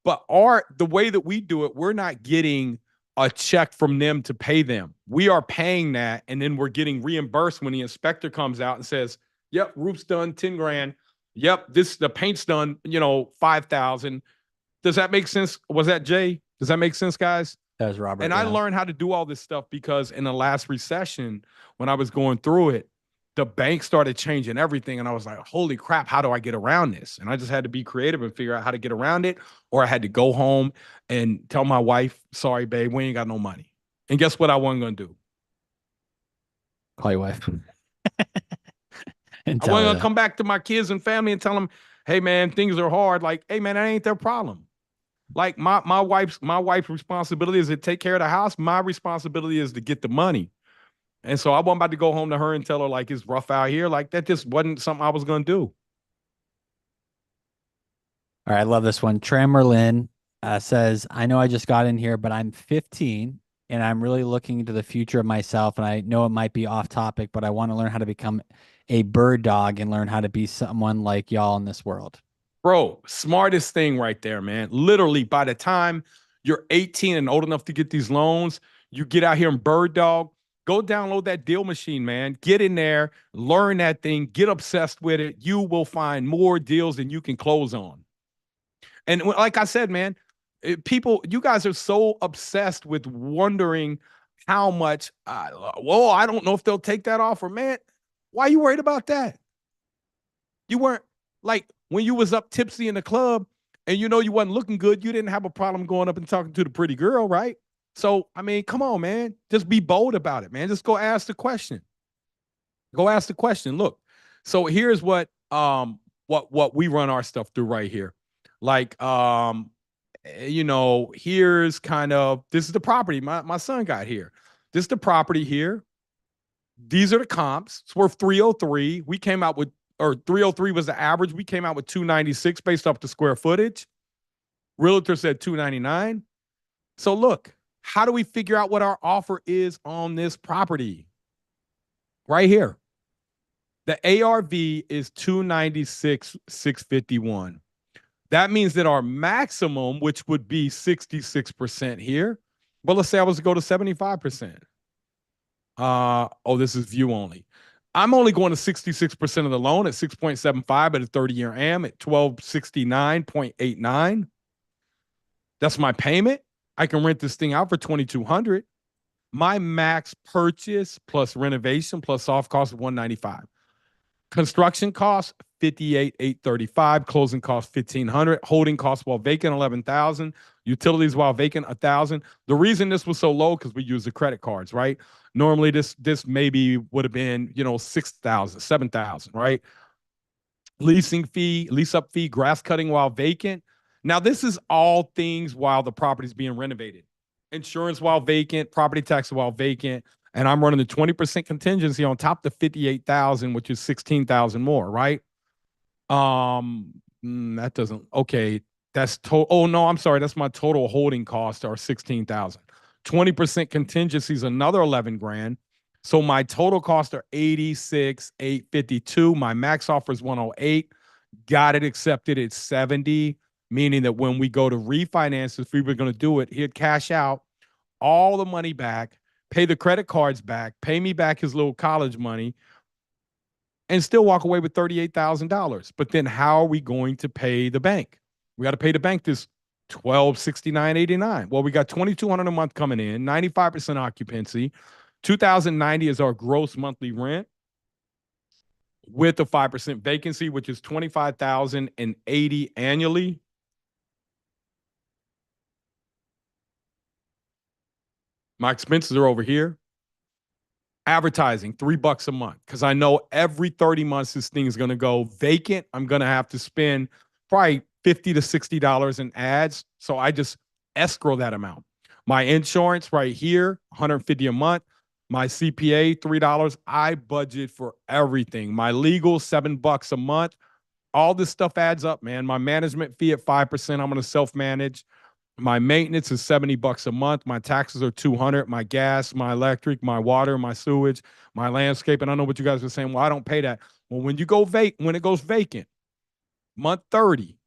But the way that we do it, we're not getting a check from them to pay them. We are paying that, and then we're getting reimbursed when the inspector comes out and says, yep, roof's done, 10 grand. Yep, the paint's done, 5,000. Does that make sense? Was that Jay? Does that make sense, guys? That was Robert. And I learned how to do all this stuff because in the last recession, when I was going through it, the bank started changing everything. And I was like, holy crap, how do I get around this? And I just had to be creative and figure out how to get around it. Or I had to go home and tell my wife, sorry, babe, we ain't got no money. And guess what I wasn't going to do? Call your wife. I wasn't going to come back to my kids and family and tell them, hey, man, things are hard. Like, hey, man, that ain't their problem. Like my wife's responsibility is to take care of the house. My responsibility is to get the money. And so I wasn't about to go home to her and tell her, like, it's rough out here. Like, that just wasn't something I was going to do. All right, I love this one. Tram Merlin says, I know I just got in here, but I'm 15 and I'm really looking into the future of myself. And I know it might be off topic, but I want to learn how to become a bird dog and learn how to be someone like y'all in this world. Bro, smartest thing right there, man. Literally, by the time you're 18 and old enough to get these loans, you get out here and bird dog. Go download that deal machine, man. Get in there, learn that thing, get obsessed with it. You will find more deals than you can close on. And like I said, man, People, you guys are so obsessed with wondering how much, well, I don't know if they'll take that offer, man. Why are you worried about that? You weren't like when you was up tipsy in the club and you know you wasn't looking good, you didn't have a problem going up and talking to the pretty girl, right? So, I mean, come on, man. Just be bold about it, man. Just go ask the question. Go ask the question. Look, so here's what we run our stuff through right here. Like, you know, here's kind of this is the property my son got here. This is the property here. These are the comps. It's worth 303. We came out with, or 303 was the average. We came out with 296 based off the square footage. Realtor said 299. So look, how do we figure out what our offer is on this property? Right here. The ARV is 296,651. That means that our maximum, which would be 66% here, but let's say I was to go to 75%. Oh, this is view only. I'm only going to 66% of the loan at 6.75 at a 30-year AM at 1269.89. That's my payment. I can rent this thing out for 2,200. My max purchase plus renovation plus soft cost of 195. Construction costs 58,835. Closing costs 1,500. Holding costs while vacant 11,000. Utilities while vacant 1,000. The reason this was so low because we use the credit cards, right? Normally this maybe would have been 6,000, 7,000, right? Leasing fee, lease up fee, grass cutting while vacant. Now this is all things while the property's being renovated. Insurance while vacant, property tax while vacant. And I'm running the 20% contingency on top of the 58,000, which is 16,000 more, right? That doesn't, okay. That's total. Oh no, I'm sorry. That's my total holding cost are 16,000. 20% contingency is another 11 grand. So my total costs are 86,852. My max offer is 108. Got it accepted at 70, meaning that when we go to refinance, if we were going to do it, he'd cash out all the money back, pay the credit cards back, pay me back his little college money, and still walk away with $38,000. But then how are we going to pay the bank? We got to pay the bank this $1,269.89. Well, we got $2,200 a month coming in, 95% occupancy. $2,090 is our gross monthly rent with a 5% vacancy, which is $25,080 annually. My expenses are over here. Advertising, $3 a month, because I know every 30 months this thing is going to go vacant. I'm going to have to spend probably $50 to $60 in ads. So I just escrow that amount. My insurance right here, $150 a month. My CPA, $3. I budget for everything. My legal, $7 a month. All this stuff adds up, man. My management fee at 5%. I'm going to self-manage. My maintenance is $70 a month. My taxes are $200. My gas, my electric, my water, my sewage, my landscape. And I know what you guys are saying. Well, I don't pay that. Well, when it goes vacant, month 30,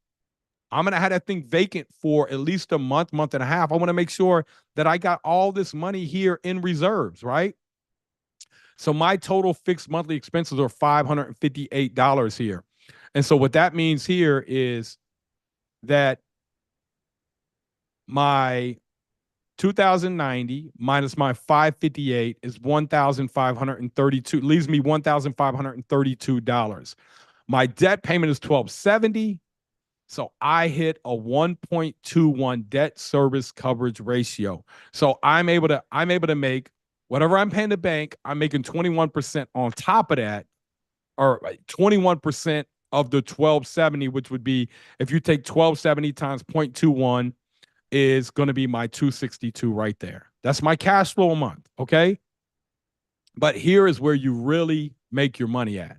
I'm going to have that thing vacant for at least a month, month and a half. I want to make sure that I got all this money here in reserves, right? So my total fixed monthly expenses are $558 here. And so what that means here is that my 2,090 minus my 558 is 1,532, leaves me $1,532. My debt payment is 1,270. So I hit a 1.21 debt service coverage ratio. So I'm able to make whatever I'm paying the bank, I'm making 21% on top of that, or 21% of the 1,270, which would be, if you take 1,270 times 0.21, is going to be my 262 right there. That's my cash flow a month, okay? But here is where you really make your money at.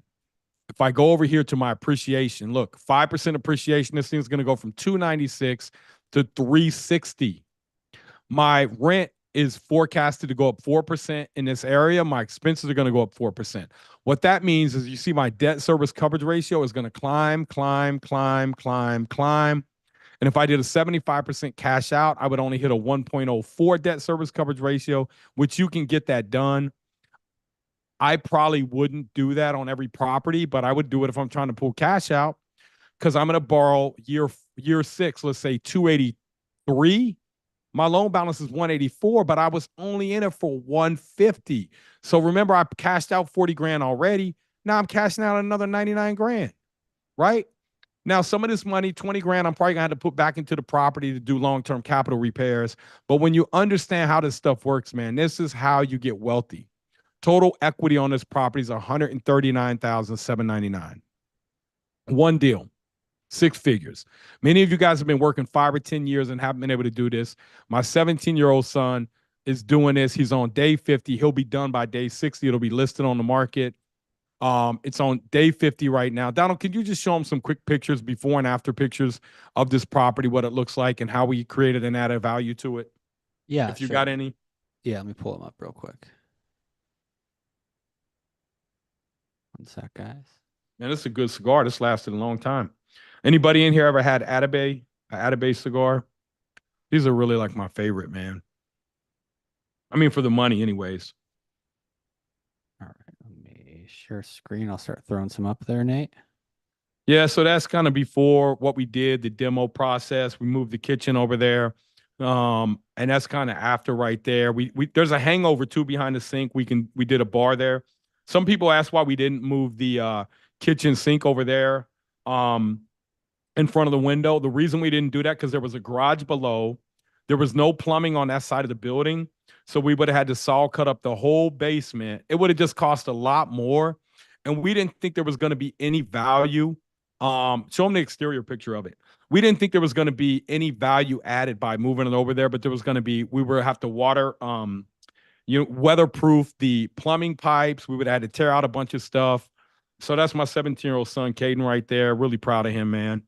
If I go over here to my appreciation, look, 5% appreciation, this thing's going to go from 296 to 360. My rent is forecasted to go up 4% in this area. My expenses are going to go up 4%. What that means is you see my debt service coverage ratio is going to climb. And if I did a 75% cash out, I would only hit a 1.04 debt service coverage ratio, which you can get that done. I probably wouldn't do that on every property, but I would do it if I'm trying to pull cash out, because I'm going to borrow year 6, let's say 3, my loan balance is 184, but I was only in it for 150. So remember, I cashed out 40 grand already. Now I'm cashing out another 99 grand, right? Now, some of this money, 20 grand, I'm probably gonna have to put back into the property to do long-term capital repairs. But when you understand how this stuff works, man, this is how you get wealthy. Total equity on this property is 139,799. One deal. 6 figures. Many of you guys have been working 5 or 10 years and haven't been able to do this. My 17-year-old son is doing this. He's on day 50. He'll be done by day 60. It'll be listed on the market. It's on day 50 right now. Donald, can you just show them some quick pictures, before and after pictures of this property, what it looks like and how we created and added value to it? Yeah, If you sure. got any. Yeah, let me pull them up real quick. One sec, guys. Man, this is a good cigar. This lasted a long time. Anybody in here ever had Atabey, an Atabey cigar? These are really like my favorite, man. I mean, for the money anyways. All right, let me share screen. I'll start throwing some up there, Nate. Yeah, so that's kind of before what we did, the demo process. We moved the kitchen over there. And that's kind of after right there. We there's a hangover too behind the sink. We did a bar there. Some people ask why we didn't move the kitchen sink over there in front of the window. The reason we didn't do that, because there was a garage below. There was no plumbing on that side of the building. So we would have had to saw cut up the whole basement. It would have just cost a lot more. And we didn't think there was going to be any value. Show them the exterior picture of it. We didn't think there was going to be any value added by moving it over there, but there was going to be, we would have to water, weatherproof the plumbing pipes. We would have had to tear out a bunch of stuff. So that's my 17-year-old son, Caden, right there. Really proud of him, man.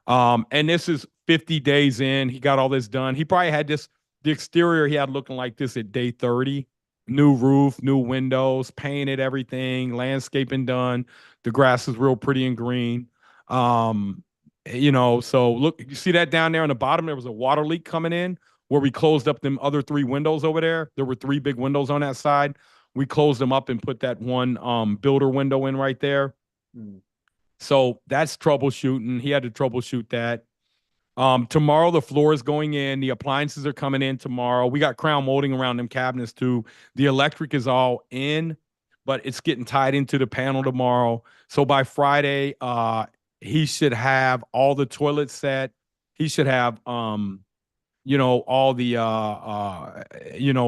And this is 50 days in. He got all this done. He probably had the exterior he had looking like this at day 30. New roof, new windows, painted everything, landscaping done. The grass is real pretty and green. So look, you see that down there on the bottom? There was a water leak coming in where we closed up them other 3 windows over there. There were 3 big windows on that side. We closed them up and put that one builder window in right there. So that's troubleshooting. He had to troubleshoot that. Tomorrow the floor is going in. The appliances are coming in tomorrow. We got crown molding around them cabinets too. The electric is all in, but it's getting tied into the panel tomorrow. So by Friday, he should have all the toilets set. He should have all the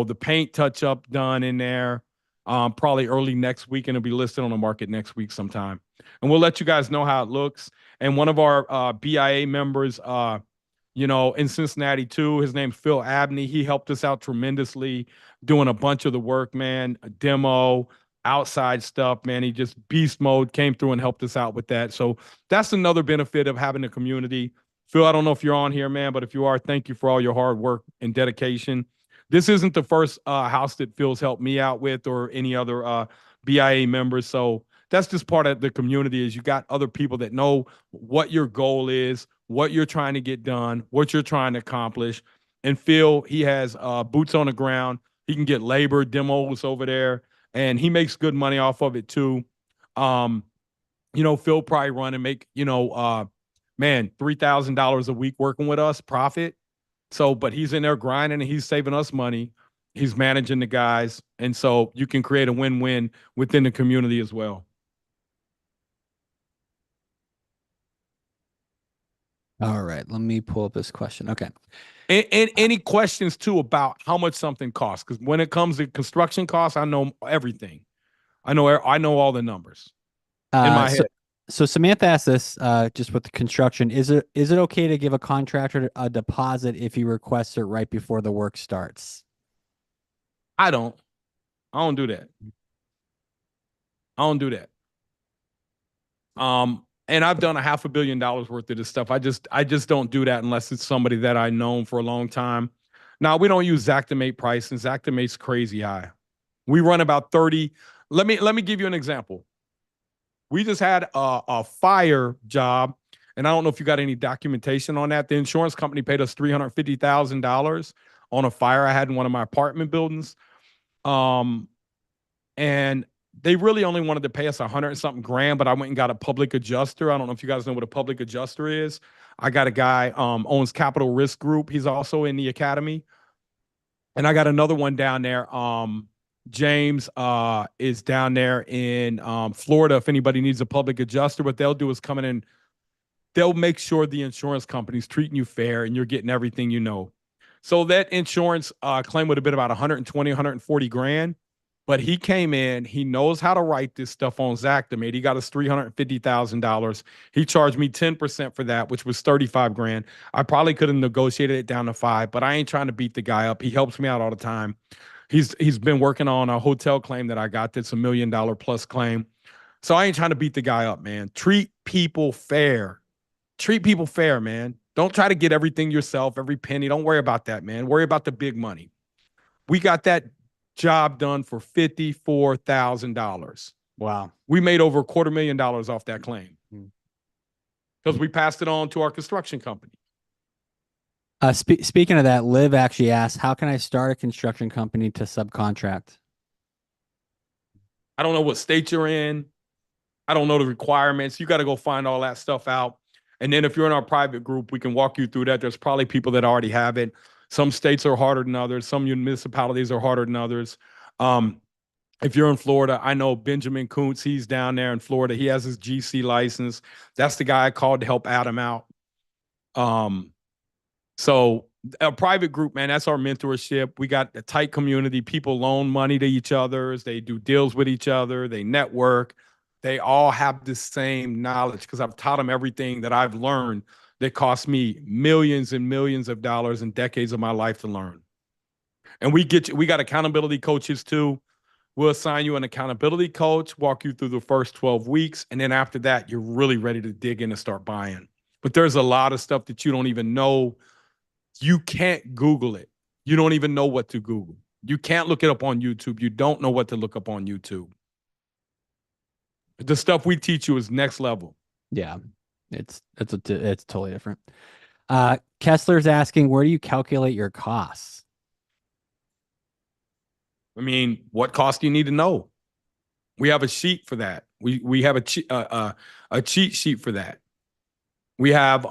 the paint touch up done in there. Probably early next week, and it'll be listed on the market next week sometime. And we'll let you guys know how it looks. And one of our BIA members, in Cincinnati too, his name's Phil Abney. He helped us out tremendously doing a bunch of the work, man. A demo, outside stuff, man. He just beast mode came through and helped us out with that. So that's another benefit of having a community. Phil, I don't know if you're on here, man, but if you are, thank you for all your hard work and dedication. This isn't the first house that Phil's helped me out with or any other BIA members. So that's just part of the community, is you got other people that know what your goal is, what you're trying to get done, what you're trying to accomplish. And Phil, he has boots on the ground. He can get labor demos over there, and he makes good money off of it too. Phil probably run and make, $3,000 a week working with us, profit. So, but he's in there grinding and he's saving us money. He's managing the guys. And so you can create a win-win within the community as well. All right, let me pull up this question. Okay. And any questions too about how much something costs? Because when it comes to construction costs, I know everything. I know all the numbers in my head. So Samantha asked this, just with the construction, is it okay to give a contractor a deposit if he requests it right before the work starts? I don't do that. I don't do that. And I've done $500 million worth of this stuff. I just don't do that unless it's somebody that I've known for a long time. Now, we don't use Xactimate pricing. Xactimate's crazy high. We run about 30. Let me give you an example. We just had a fire job, and I don't know if you got any documentation on that. The insurance company paid us $350,000 on a fire I had in one of my apartment buildings. And they really only wanted to pay us 100 and something grand, but I went and got a public adjuster. I don't know if you guys know what a public adjuster is. I got a guy owns Capital Risk Group. He's also in the academy. And I got another one down there. James is down there in Florida if anybody needs a public adjuster. What they'll do is come in and they'll make sure the insurance company's treating you fair and you're getting everything you know. So that insurance claim would have been about 120, 140 grand. But he came in, he knows how to write this stuff on Xactimate. He got us $350,000. He charged me 10% for that, which was 35 grand. I probably could have negotiated it down to 5, but I ain't trying to beat the guy up. He helps me out all the time. He's been working on a hotel claim that I got that's $1 million plus claim. So I ain't trying to beat the guy up, man. Treat people fair. Treat people fair, man. Don't try to get everything yourself, every penny. Don't worry about that, man. Worry about the big money. We got that job done for $54,000. Wow. We made over $250,000 off that claim because we passed it on to our construction company. Speaking of that, Liv actually asked, how can I start a construction company to subcontract? I don't know what state you're in. I don't know the requirements. You got to go find all that stuff out. And then if you're in our private group, we can walk you through that. There's probably people that already have it. Some states are harder than others. Some municipalities are harder than others. If you're in Florida, I know Benjamin Kuntz. He's down there in Florida. He has his GC license. That's the guy I called to help Adam out. So a private group, man, that's our mentorship. We got a tight community. People loan money to each other. They do deals with each other. They network. They all have the same knowledge because I've taught them everything that I've learned that cost me millions and millions of dollars and decades of my life to learn. And we got accountability coaches too. We'll assign you an accountability coach, walk you through the first 12 weeks. And then after that, you're really ready to dig in and start buying. But there's a lot of stuff that you don't even know. You can't Google it. You don't even know what to Google. You can't look it up on YouTube. You don't know what to look up on YouTube. The stuff we teach you is next level. Yeah, it's totally different. Kessler's asking, where do you calculate your costs? I mean, what cost do you need to know? We have a sheet for that. We have a cheat sheet for that. We have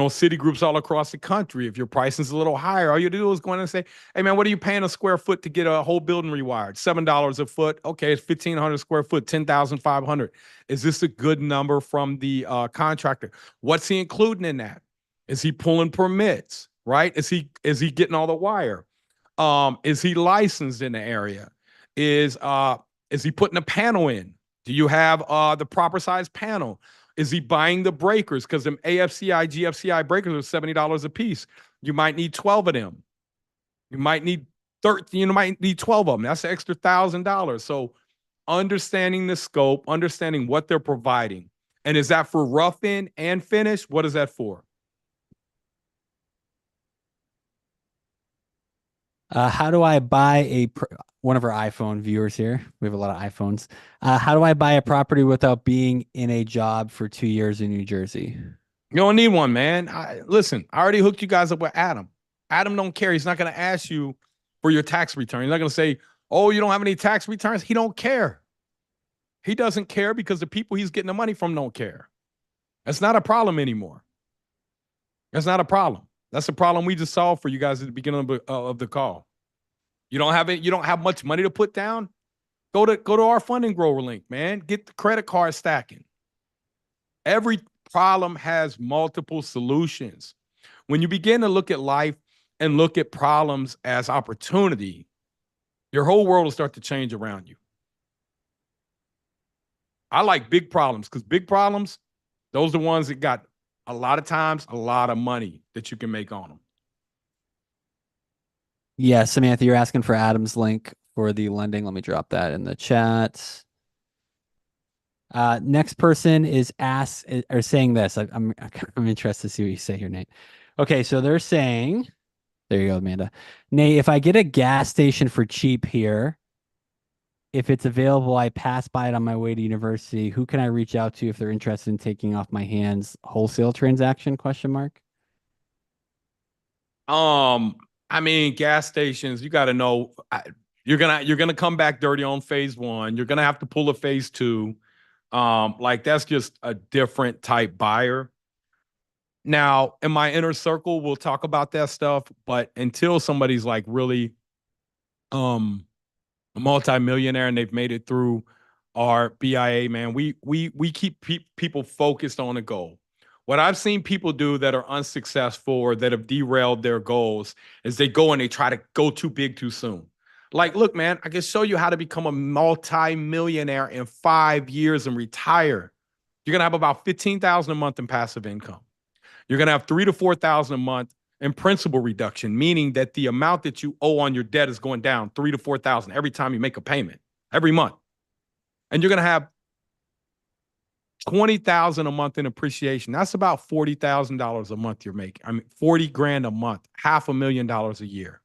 city groups all across the country. If your pricing is a little higher, all you do is go in and say, hey, man, what are you paying a square foot to get a whole building rewired? $7 a foot. Okay, it's 1,500 square foot, 10,500. Is this a good number from the contractor? What's he including in that? Is he pulling permits, right? Is he getting all the wire? Is he licensed in the area? Is he putting a panel in? Do you have the proper size panel? Is he buying the breakers? Because them AFCI, GFCI breakers are $70 a piece. You might need 12 of them. You might need 13. You might need 12 of them. That's an extra $1,000. So understanding the scope, understanding what they're providing. And is that for rough in and finish? What is that for? How do I buy one of our iPhone viewers here? We have a lot of iPhones. How do I buy a property without being in a job for 2 years in New Jersey? You don't need one, man. Listen, I already hooked you guys up with Adam. Adam don't care. He's not going to ask you for your tax return. He's not going to say, oh, you don't have any tax returns. He don't care. He doesn't care because the people he's getting the money from don't care. That's not a problem anymore. That's not a problem. That's a problem we just solved for you guys at the beginning of the call. You don't have much money to put down? Go to our Funding Grower link, man. Get the credit card stacking. Every problem has multiple solutions. When you begin to look at life and look at problems as opportunity, your whole world will start to change around you. I like big problems because big problems, those are the ones that got a lot of times a lot of money that you can make on them. Yeah, Samantha, you're asking for Adam's link for the lending. Let me drop that in the chat. Next person is saying this. I'm interested to see what you say here, Nate. Okay, so they're saying, there you go, Amanda. Nate, if I get a gas station for cheap here, if it's available, I pass by it on my way to university. Who can I reach out to if they're interested in taking off my hands? Wholesale transaction, question mark? I mean, gas stations, you got to know. You're gonna come back dirty on phase one. You're gonna have to pull a phase two. Like that's just a different type buyer. Now, in my inner circle, we'll talk about that stuff, but until somebody's like really um a multimillionaire and they've made it through our BIA, man, we keep people focused on a goal. What I've seen people do that are unsuccessful or that have derailed their goals is they go and they try to go too big too soon. Like, look, man, I can show you how to become a multimillionaire in 5 years and retire. You're gonna have about 15,000 a month in passive income. You're gonna have 3 to 4,000 a month in principal reduction, meaning that the amount that you owe on your debt is going down 3 to 4,000 every time you make a payment every month. And you're going to have 20,000 a month in appreciation. That's about $40,000 a month you're making. I mean, 40 grand a month, $500,000 a year,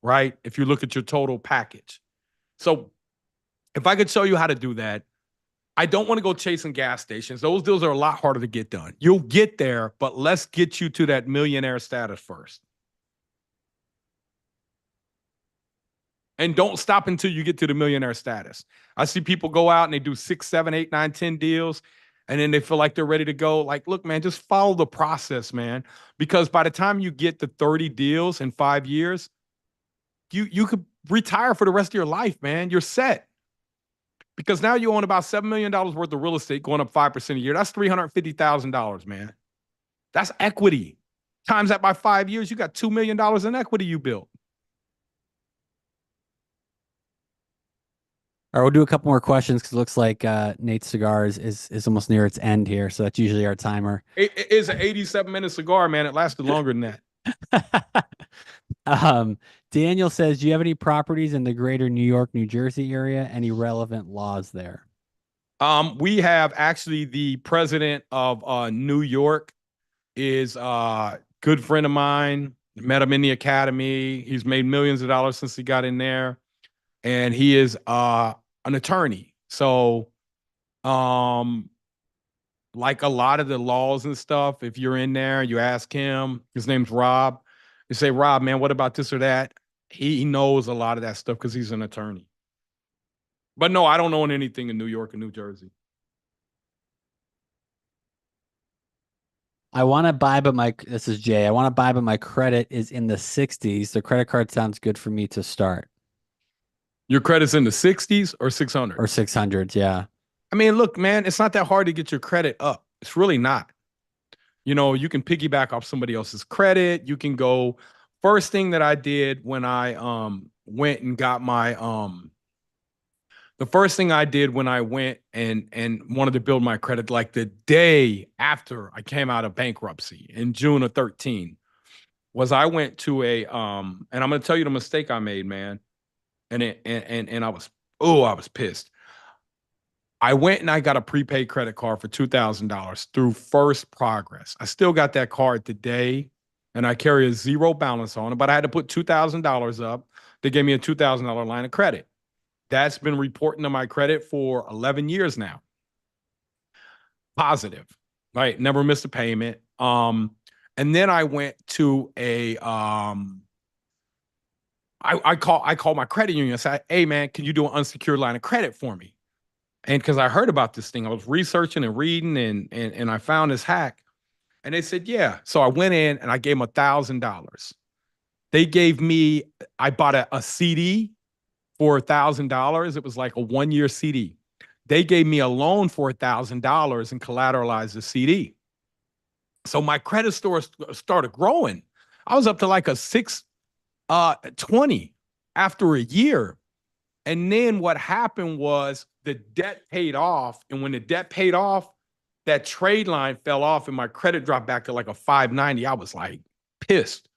right? If you look at your total package. So if I could show you how to do that, I don't want to go chasing gas stations. Those deals are a lot harder to get done. You'll get there, but let's get you to that millionaire status first. And don't stop until you get to the millionaire status. I see people go out and they do 6, 7, 8, 9, 10 deals, and then they feel like they're ready to go. Like, look, man, just follow the process, man. Because by the time you get to 30 deals in 5 years, you could retire for the rest of your life, man. You're set. Because now you own about $7 million worth of real estate going up 5% a year. That's $350,000, man. That's equity. Times that by 5 years, you got $2 million in equity you built. All right, we'll do a couple more questions because it looks like Nate's Cigars is almost near its end here. So that's usually our timer. It is an 87-minute cigar, man. It lasted longer than that. Daniel says, do you have any properties in the greater New York, New Jersey area? Any relevant laws there? We have actually the president of New York is a good friend of mine. Met him in the academy. He's made millions of dollars since he got in there. And he is an attorney. So like a lot of the laws and stuff, if you're in there, you ask him, his name's Rob. You say, Rob, man, what about this or that? He knows a lot of that stuff because he's an attorney. But no, I don't own anything in New York and New Jersey. I want to buy, but this is Jay. I want to buy, but my credit is in the 60s. The credit card sounds good for me to start. Your credit's in the 60s or 600? Or 600s, yeah. I mean, look, man, it's not that hard to get your credit up. It's really not. You know, you can piggyback off somebody else's credit. You can go. First thing that I did when I went and got my the first thing I did when I went and wanted to build my credit, like the day after I came out of bankruptcy in June of 13, was I went to a and I'm gonna tell you the mistake I made, man. And I was pissed. I went and I got a prepaid credit card for $2,000 through First Progress. I still got that card today, and I carry a zero balance on it, but I had to put $2,000 up. They gave me a $2,000 line of credit. That's been reporting to my credit for 11 years now. Positive, right? Never missed a payment. And then I went to a I called my credit union and said, hey, man, can you do an unsecured line of credit for me? And because I heard about this thing, I was researching and reading and I found this hack. And they said, yeah. So I went in and I gave them $1,000. They gave me, I bought a CD for $1,000. It was like a 1-year CD. They gave me a loan for $1,000 and collateralized the CD. So my credit score started growing. I was up to like a 620 after a year. And then what happened was the debt paid off. And when the debt paid off, that trade line fell off and my credit dropped back to like a 590. I was like pissed.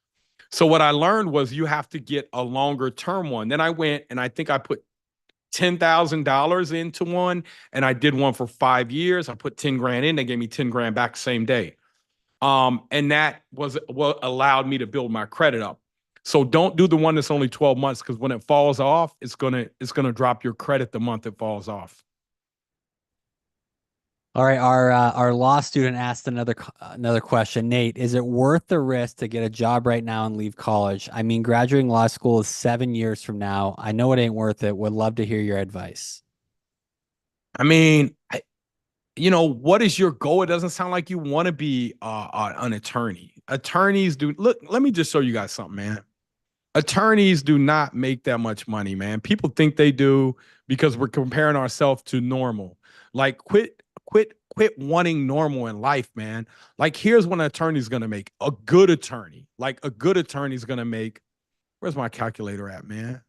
So what I learned was you have to get a longer term one. Then I went and I think I put $10,000 into one and I did one for 5 years. I put 10 grand in. They gave me 10 grand back the same day. And that was what allowed me to build my credit up. So don't do the one that's only 12 months because when it falls off, it's gonna drop your credit the month it falls off. All right, our law student asked another question. Nate, is it worth the risk to get a job right now and leave college? I mean, graduating law school is 7 years from now. I know it ain't worth it. Would love to hear your advice. I mean, what is your goal? It doesn't sound like you want to be an attorney. Attorneys do. Look, let me just show you guys something, man. Attorneys do not make that much money, man. People think they do because we're comparing ourselves to normal. Like, quit wanting normal in life, man. Like, here's what an attorney's gonna make. A good attorney, like a good attorney's gonna make. Where's my calculator at, man?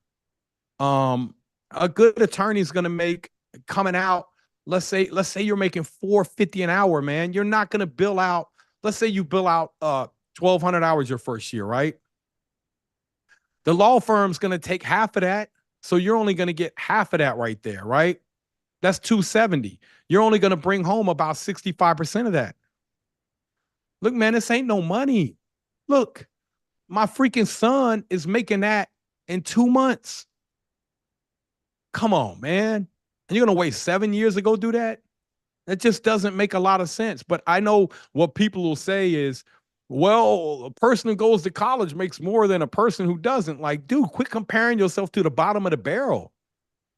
A good attorney's gonna make coming out. Let's say you're making $450 an hour, man. You're not gonna bill out. Let's say you bill out 1,200 hours your first year, right? The law firm's going to take half of that. So you're only going to get half of that right there, right? That's 270. You're only going to bring home about 65% of that. Look, man, this ain't no money. Look, my freaking son is making that in 2 months. Come on, man. And you're going to wait 7 years to go do that? That just doesn't make a lot of sense. But I know what people will say is, well, a person who goes to college makes more than a person who doesn't. Like, dude, quit comparing yourself to the bottom of the barrel.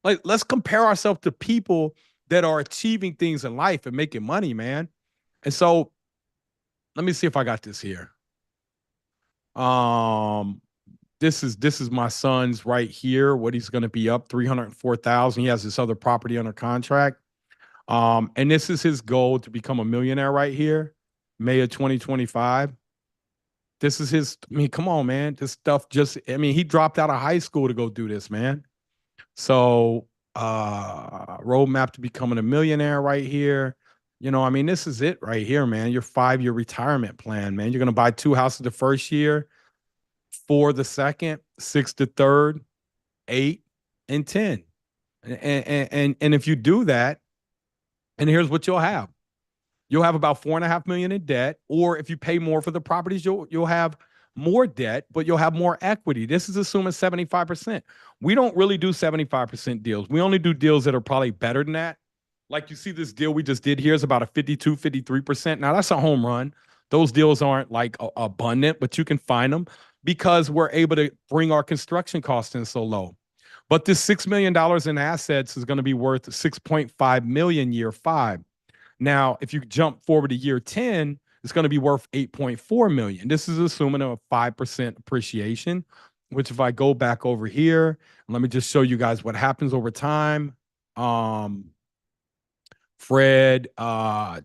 Like, let's compare ourselves to people that are achieving things in life and making money, man. And so let me see if I got this here. This is my son's right here, what he's going to be up 304,000. He has this other property under contract. And this is his goal to become a millionaire right here, May of 2025. This is his, I mean, come on, man. This stuff he dropped out of high school to go do this, man. So, roadmap to becoming a millionaire right here. This is it right here, man. Your 5-year retirement plan, man. You're going to buy 2 houses the first year, 4 the second, 6 the third, 8 and 10. And if you do that, and here's what you'll have. You'll have about $4.5 million in debt, or if you pay more for the properties, you'll have more debt, but you'll have more equity. This is assuming 75%. We don't really do 75% deals. We only do deals that are probably better than that. Like you see this deal we just did here is about a 52, 53%. Now that's a home run. Those deals aren't like abundant, but you can find them because we're able to bring our construction costs in so low. But this $6 million in assets is going to be worth $6.5 million year 5. Now, if you jump forward to year 10, it's going to be worth $8.4 million. This is assuming a 5% appreciation, which if I go back over here, let me just show you guys what happens over time. Fred,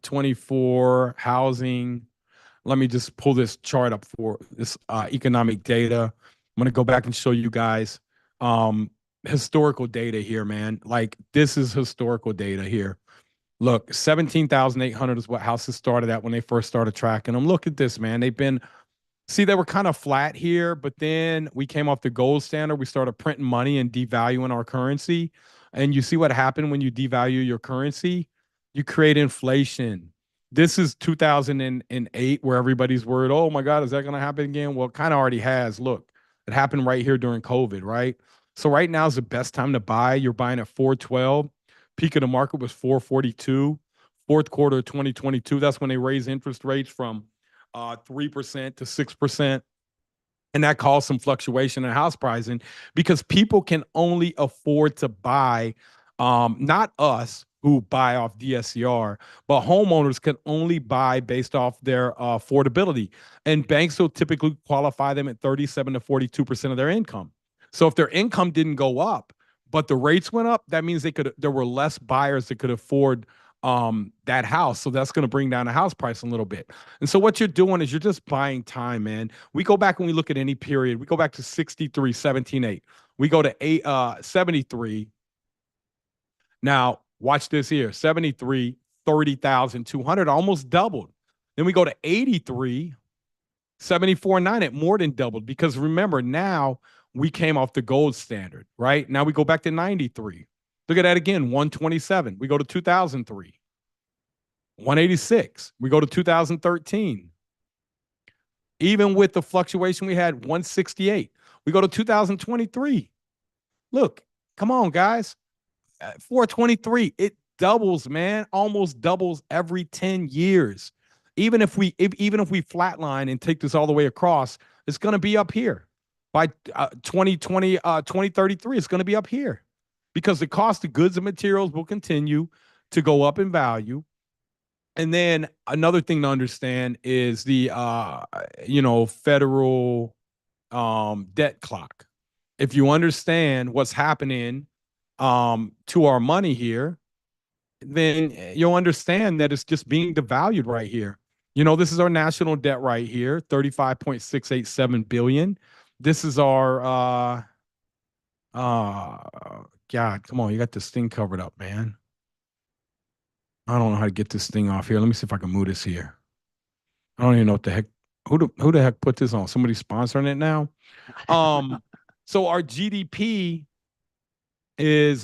24, housing. Let me just pull this chart up for this economic data. I'm going to go back and show you guys historical data here, man. Like, this is historical data here. Look, 17,800 is what houses started at when they first started tracking them. Look at this, man. They were kind of flat here, but then we came off the gold standard. We started printing money and devaluing our currency. And you see what happened when you devalue your currency? You create inflation. This is 2008, where everybody's worried, oh my God, is that going to happen again? Well, it kind of already has. Look, it happened right here during COVID, right? So right now is the best time to buy. You're buying at 412. Peak of the market was 442. Fourth quarter of 2022, that's when they raised interest rates from 3% to 6%. And that caused some fluctuation in house pricing because people can only afford to buy, not us who buy off DSCR, but homeowners can only buy based off their affordability. And banks will typically qualify them at 37 to 42% of their income. So if their income didn't go up, but the rates went up, that means there were less buyers that could afford that house. So that's going to bring down the house price a little bit. And so what you're doing is you're just buying time, man. We go back and we look at any period. We go back to 63, 17.8. We go to 73. Now, watch this here. 73, 30,200, almost doubled. Then we go to 83, 74.9. It more than doubled because remember, now we came off the gold standard, right? Now we go back to 93. Look at that again, 127. We go to 2003. 186. We go to 2013. Even with the fluctuation we had, 168. We go to 2023. Look, come on, guys. 423. doubles, man. Almost doubles every 10 years. Even if we flatline and take this all the way across, it's going to be up here. By 2033, it's going to be up here because the cost of goods and materials will continue to go up in value. And then another thing to understand is the federal debt clock. If you understand what's happening to our money here, then you'll understand that it's just being devalued right here. This is our national debt right here, 35.687 billion. This is our God, come on, you got this thing covered up, man. I don't know how to get this thing off here. Let me see if I can move this here. I don't even know what the heck. Who the heck put this on? Somebody sponsoring it now? So our GDP is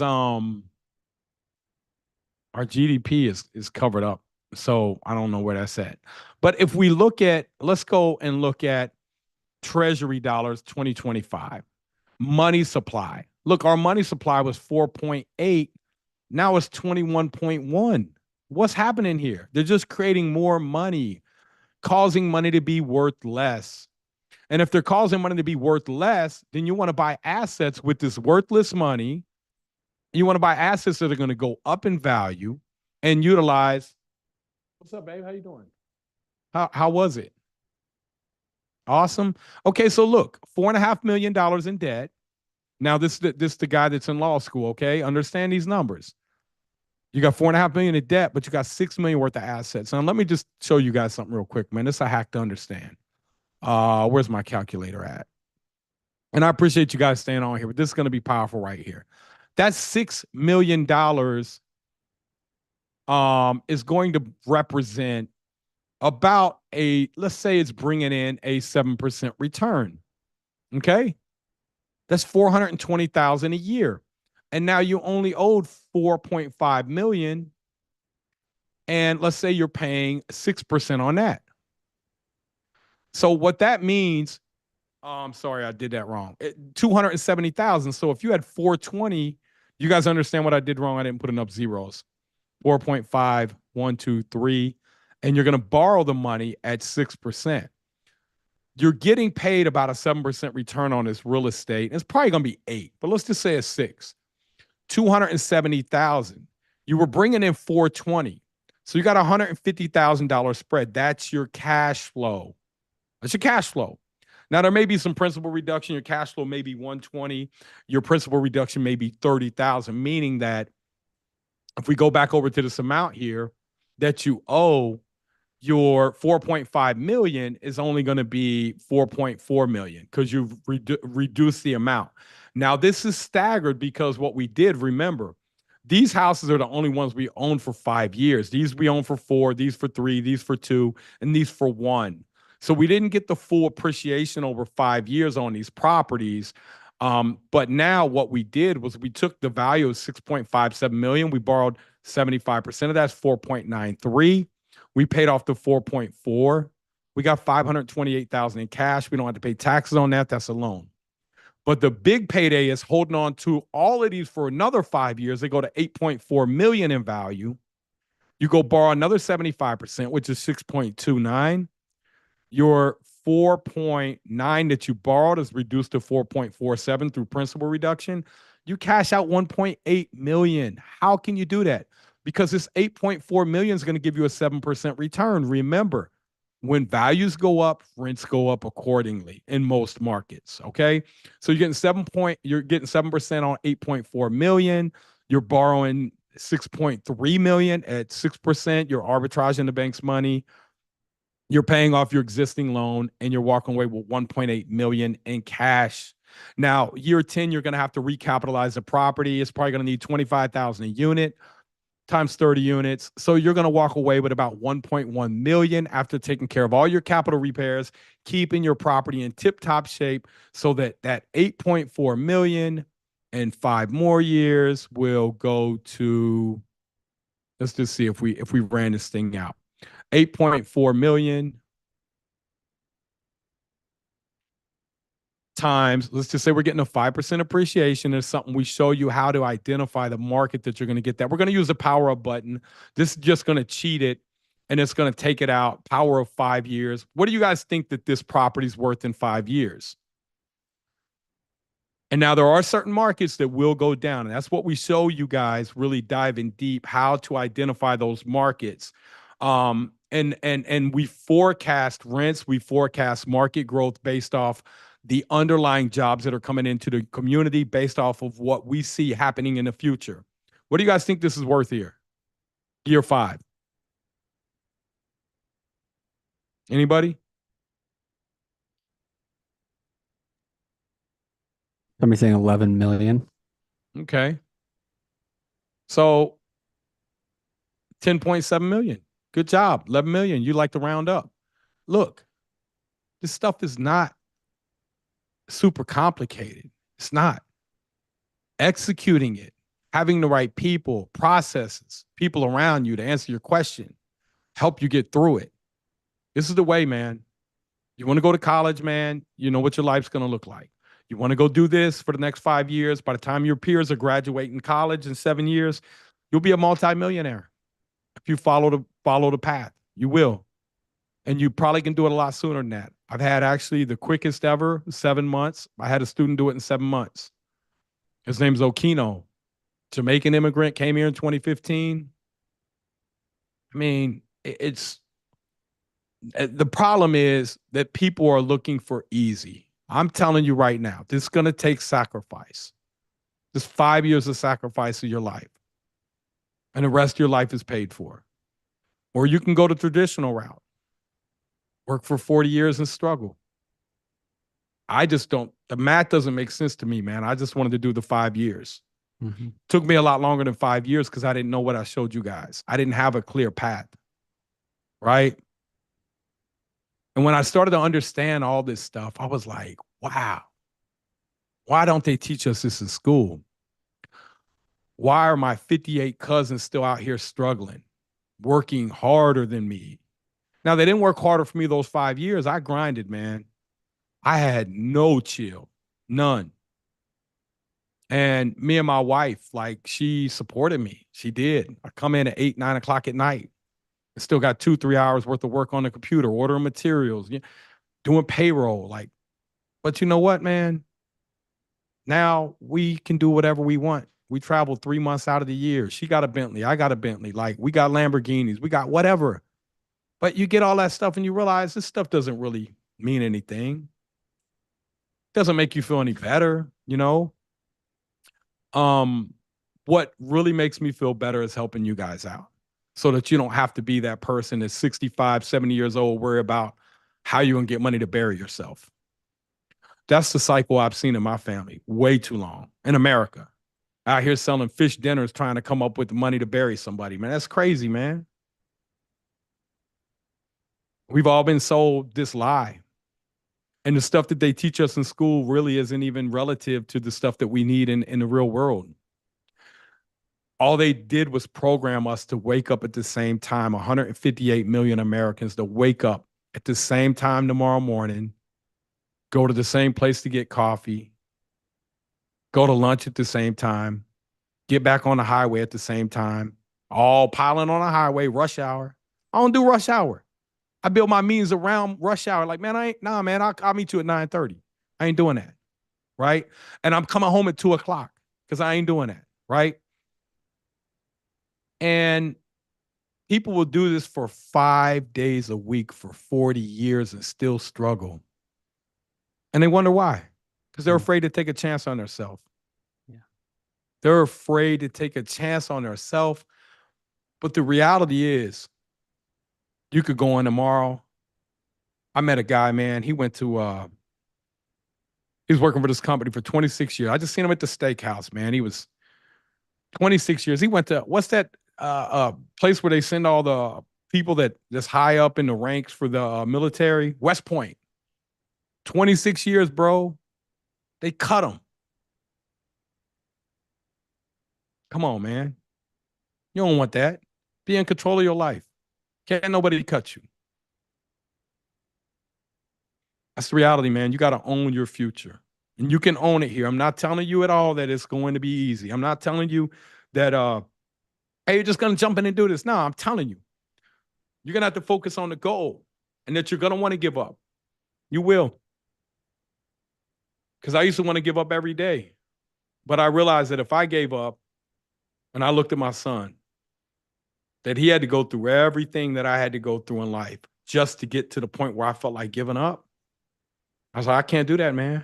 covered up. So I don't know where that's at. But if we let's go and look at Treasury dollars 2025. Money supply. Look, our money supply was 4.8. Now it's 21.1. What's happening here? They're just creating more money, causing money to be worth less. And if they're causing money to be worth less, then you want to buy assets with this worthless money. You want to buy assets that are going to go up in value and utilize. What's up, babe? How you doing? How was it? Awesome. Okay, so look, $4.5 million in debt. Now, this is the guy that's in law school, okay? Understand these numbers. You got $4.5 million in debt, but you got $6 million worth of assets. Now, let me just show you guys something real quick, man. This is a hack to understand. Where's my calculator at? And I appreciate you guys staying on here, but this is going to be powerful right here. That $6 million is going to represent about let's say it's bringing in a 7% return. Okay. That's $420,000 a year. And now you only owed 4.5 million. And let's say you're paying 6% on that. So what that means, I'm sorry, I did that wrong. 270,000. So if you had 420, you guys understand what I did wrong. I didn't put enough zeros. 4.5, 1, 2, 3. And you're going to borrow the money at 6%. You're getting paid about a 7% return on this real estate. It's probably going to be 8, but let's just say it's 6. 270,000. You were bringing in 420. So you got $150,000 spread. That's your cash flow. That's your cash flow. Now, there may be some principal reduction. Your cash flow may be 120. Your principal reduction may be 30,000, meaning that if we go back over to this amount here that you owe, your 4.5 million is only going to be 4.4 million because you've reduced the amount. Now, this is staggered because what we did, remember, these houses are the only ones we own for 5 years. These we own for 4, these for 3, these for 2, and these for 1. So we didn't get the full appreciation over 5 years on these properties. But now what we did was we took the value of 6.57 million. We borrowed 75% of that's 4.93. We paid off the 4.4. We got 528,000 in cash. We don't have to pay taxes on that. That's a loan. But the big payday is holding on to all of these for another 5 years. They go to 8.4 million in value. You go borrow another 75%, which is 6.29. Your 4.9 that you borrowed is reduced to 4.47 through principal reduction. You cash out 1.8 million. How can you do that? Because this 8.4 million is going to give you a 7% return. Remember, when values go up, rents go up accordingly in most markets. Okay. So you're getting 7% on 8.4 million. You're borrowing 6.3 million at 6%. You're arbitraging the bank's money. You're paying off your existing loan and you're walking away with 1.8 million in cash. Now, year 10, you're going to have to recapitalize the property. It's probably going to need 25,000 a unit times 30 units. So you're going to walk away with about 1.1 million after taking care of all your capital repairs, keeping your property in tip-top shape so that 8.4 million in 5 more years will go to, let's just see if we ran this thing out. 8.4 million times, let's just say we're getting a 5% appreciation. There's something we show you how to identify the market that you're going to get that. We're going to use the power up button. This is just going to cheat it and it's going to take it out. Power of 5 years. What do you guys think that this property's worth in 5 years? And now there are certain markets that will go down. And that's what we show you guys, really diving deep, how to identify those markets. And we forecast rents, we forecast market growth based off the underlying jobs that are coming into the community, based off of what we see happening in the future. What do you guys think this is worth here? Year 5. Anybody? Somebody saying 11 million. Okay. So 10.7 million. Good job. 11 million. You like to round up. Look, this stuff is not super complicated. It's not. Executing it, having the right people, processes, people around you to answer your question, help you get through it. This is the way, man. You want to go to college, man, you know what your life's going to look like. You want to go do this for the next 5 years. By the time your peers are graduating college in 7 years, you'll be a multimillionaire. If you follow the path, you will. And you probably can do it a lot sooner than that. I've had actually the quickest ever, 7 months. I had a student do it in 7 months. His name's Okino. Jamaican immigrant, came here in 2015. I mean, it's the problem is that people are looking for easy. I'm telling you right now, this is going to take sacrifice. This 5 years of sacrifice of your life. And the rest of your life is paid for. Or you can go the traditional route. Work for 40 years and struggle. I just don't, the math doesn't make sense to me, man. I just wanted to do the 5 years. Mm-hmm. Took me a lot longer than 5 years because I didn't know what I showed you guys. I didn't have a clear path, right? And when I started to understand all this stuff, I was like, wow, why don't they teach us this in school? Why are my 58 cousins still out here struggling, working harder than me? Now, they didn't work harder for me those 5 years. I grinded, man. I had no chill, none. And me and my wife, like, she supported me. She did. I come in at 8, 9 o'clock at night. I still got 2, 3 hours worth of work on the computer, ordering materials, doing payroll. Like, but you know what, man? Now we can do whatever we want. We travel 3 months out of the year. She got a Bentley. I got a Bentley. Like, we got Lamborghinis. We got whatever. But you get all that stuff and you realize this stuff doesn't really mean anything. Doesn't make you feel any better, you know? What really makes me feel better is helping you guys out so that you don't have to be that person that's 65, 70 years old, worry about how you're going to get money to bury yourself. That's the cycle I've seen in my family way too long in America. Out here selling fish dinners, trying to come up with the money to bury somebody, man. That's crazy, man. We've all been sold this lie. And the stuff that they teach us in school really isn't even relative to the stuff that we need in the real world. All they did was program us to wake up at the same time, 158 million Americans to wake up at the same time tomorrow morning, go to the same place to get coffee, go to lunch at the same time, get back on the highway at the same time, all piling on a highway, rush hour. I don't do rush hour. I build my meetings around rush hour. Like, man, I'll meet you at 9:30. I ain't doing that, right? And I'm coming home at 2 o'clock because I ain't doing that, right? And people will do this for 5 days a week for 40 years and still struggle. And they wonder why. Because they're afraid to take a chance on themselves. Yeah. They're afraid to take a chance on themselves. But the reality is, you could go in tomorrow. I met a guy, man. He went to, he was working for this company for 26 years. I just seen him at the steakhouse, man. He was 26 years. He went to, what's that place where they send all the people that just high up in the ranks for the military? West Point. 26 years, bro. They cut him. Come on, man. You don't want that. Be in control of your life. Can't nobody cut you. That's the reality, man. You got to own your future. And you can own it here. I'm not telling you at all that it's going to be easy. I'm not telling you that hey, you're just gonna jump in and do this. No, I'm telling you, you're gonna have to focus on the goal and that you're gonna want to give up. You will. Because I used to want to give up every day. But I realized that if I gave up and I looked at my son, that he had to go through everything that I had to go through in life just to get to the point where I felt like giving up. I was like, I can't do that, man.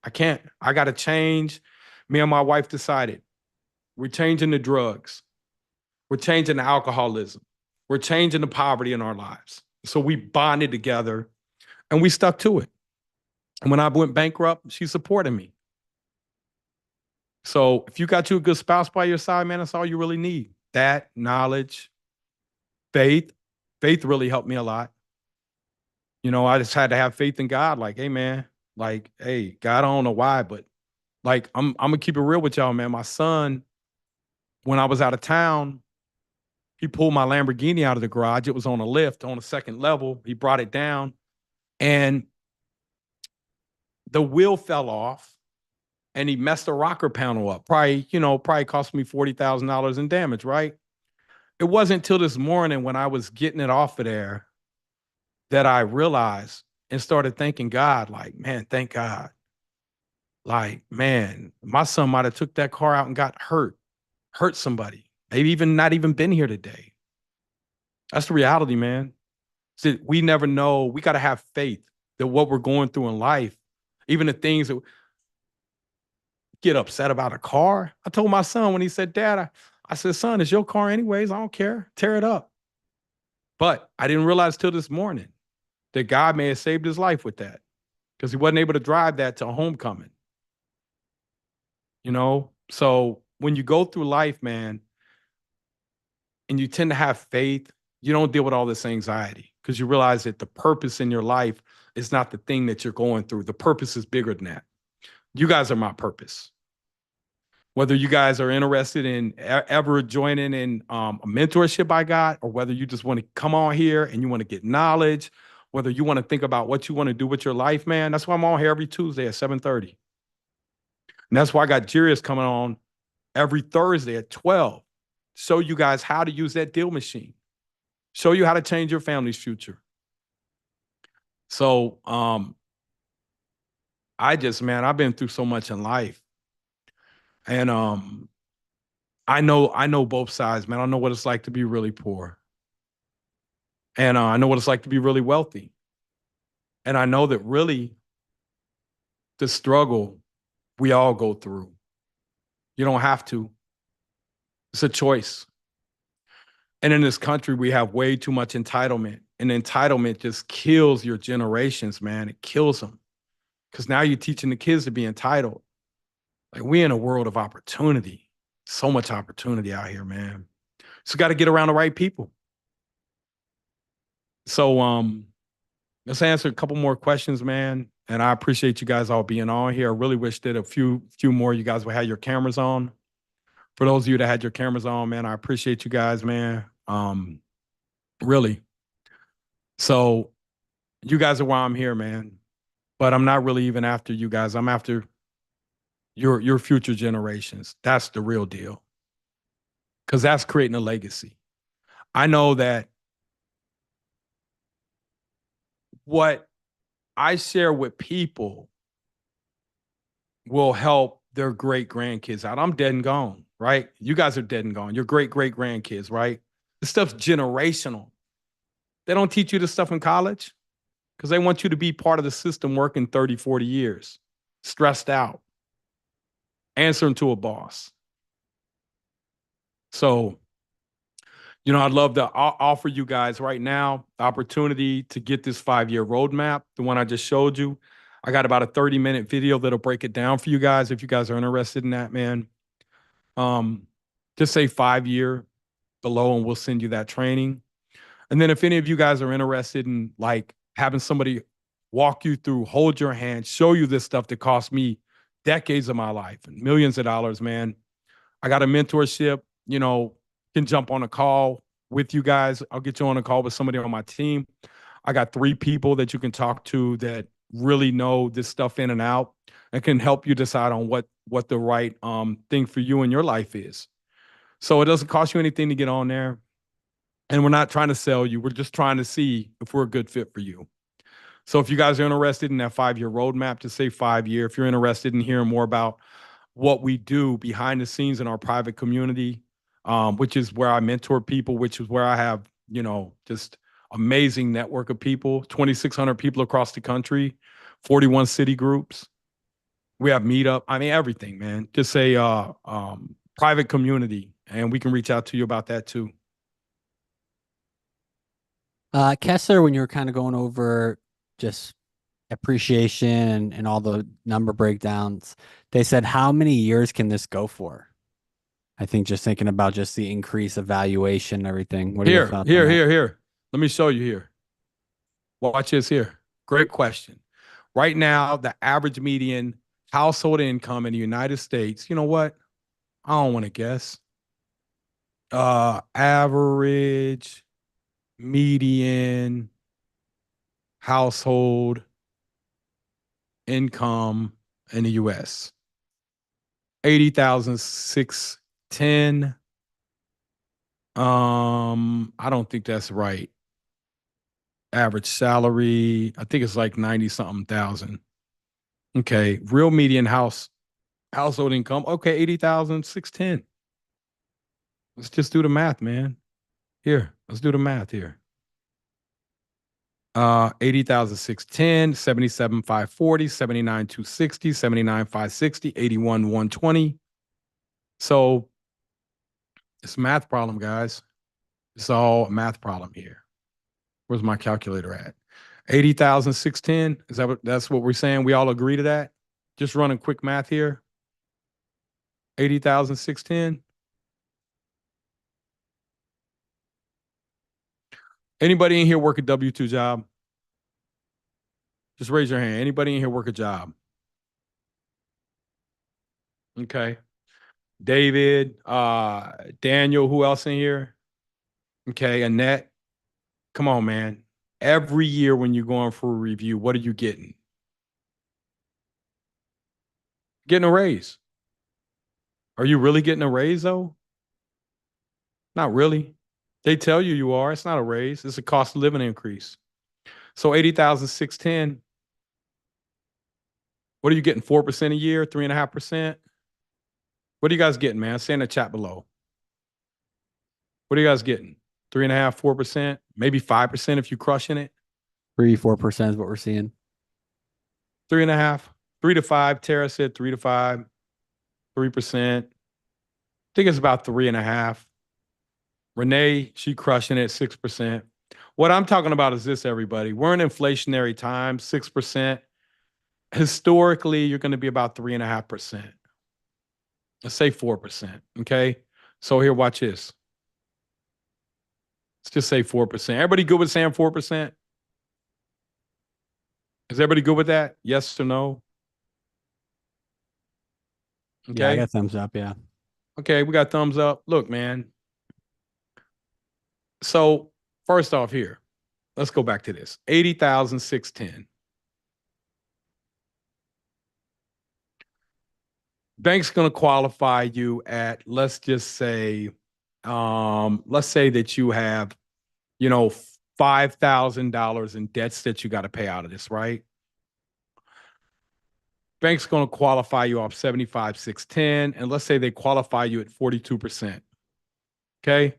I can't. I got to change. Me and my wife decided we're changing the drugs. We're changing the alcoholism. We're changing the poverty in our lives. So we bonded together and we stuck to it. And when I went bankrupt, she supported me. So if you got you a good spouse by your side, man, that's all you really need. That, knowledge, faith. Faith really helped me a lot. You know, I just had to have faith in God. Like, hey, man, like, hey, God, I don't know why, but like, I'm gonna keep it real with y'all, man. My son, when I was out of town, he pulled my Lamborghini out of the garage. It was on a lift on the second level. He brought it down and the wheel fell off and he messed the rocker panel up. Probably cost me $40,000 in damage, right? It wasn't until this morning when I was getting it off of there that I realized and started thanking God, like, man, thank God. Like, man, my son might have took that car out and got hurt somebody. Maybe even not even been here today. That's the reality, man. So we never know. We got to have faith that what we're going through in life, even the things that get upset about a car. I told my son when he said, Dad, I said, son, it's your car anyways. I don't care. Tear it up. But I didn't realize till this morning that God may have saved his life with that because he wasn't able to drive that to a homecoming. You know? So when you go through life, man, and you tend to have faith, you don't deal with all this anxiety because you realize that the purpose in your life is not the thing that you're going through. The purpose is bigger than that. You guys are my purpose. Whether you guys are interested in ever joining in a mentorship I got, or whether you just want to come on here and you want to get knowledge, whether you want to think about what you want to do with your life, man, that's why I'm on here every Tuesday at 7:30. And that's why I got Jirius coming on every Thursday at 12. Show you guys how to use that deal machine. Show you how to change your family's future. So I've been through so much in life. And I know both sides, man. I know what it's like to be really poor. And I know what it's like to be really wealthy. And I know that really the struggle we all go through. You don't have to. It's a choice. And in this country, we have way too much entitlement. And entitlement just kills your generations, man. It kills them. Because now you're teaching the kids to be entitled. Like, we in a world of opportunity. So much opportunity out here, man. So got to get around the right people. So let's answer a couple more questions, man. And I appreciate you guys all being on here. I really wish that a few more of you guys would have your cameras on. For those of you that had your cameras on, man, I appreciate you guys, man. Really. So you guys are why I'm here, man. But I'm not really even after you guys. I'm after your future generations. That's the real deal. Because that's creating a legacy. I know that what I share with people will help their great grandkids out. I'm dead and gone, right? You guys are dead and gone. Your great grandkids, right? This stuff's generational. They don't teach you this stuff in college because they want you to be part of the system working 30, 40 years, stressed out, answering to a boss. So, I'd love to offer you guys right now the opportunity to get this 5-year roadmap, the one I just showed you. I got about a 30-minute video that'll break it down for you guys if you guys are interested in that, man. Just say 5-year below and we'll send you that training. And then if any of you guys are interested in like having somebody walk you through, hold your hand, show you this stuff that cost me decades of my life and millions of dollars, man. I got a mentorship, can jump on a call with you guys. I'll get you on a call with somebody on my team. I got 3 people that you can talk to that really know this stuff in and out and can help you decide on what the right thing for you in your life is. So it doesn't cost you anything to get on there. And we're not trying to sell you. We're just trying to see if we're a good fit for you. So if you guys are interested in that 5-year roadmap to say 5 year, if you're interested in hearing more about what we do behind the scenes in our private community, which is where I mentor people, which is where I have, just amazing network of people, 2,600 people across the country, 41 city groups. We have meetup. I mean, everything, man. Just say private community, and we can reach out to you about that too. Kessler, when you were kind of going over just appreciation and all the number breakdowns, they said, how many years can this go for? I think just thinking about just the increase of valuation and everything. What are your thoughts on that? Here. Let me show you here. Watch this here. Great question. Right now, the average median household income in the United States, you know what? I don't want to guess. Average median household income in the US. 80,610. I don't think that's right. Average salary, I think it's like 90 something thousand. Okay, real median household income. Okay, 80,610. Let's just do the math, man. Here, let's do the math here. 80,610, 77,540, 79,260, 79,560, 81,120. So it's a math problem, guys. It's all a math problem here. Where's my calculator at? 80,610. Is that's what we're saying? We all agree to that? Just running quick math here. 80,610. Anybody in here work a W-2 job? Just raise your hand. Anybody in here work a job? Okay. David, Daniel, who else in here? Okay, Annette. Come on, man. Every year when you're going for a review, what are you getting? Getting a raise. Are you really getting a raise, though? Not really. They tell you you are. It's not a raise. It's a cost of living increase. So 80,610. What are you getting? 4% a year, 3.5%? What are you guys getting, man? Say in the chat below. What are you guys getting? 3.5%, 4%, maybe 5% if you're crushing it. 3-4% is what we're seeing. 3.5, 3 to 5. Tara said 3 to 5, 3%. I think it's about 3.5. Renee, she crushing it, 6%. What I'm talking about is this, everybody. We're in inflationary times, 6%. Historically, you're going to be about 3.5%. Let's say 4%. Okay. So here, watch this. Let's just say 4%. Everybody good with saying 4%? Is everybody good with that? Yes or no? Okay. Yeah, I got thumbs up. Yeah. Okay, we got thumbs up. Look, man. So first off here, let's go back to this. 80,610. Bank's going to qualify you at, let's just say, let's say that you have, $5,000 in debts that you got to pay out of this, right? Bank's going to qualify you off 75,610, and let's say they qualify you at 42%. Okay?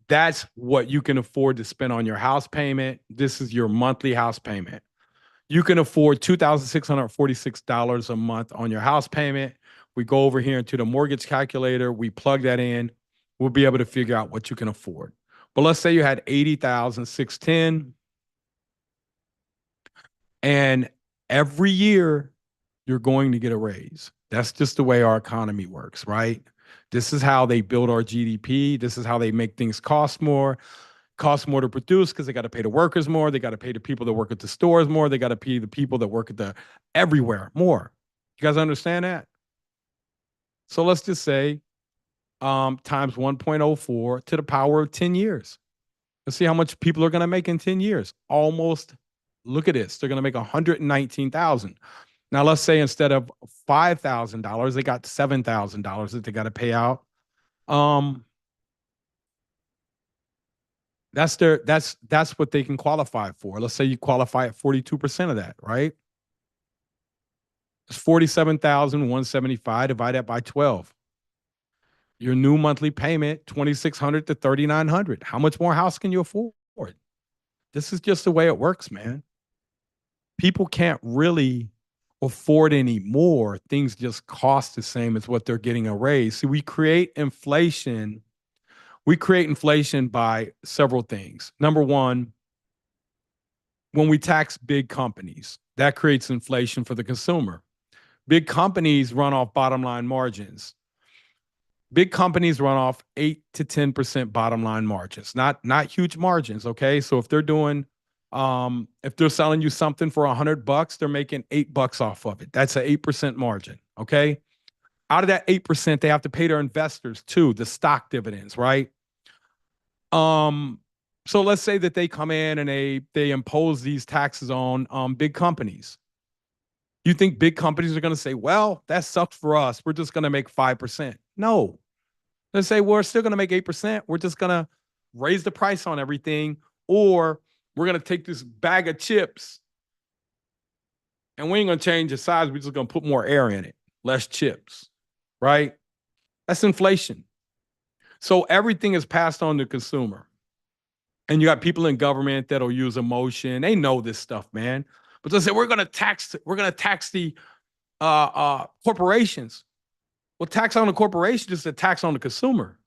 That's what you can afford to spend on your house payment. This is your monthly house payment. You can afford $2,646 a month on your house payment. We go over here into the mortgage calculator. We plug that in. We'll be able to figure out what you can afford. But let's say you had 80,610, and every year you're going to get a raise. That's just the way our economy works, right? This is how they build our GDP. This is how they make things cost more to produce because they got to pay the workers more. They got to pay the people that work at the stores more. They got to pay the people that work at the everywhere more. You guys understand that? So let's just say times 1.04 to the power of 10 years. Let's see how much people are going to make in 10 years. Almost look at this. They're going to make $119,000. Now, let's say instead of $5,000, they got $7,000 that they got to pay out. That's what they can qualify for. Let's say you qualify at 42% of that, right? It's 47,175. Divide that by 12. Your new monthly payment, 2,600 to 3,900. How much more house can you afford? This is just the way it works, man. People can't really afford any more. Things just cost the same as what they're getting a raise. See, we create inflation by several things. Number one, when we tax big companies, that creates inflation for the consumer. Big companies run off bottom line margins. Big companies run off 8 to 10% bottom line margins, not huge margins. Okay. So if they're selling you something for $100, they're making $8 off of it. That's an 8% margin. Okay. Out of that 8%, they have to pay their investors too, the stock dividends, right? So let's say that they come in and they impose these taxes on big companies. You think big companies are going to say, well, that sucks for us. We're just going to make 5%. No. They say, we're still going to make 8%. We're just going to raise the price on everything, or we're going to take this bag of chips and we ain't going to change the size. We're just going to put more air in it, less chips, right? That's inflation. So everything is passed on to the consumer. And you got people in government that'll use emotion. They know this stuff, man. But they say, we're going to tax the corporations. Well, tax on the corporation is a tax on the consumer,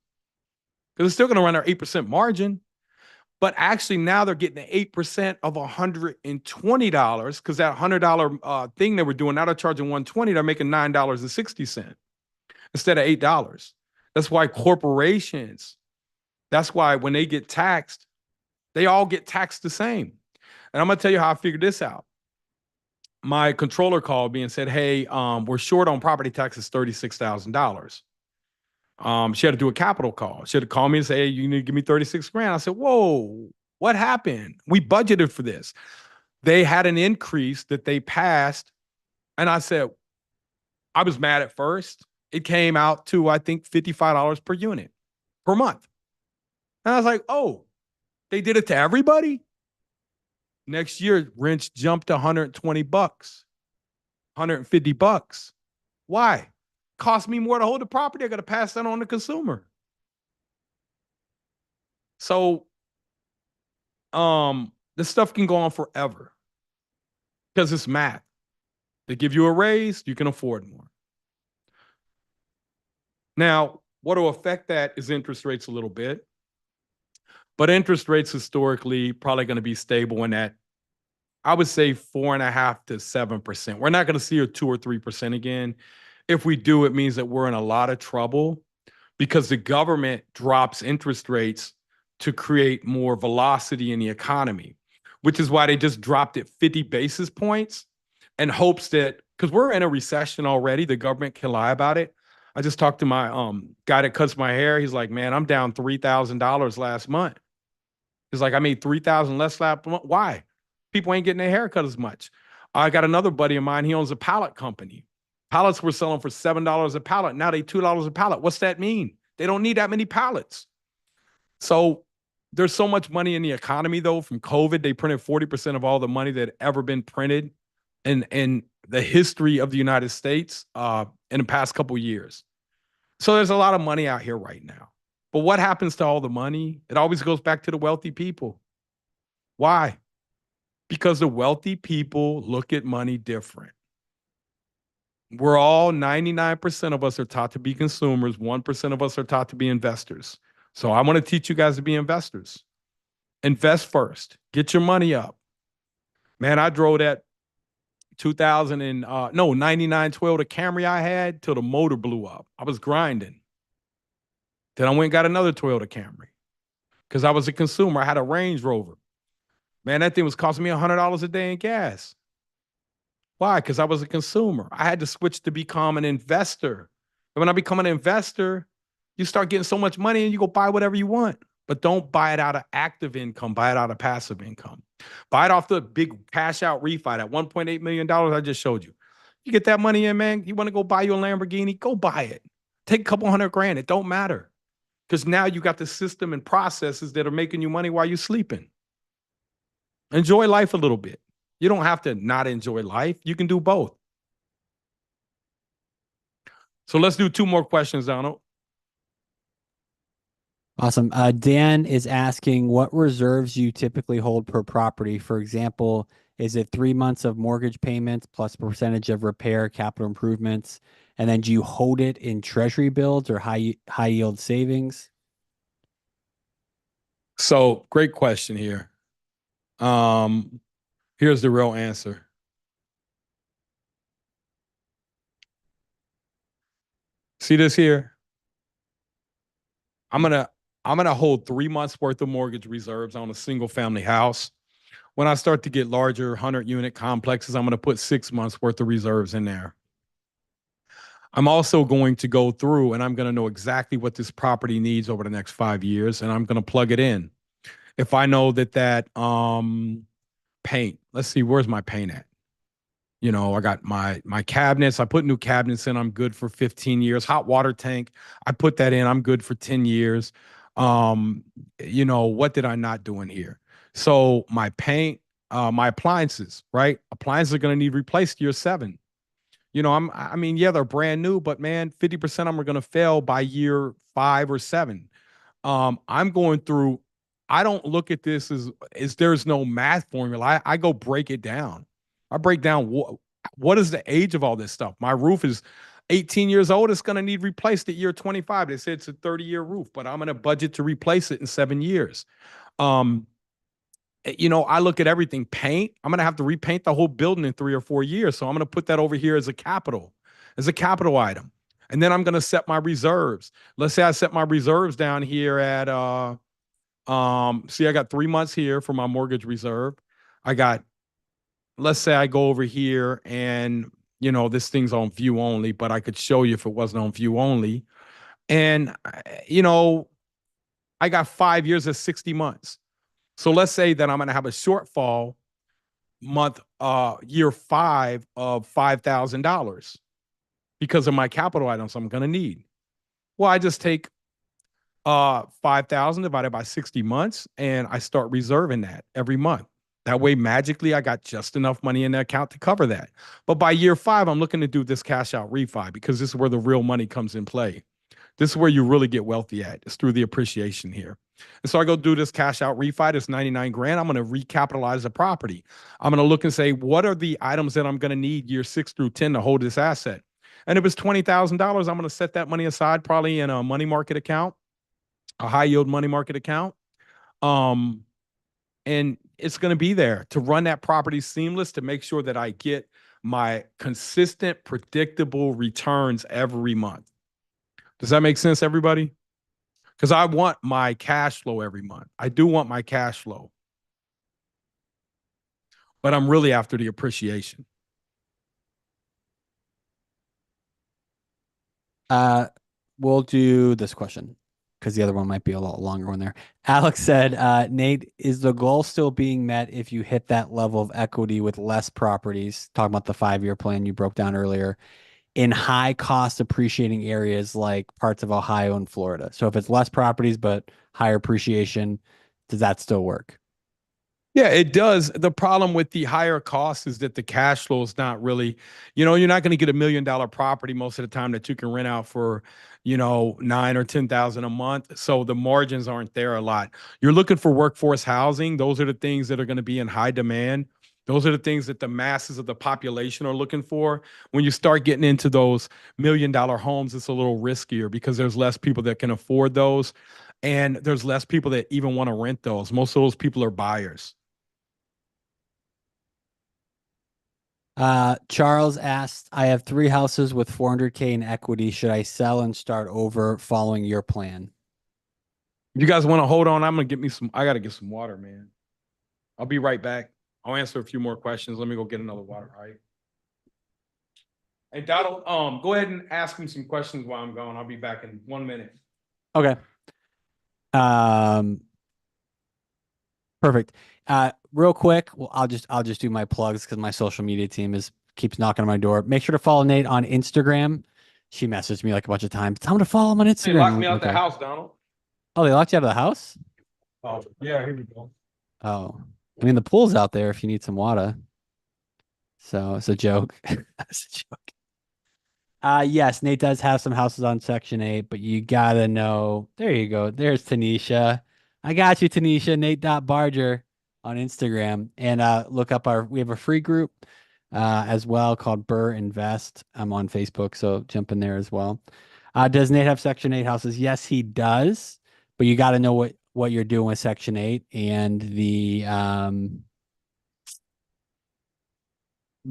because it's still going to run their 8% margin. But actually now they're getting the 8% of $120, because that $100 thing they were doing, now they're charging $120, they're making $9.60 instead of $8. That's why when they get taxed, they all get taxed the same. And I'm going to tell you how I figured this out. My controller called me and said, hey, we're short on property taxes $36,000. She had to do a capital call. She had to call me and say, hey, you need to give me 36 grand. I said, whoa, what happened? We budgeted for this. They had an increase that they passed. And I said, I was mad at first. It came out to, I think, $55 per unit per month. And I was like, oh, they did it to everybody? Next year, rents jumped to $120, $150. Why? Cost me more to hold the property. I got to pass that on to the consumer. So, this stuff can go on forever because it's math. They give you a raise, you can afford more. Now, what will affect that is interest rates a little bit. But interest rates historically probably going to be stable in that, I would say 4.5% to 7%. We're not going to see a 2 or 3% again. If we do, it means that we're in a lot of trouble, because the government drops interest rates to create more velocity in the economy, which is why they just dropped it 50 basis points in hopes that, because we're in a recession already, the government can lie about it. I just talked to my guy that cuts my hair. He's like, man, I'm down $3,000 last month. He's like, I made $3,000 less last month. Why? People ain't getting their haircut as much. I got another buddy of mine. He owns a pallet company. Pallets were selling for $7 a pallet. Now they $2 a pallet. What's that mean? They don't need that many pallets. So there's so much money in the economy, though. From COVID, they printed 40% of all the money that had ever been printed in the history of the United States in the past couple of years. So there's a lot of money out here right now. But what happens to all the money? It always goes back to the wealthy people. Why? Because the wealthy people look at money different. We're all, 99% of us are taught to be consumers. 1% of us are taught to be investors. So I want to teach you guys to be investors. Invest first. Get your money up. Man, I drove that 99 Toyota Camry I had till the motor blew up. I was grinding. Then I went and got another Toyota Camry because I was a consumer. I had a Range Rover. Man, that thing was costing me $100 a day in gas. Why? Because I was a consumer. I had to switch to become an investor. And when I become an investor, you start getting so much money and you go buy whatever you want. but don't buy it out of active income. Buy it out of passive income. Buy it off the big cash out refi, that $1.8 million I just showed you. You get that money in, man. You want to go buy you a Lamborghini? Go buy it. Take a couple $100,000. It don't matter. Because now you got the system and processes that are making you money while you're sleeping. Enjoy life a little bit. You don't have to not enjoy life. You can do both. So let's do 2 more questions, Donald. Awesome. Dan is asking what reserves you typically hold per property. For example, is it 3 months of mortgage payments plus percentage of repair, capital improvements? And then do you hold it in treasury bills or high yield savings? So great question here. Here's the real answer. See this here? I'm gonna hold 3 months worth of mortgage reserves on a single family house. When I start to get larger 100-unit complexes, I'm gonna put 6 months worth of reserves in there. I'm also going to go through and I'm going to know exactly what this property needs over the next 5 years, and I'm going to plug it in. If I know that paint, let's see, where's my paint at? You know, I got my cabinets. I put new cabinets in. I'm good for 15 years. Hot water tank, I put that in. I'm good for 10 years. You know, what did I not do in here? So my paint, my appliances, right? Appliances are going to need replaced year 7. You know, I mean, yeah, they're brand new, but man, 50% of them are going to fail by year 5 or 7. I'm going through, I don't look at this as there's no math formula. I go break it down. I break down what is the age of all this stuff. My roof is 18 years old. It's going to need replaced at year 25. They say it's a 30-year roof, but I'm going to budget to replace it in 7 years. You know, I look at everything. Paint, I'm going to have to repaint the whole building in 3 or 4 years. So I'm going to put that over here as a capital item. And then I'm going to set my reserves. Let's say I set my reserves down here at, see, I got 3 months here for my mortgage reserve. Let's say I go over here and, you know, this thing's on view only, but I could show you if it wasn't on view only. And, you know, I got 5 years of 60 months. So let's say that I'm going to have a shortfall year 5 of $5,000 because of my capital items I'm going to need. Well, I just take 5,000 divided by 60 months and I start reserving that every month. That way, magically, I got just enough money in the account to cover that. But by year 5, I'm looking to do this cash out refi because this is where the real money comes in play. This is where you really get wealthy at. It's through the appreciation here. And so I go do this cash out refi, this 99 grand. I'm going to recapitalize the property. I'm going to look and say, what are the items that I'm going to need year 6 through 10 to hold this asset? And if it's $20,000, I'm going to set that money aside, probably in a money market account, a high yield money market account. And it's going to be there to run that property seamless, to make sure that I get my consistent, predictable returns every month. Does that make sense, everybody? Because I want my cash flow every month. I do want my cash flow. But I'm really after the appreciation. We'll do this question because the other one might be a lot longer one there. Alex said, Nate, is the goal still being met if you hit that level of equity with less properties? Talking about the 5-year plan you broke down earlier, in high cost appreciating areas like parts of Ohio and Florida. So if it's less properties but higher appreciation, does that still work? Yeah, it does. The problem with the higher cost is that the cash flow is not really, you know, you're not going to get $1 million property most of the time that you can rent out for, you know, 9 or 10,000 a month. So the margins aren't there a lot. You're looking for workforce housing. Those are the things that are going to be in high demand. Those are the things that the masses of the population are looking for. When you start getting into those $1 million homes, it's a little riskier because there's less people that can afford those. And there's less people that even want to rent those. Most of those people are buyers. Charles asked, I have 3 houses with 400K in equity. Should I sell and start over following your plan? You guys want to hold on? I'm going to get me some, I got to get some water, man. I'll be right back. I'll answer a few more questions. Let me go get another water, all right? And Donald, go ahead and ask me some questions while I'm gone. I'll be back in 1 minute. Okay. Um, perfect. Real quick, well, I'll just do my plugs because my social media team keeps knocking on my door. Make sure to follow Nate on Instagram. She messaged me like a bunch of times. Tell him to follow him on They Instagram. locked I'm me like, out the okay. house, Donald. Oh, they locked you out of the house? Oh, yeah, here we go. Oh, I mean the pool's out there if you need some water. So it's a joke. It's a joke. Yes, Nate does have some houses on Section 8, but you gotta know. There you go. There's Tanisha. I got you, Tanisha. Nate.Barger on Instagram. And look up we have a free group as well called BRRRR Invest. I'm on Facebook, so jump in there as well. Does Nate have Section 8 houses? Yes, he does. But you gotta know what you're doing with Section 8 and the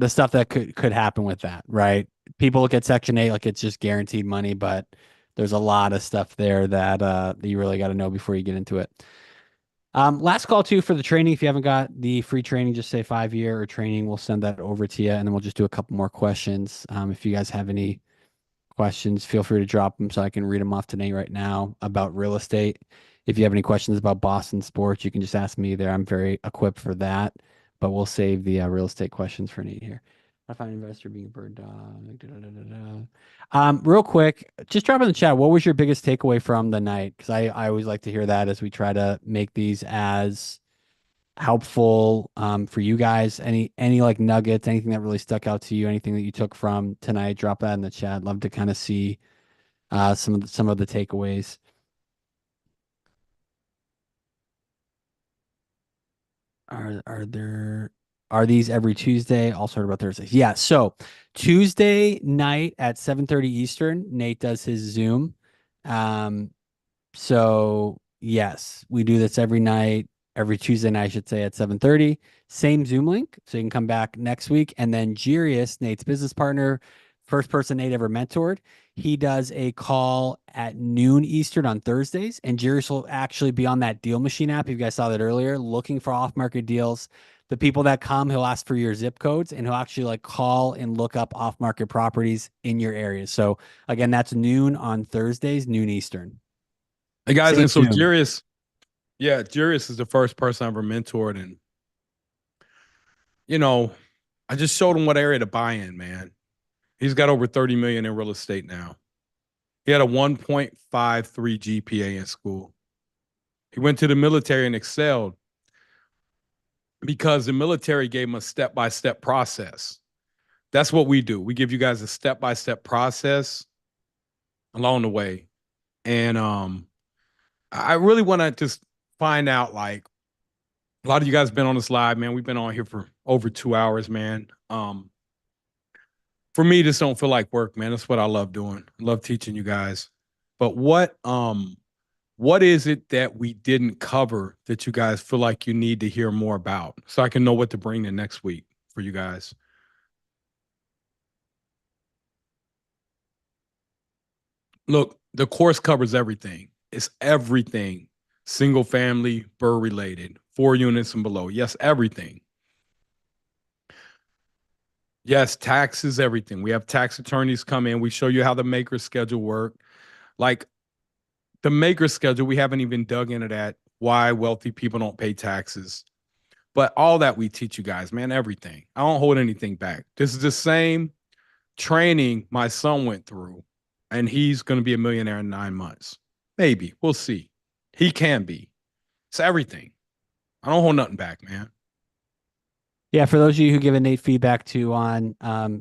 stuff that could happen with that, right? People look at Section 8 like it's just guaranteed money, but there's a lot of stuff there that you really got to know before you get into it. Last call too for the training. If you haven't got the free training, just say 5 year or training. We'll send that over to you, and then we'll just do a couple more questions. If you guys have any questions, feel free to drop them so I can read them off today right now about real estate. If you have any questions about Boston sports, you can just ask me there. I'm very equipped for that, but we'll save the real estate questions for Nate here. I find investor being a bird dog. Da, da, da, da, da. Real quick, just drop in the chat. What was your biggest takeaway from the night? Because I always like to hear that as we try to make these as helpful for you guys. Any like nuggets, anything that really stuck out to you, anything that you took from tonight, drop that in the chat. Love to kind of see some of the takeaways. Are these every Tuesday? Also heard about Thursdays. Yeah, so Tuesday night at 7:30 Eastern, Nate does his Zoom. Um, So yes, we do this every night, every Tuesday night, I should say, at 7:30. Same Zoom link, so you can come back next week. And then Jirius, Nate's business partner, first person Nate ever mentored, he does a call at noon Eastern on Thursdays. And Jirius will actually be on that Deal Machine app. You guys saw that earlier, looking for off-market deals. The people that come, he'll ask for your zip codes, and he'll actually like call and look up off-market properties in your area. So again, that's noon on Thursdays, noon Eastern. Hey guys, Same and so Zoom. Jarius is the first person I ever mentored, and I just showed him what area to buy in, man. He's got over 30 million in real estate now. He had a 1.53 GPA in school. He went to the military and excelled because the military gave him a step-by-step process. That's what we do. We give you guys a step-by-step process along the way. And I really want to just find out, like, a lot of you guys been on this live, man. We've been on here for over 2 hours, man. For me, this don't feel like work, man. That's what I love doing. I love teaching you guys. But what is it that we didn't cover that you guys feel like you need to hear more about so I can know what to bring the next week for you guys? Look, the course covers everything. It's everything. Single family, BRRRR related, 4 units and below. Yes, everything. Yes, taxes, everything. We have tax attorneys come in. We show you how the maker schedule work. Like the maker schedule, we haven't even dug into that, why wealthy people don't pay taxes. But all that we teach you guys, man, everything. I don't hold anything back. This is the same training my son went through, and he's going to be a millionaire in 9 months. Maybe. We'll see. He can be. It's everything. I don't hold nothing back, man. Yeah, for those of you who give Nate feedback too on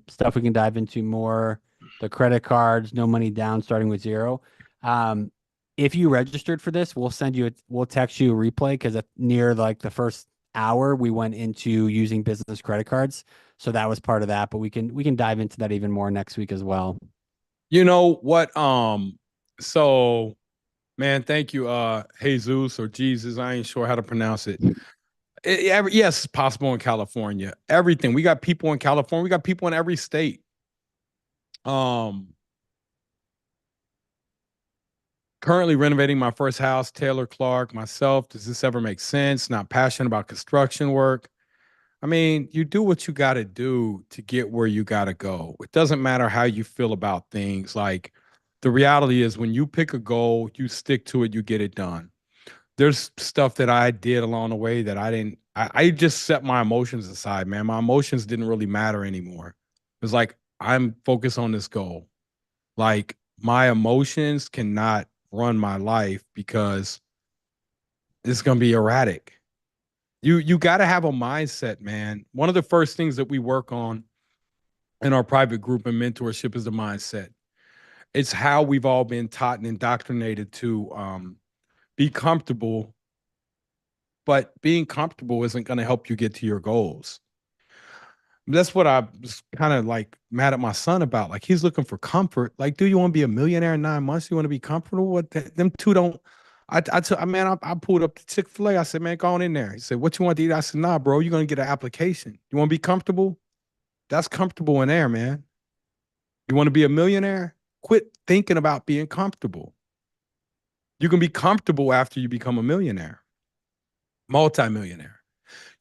stuff we can dive into more, the credit cards, no money down, starting with zero. If you registered for this, we'll text you a replay because near like the first hour we went into using business credit cards, so that was part of that. But we can dive into that even more next week as well. You know what? So man, thank you, Jesus or Jesus. I ain't sure how to pronounce it. Yes, it's possible in California. Everything. We got people in California. We got people in every state. Currently renovating my first house, Taylor Clark, myself. Does this ever make sense? Not passionate about construction work. I mean, you do what you got to do to get where you got to go. It doesn't matter how you feel about things. Like the reality is when you pick a goal, you stick to it, you get it done. there's stuff that I did along the way that I just set my emotions aside, man. My emotions didn't really matter anymore. It was like, I'm focused on this goal. Like, my emotions cannot run my life because it's going to be erratic. You got to have a mindset, man. One of the first things that we work on in our private group and mentorship is the mindset. It's how we've all been taught and indoctrinated to be comfortable, but being comfortable isn't going to help you get to your goals. That's what I was kind of like mad at my son about. Like, he's looking for comfort. Like, do you want to be a millionaire in 9 months? You want to be comfortable? What them two don't. I pulled up the Chick-fil-A. I said, man, go on in there. He said, what you want to eat? I said, nah, bro, you're gonna get an application. You want to be comfortable? That's comfortable in there, man. You want to be a millionaire? Quit thinking about being comfortable. You can be comfortable after you become a millionaire, multimillionaire.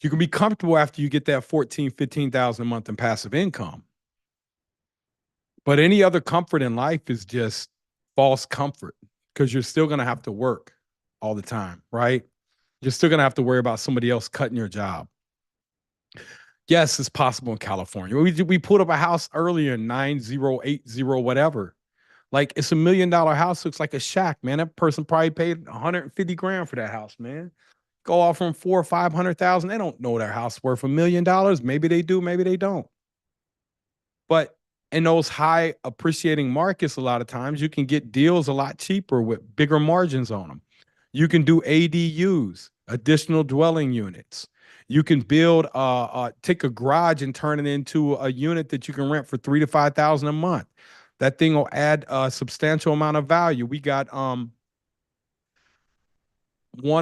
You can be comfortable after you get that 14, 15,000 a month in passive income. But any other comfort in life is just false comfort because you're still going to have to work all the time, right? You're still going to have to worry about somebody else cutting your job. Yes, it's possible in California. We put up a house earlier in 9080, whatever. Like, it's $1 million house. Looks like a shack, man. That person probably paid 150 grand for that house, man. Go off from 400,000 or 500,000. They don't know their house worth $1 million. Maybe they do, maybe they don't. But in those high appreciating markets, a lot of times you can get deals a lot cheaper with bigger margins on them. You can do ADUs, additional dwelling units. You can build, take a garage and turn it into a unit that you can rent for 3,000 to 5,000 a month. That thing will add a substantial amount of value. We got one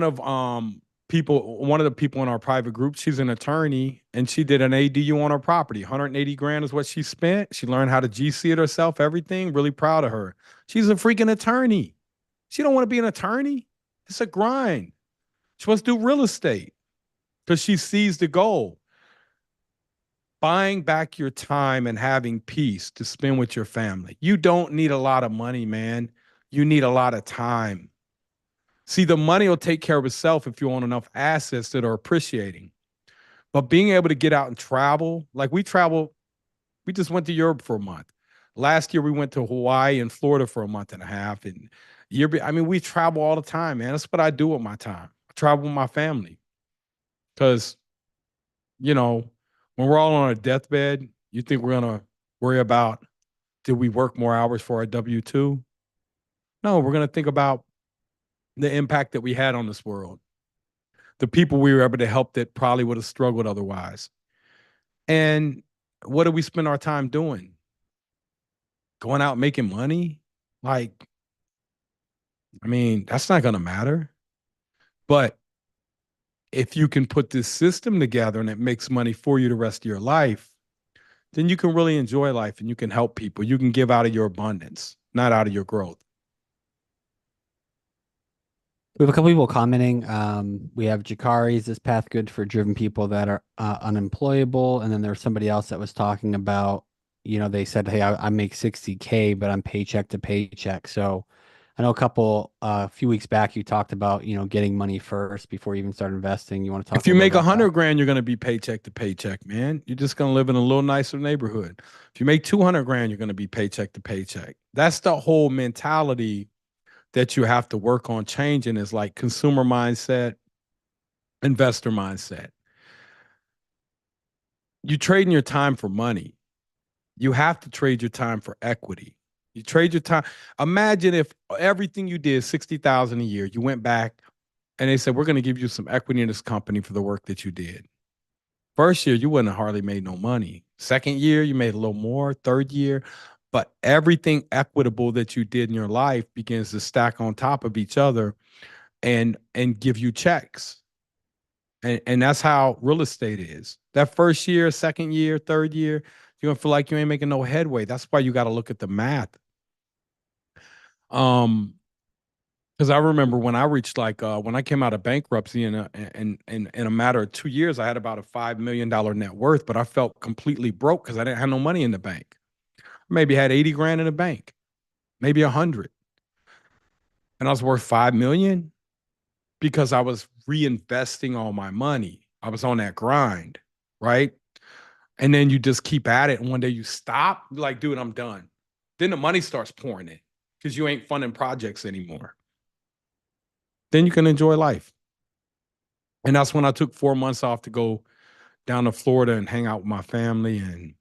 of the people in our private group, she's an attorney, and she did an ADU on her property. 180 grand is what she spent. She learned how to GC it herself, everything. Really proud of her. She's a freaking attorney. She don't want to be an attorney. It's a grind. She wants to do real estate because she sees the goal. Buying back your time and having peace to spend with your family. You don't need a lot of money, man. You need a lot of time. See, the money will take care of itself if you own enough assets that are appreciating. But being able to get out and travel, like we just went to Europe for a month. Last year, we went to Hawaii and Florida for a month and a half. And we travel all the time, man. That's what I do with my time. I travel with my family. Because, when we're all on a deathbed, you think we're going to worry about, did we work more hours for our W-2? No, we're going to think about the impact that we had on this world, the people we were able to help that probably would have struggled otherwise. And what do we spend our time doing? Going out making money? Like, that's not going to matter. But if you can put this system together and it makes money for you the rest of your life, then you can really enjoy life and you can help people. You can give out of your abundance, not out of your growth. We have a couple people commenting. We have Jakari, is this path good for driven people that are unemployable? And then there's somebody else that was talking about, they said, hey, I make 60K, but I'm paycheck to paycheck. So I know a few weeks back, you talked about, getting money first before you even start investing. You want to talk If you make 100 that? grand, you're going to be paycheck to paycheck, man. You're just going to live in a little nicer neighborhood. If you make 200 grand, you're going to be paycheck to paycheck. That's the whole mentality that you have to work on changing, is like consumer mindset, investor mindset. You trading your time for money. You have to trade your time for equity. You trade your time. Imagine if everything you did, 60,000 a year, you went back and they said, we're going to give you some equity in this company for the work that you did. First year, you wouldn't have hardly made no money. Second year, you made a little more. Third year, but everything equitable that you did in your life begins to stack on top of each other and give you checks. And that's how real estate is. That first year, second year, third year, you're gonna feel like you ain't making no headway. That's why you got to look at the math. Because I remember when I reached when I came out of bankruptcy in a matter of 2 years, I had about a $5 million net worth, but I felt completely broke because I didn't have no money in the bank. Maybe had 80 grand in the bank, maybe 100. And I was worth 5 million. because I was reinvesting all my money. I was on that grind, right? And then you just keep at it. And one day you stop, like, dude, I'm done. Then the money starts pouring in because you ain't funding projects anymore. Then you can enjoy life. And that's when I took 4 months off to go down to Florida and hang out with my family. And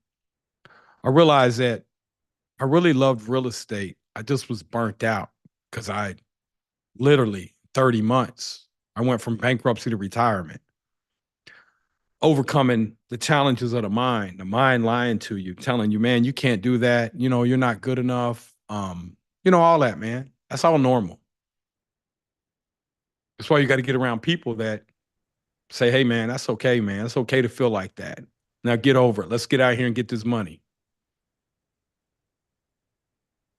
I realized that I really loved real estate. I just was burnt out because I literally 30 months, I went from bankruptcy to retirement, overcoming the challenges of the mind lying to you, telling you, man, you can't do that. You know, you're not good enough. All that, man. That's all normal. That's why you got to get around people that say, hey, man, that's okay, man. It's okay to feel like that. Now get over it. Let's get out here and get this money.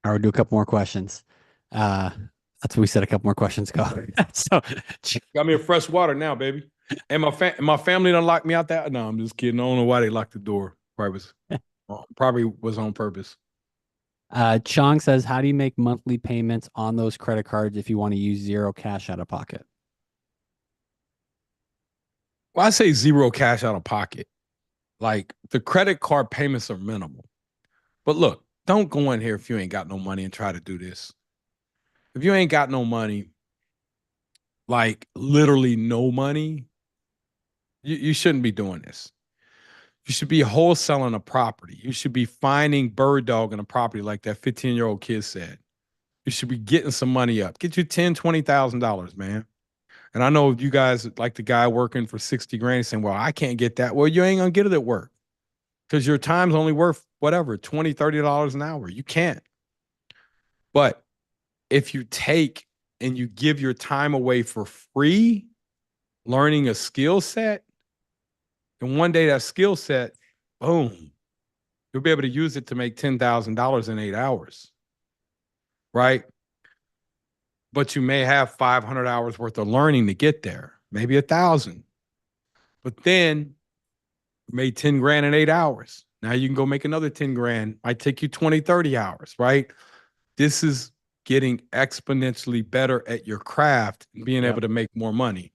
All right, we'll do a couple more questions. That's what we said a couple more questions ago. So Got me a fresh water now, baby. And my family done locked me out there. No, I'm just kidding. I don't know why they locked the door. Probably was on purpose. Chong says, how do you make monthly payments on those credit cards if you want to use zero cash out of pocket? Well, I say zero cash out of pocket. Like the credit card payments are minimal. But look, don't go in here if you ain't got no money and try to do this. If you ain't got no money, like literally no money, you shouldn't be doing this. You should be wholesaling a property. You should be finding bird dog in a property like that 15-year-old kid said. You should be getting some money up. Get you $10,000, $20,000, man. And I know you guys like the guy working for 60 grand saying, well, I can't get that. Well, you ain't gonna get it at work because your time's only worth whatever, $20, $30 an hour. You can't. But if you take and you give your time away for free, learning a skill set, and one day that skill set, boom, you'll be able to use it to make $10,000 in 8 hours, right? But you may have 500 hours worth of learning to get there, maybe 1,000. But then you made 10 grand in 8 hours. Now you can go make another 10 grand. Might take you 20, 30 hours, right? This is getting exponentially better at your craft and being able to make more money.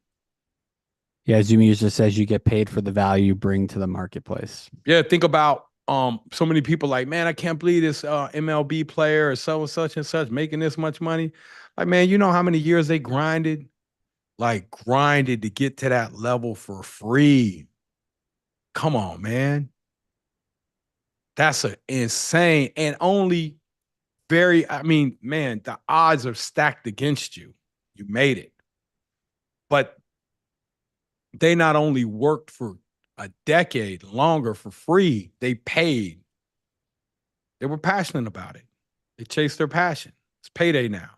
Yeah, Zoom user says you get paid for the value you bring to the marketplace. Yeah, think about so many people like, man, I can't believe this MLB player or so and such making this much money. Like, man, you know how many years they grinded? Like grinded to get to that level for free. Come on, man. That's an insane and only man, the odds are stacked against you. You made it. But they not only worked for a decade longer for free, they paid. They were passionate about it. They chased their passion. It's payday now.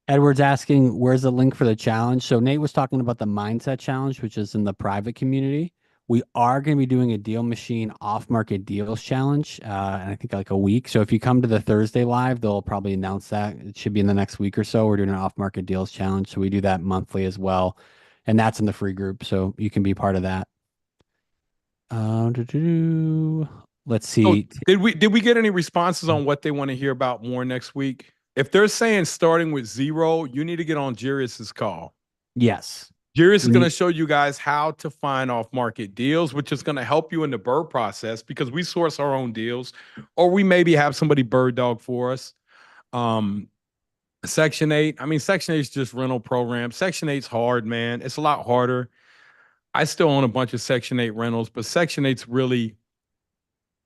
Edward's asking, where's the link for the challenge? So Nate was talking about the mindset challenge, which is in the private community. We are going to be doing a deal machine off-market deals challenge, and I think like a week. So if you come to the Thursday live, they'll probably announce that. It should be in the next week or so. We're doing an off-market deals challenge. So we do that monthly as well. And that's in the free group. So you can be part of that. Let's see. So did we get any responses on what they want to hear about more next week? If they're saying starting with zero, you need to get on Jarius's call. Yes. Jarius is going to show you guys how to find off-market deals, which is going to help you in the BRRRR process because we source our own deals, or we maybe have somebody bird dog for us. Section 8, Section 8 is just rental program. Section 8's hard, man. It's a lot harder. I still own a bunch of Section 8 rentals, but Section 8's really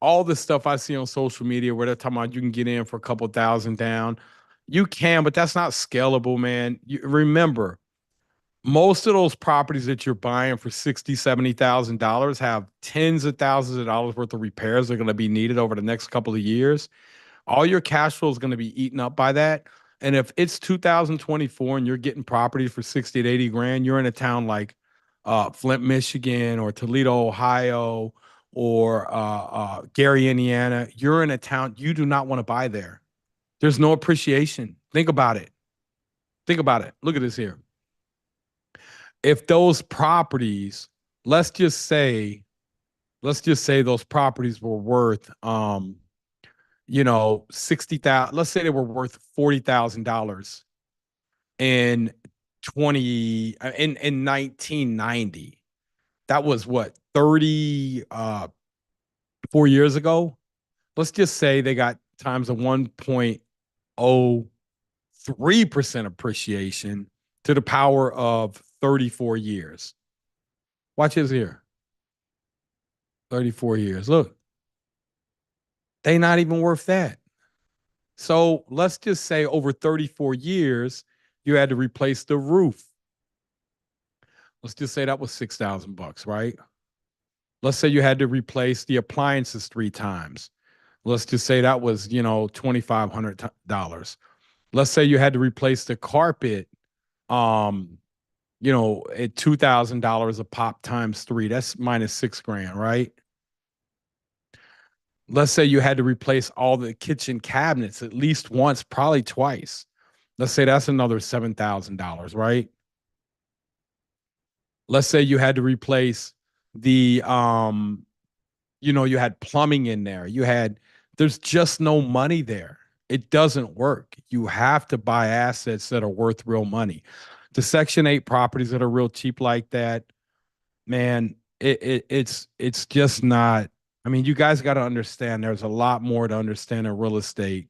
all the stuff I see on social media where they're talking about you can get in for a couple thousand down. You can, but that's not scalable, man. Remember, most of those properties that you're buying for $60,000, $70,000 have tens of thousands of dollars worth of repairs that are going to be needed over the next couple of years. All your cash flow is going to be eaten up by that. And if it's 2024 and you're getting properties for 60 to 80 grand, you're in a town like Flint, Michigan, or Toledo, Ohio, or Gary, Indiana. You're in a town you do not want to buy there. There's no appreciation. Think about it. Think about it. Look at this here. If those properties, let's just say those properties were worth 60,000, let's say they were worth $40,000 in 1990. That was what, 4 years ago? Let's just say they got times a 1.03% appreciation to the power of 34 years. Watch this here. 34 years. Look, they not even worth that. So let's just say over 34 years, you had to replace the roof. Let's just say that was $6,000, right? Let's say you had to replace the appliances 3 times. Let's just say that was, $2,500. Let's say you had to replace the carpet, at $2,000 a pop times 3. That's minus $6,000, right? Let's say you had to replace all the kitchen cabinets at least once, probably twice. Let's say that's another $7,000, right? Let's say you had to replace the you had plumbing in there. There's just no money there. It doesn't work. You have to buy assets that are worth real money. The Section 8 properties that are real cheap like that, man, it's just not. I mean, you guys got to understand there's a lot more to understand in real estate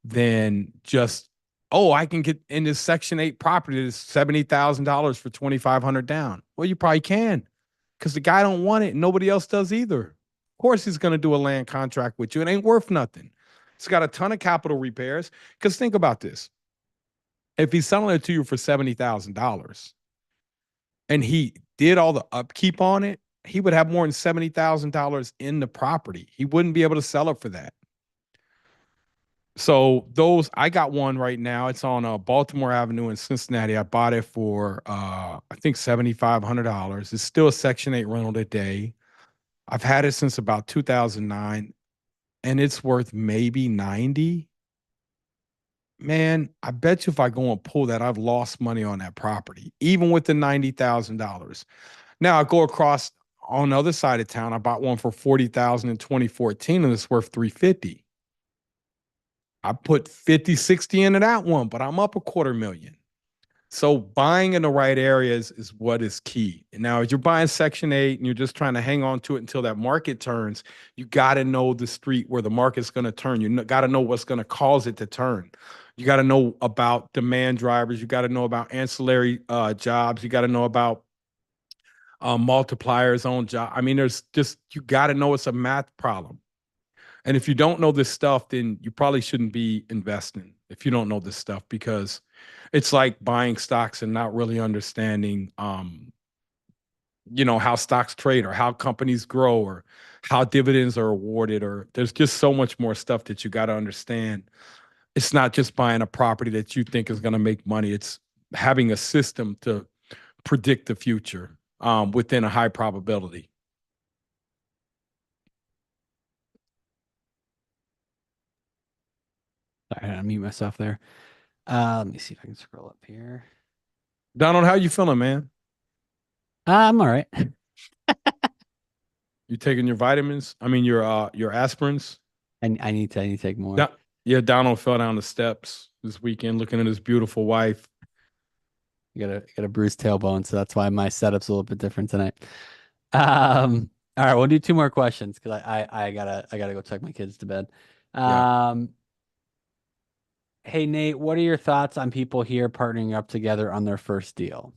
than just, oh, I can get in this Section 8 property that's $70,000 for 2,500 down. Well, you probably can, because the guy don't want it and nobody else does either. Of course he's going to do a land contract with you. It ain't worth nothing. It's got a ton of capital repairs. Because think about this. If he's selling it to you for $70,000 and he did all the upkeep on it, he would have more than $70,000 in the property. He wouldn't be able to sell it for that. So I got one right now. It's on Baltimore Avenue in Cincinnati. I bought it for I think $7,500. It's still a Section 8 rental today. I've had it since about 2009, and it's worth maybe 90. Man, I bet you if I go and pull that, I've lost money on that property, even with the $90,000. Now I go across on the other side of town. I bought one for $40,000 in 2014, and it's worth $350. I put 50, 60 into that one, but I'm up $250,000. So buying in the right areas is what is key. And now, if you're buying Section 8 and you're just trying to hang on to it until that market turns, you got to know the street where the market's going to turn. You got to know what's going to cause it to turn. You got to know about demand drivers. You got to know about ancillary jobs. You got to know about multipliers on job. I mean, you got to know it's a math problem. And if you don't know this stuff, then you probably shouldn't be investing if you don't know this stuff, because it's like buying stocks and not really understanding, how stocks trade or how companies grow or how dividends are awarded, or there's just so much more stuff that you got to understand. It's not just buying a property that you think is going to make money. It's having a system to predict the future within a high probability. Sorry, I mute myself there. Let me see if I can scroll up here. Donald, how you feeling, man? I'm all right. You taking your vitamins? I mean, your aspirins? I need to take more. Yeah, Donald fell down the steps this weekend looking at his beautiful wife. You got a bruised tailbone, so that's why my setup's a little bit different tonight. All right, we'll do 2 more questions because I gotta go check my kids to bed. Yeah. Hey Nate, what are your thoughts on people here partnering up together on their first deal?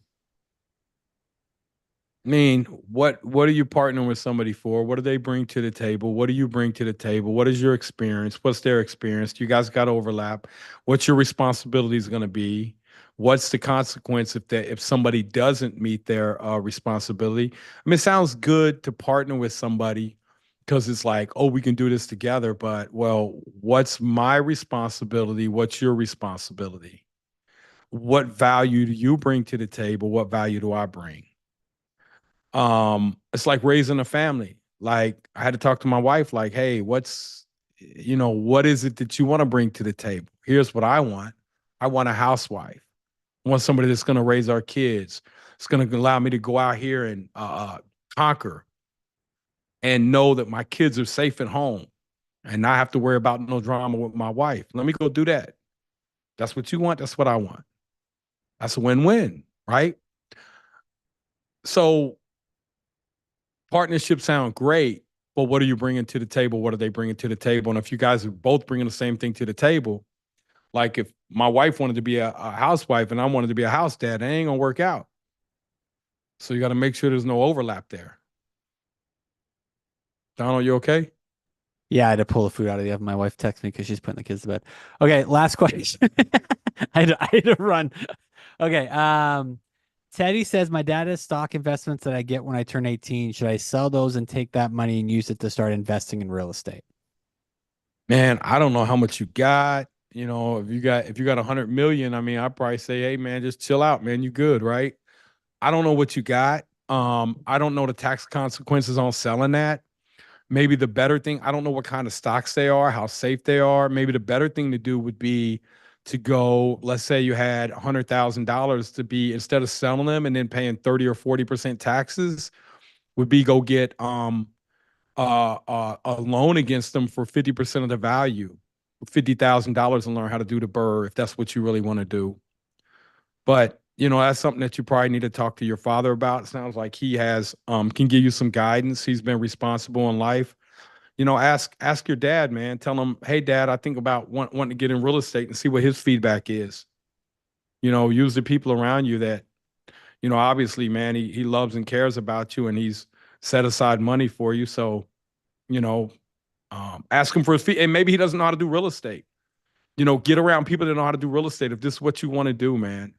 I mean, what are you partnering with somebody for? What do they bring to the table? What do you bring to the table? What is your experience? What's their experience? You guys got to overlap. What's your responsibilities going to be? What's the consequence if somebody doesn't meet their responsibility? I mean, it sounds good to partner with somebody because it's like, oh, we can do this together. But, well, what's my responsibility? What's your responsibility? What value do you bring to the table? What value do I bring? It's like raising a family. Like, I had to talk to my wife, like, hey, what is it that you want to bring to the table? Here's what I want. I want a housewife. I want somebody that's going to raise our kids. It's going to allow me to go out here and conquer and know that my kids are safe at home and not have to worry about no drama with my wife. Let me go do that. That's what you want. That's what I want. That's a win-win, right? So partnerships sound great, but what are you bringing to the table? What are they bringing to the table? And if you guys are both bringing the same thing to the table, like if my wife wanted to be a housewife and I wanted to be a house dad, it ain't gonna work out. So you got to make sure there's no overlap there. Donald, you okay? Yeah, I had to pull the food out of the oven. My wife texted me because she's putting the kids to bed. Okay, last question. I had to run. Okay, Teddy says my dad has stock investments that I get when I turn 18. Should I sell those and take that money and use it to start investing in real estate? Man, I don't know how much you got. You know, if you got 100 million, I mean, I'd probably say, hey man, just chill out, man. You good, right? I don't know what you got. I don't know the tax consequences on selling that. Maybe the better thing, I don't know what kind of stocks they are, how safe they are. Maybe the better thing to do would be to go, let's say you had $100,000 to be, instead of selling them and then paying 30 or 40% taxes, would be go get a loan against them for 50% of the value, $50,000, and learn how to do the BRRRR if that's what you really want to do. But you know, that's something that you probably need to talk to your father about. It sounds like he has can give you some guidance. He's been responsible in life. You know, ask your dad, man. Tell him, hey, dad, I think about wanting to get in real estate and see what his feedback is. You know, use the people around you that, you know, obviously, man, he loves and cares about you and he's set aside money for you. So, you know, ask him for his fee. And maybe he doesn't know how to do real estate. You know, get around people that know how to do real estate. If this is what you want to do, man.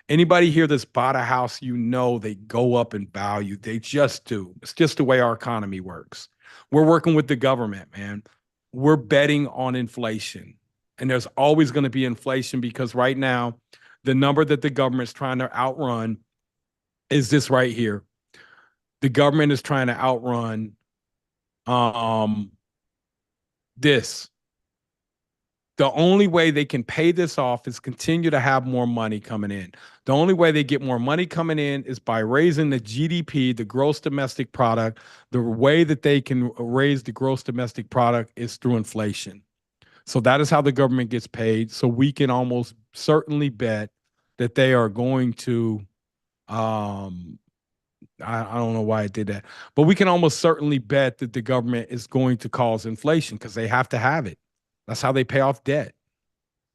Anybody here that's bought a house, you know, they go up in value. They just do. It's just the way our economy works. We're working with the government, man. We're betting on inflation. And there's always going to be inflation because right now, the number that the government's trying to outrun is this right here. The government is trying to outrun um, this. The only way they can pay this off is continue to have more money coming in. The only way they get more money coming in is by raising the GDP, the gross domestic product. The way that they can raise the gross domestic product is through inflation. So that is how the government gets paid. So we can almost certainly bet that they are going to, I don't know why I did that, but we can almost certainly bet that the government is going to cause inflation because they have to have it. That's how they pay off debt.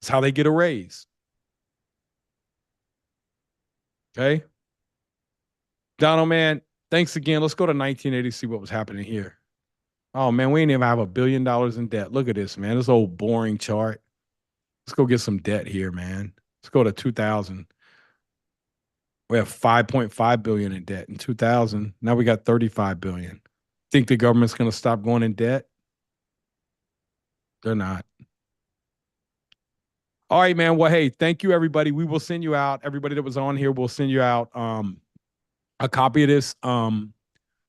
That's how they get a raise. Okay. Donald, man, thanks again. Let's go to 1980, see what was happening here. Oh, man, we ain't even have $1 billion in debt. Look at this, man. This old boring chart. Let's go get some debt here, man. Let's go to 2000. We have 5.5 billion in debt in 2000. Now we got 35 billion. Think the government's going to stop going in debt? They're not. All right, man. Well, hey, thank you, everybody. We will send you out. Everybody that was on here, we'll send you out a copy of this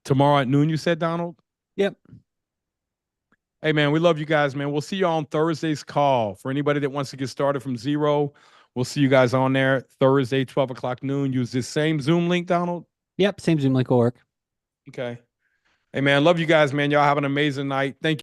tomorrow at noon, you said, Donald? Yep. Hey, man, we love you guys, man. We'll see you on Thursday's call. For anybody that wants to get started from zero, we'll see you guys on there Thursday, 12 o'clock noon. Use this same Zoom link, Donald? Yep, same Zoom link will work. Okay. Hey, man, love you guys, man. Y'all have an amazing night. Thank you.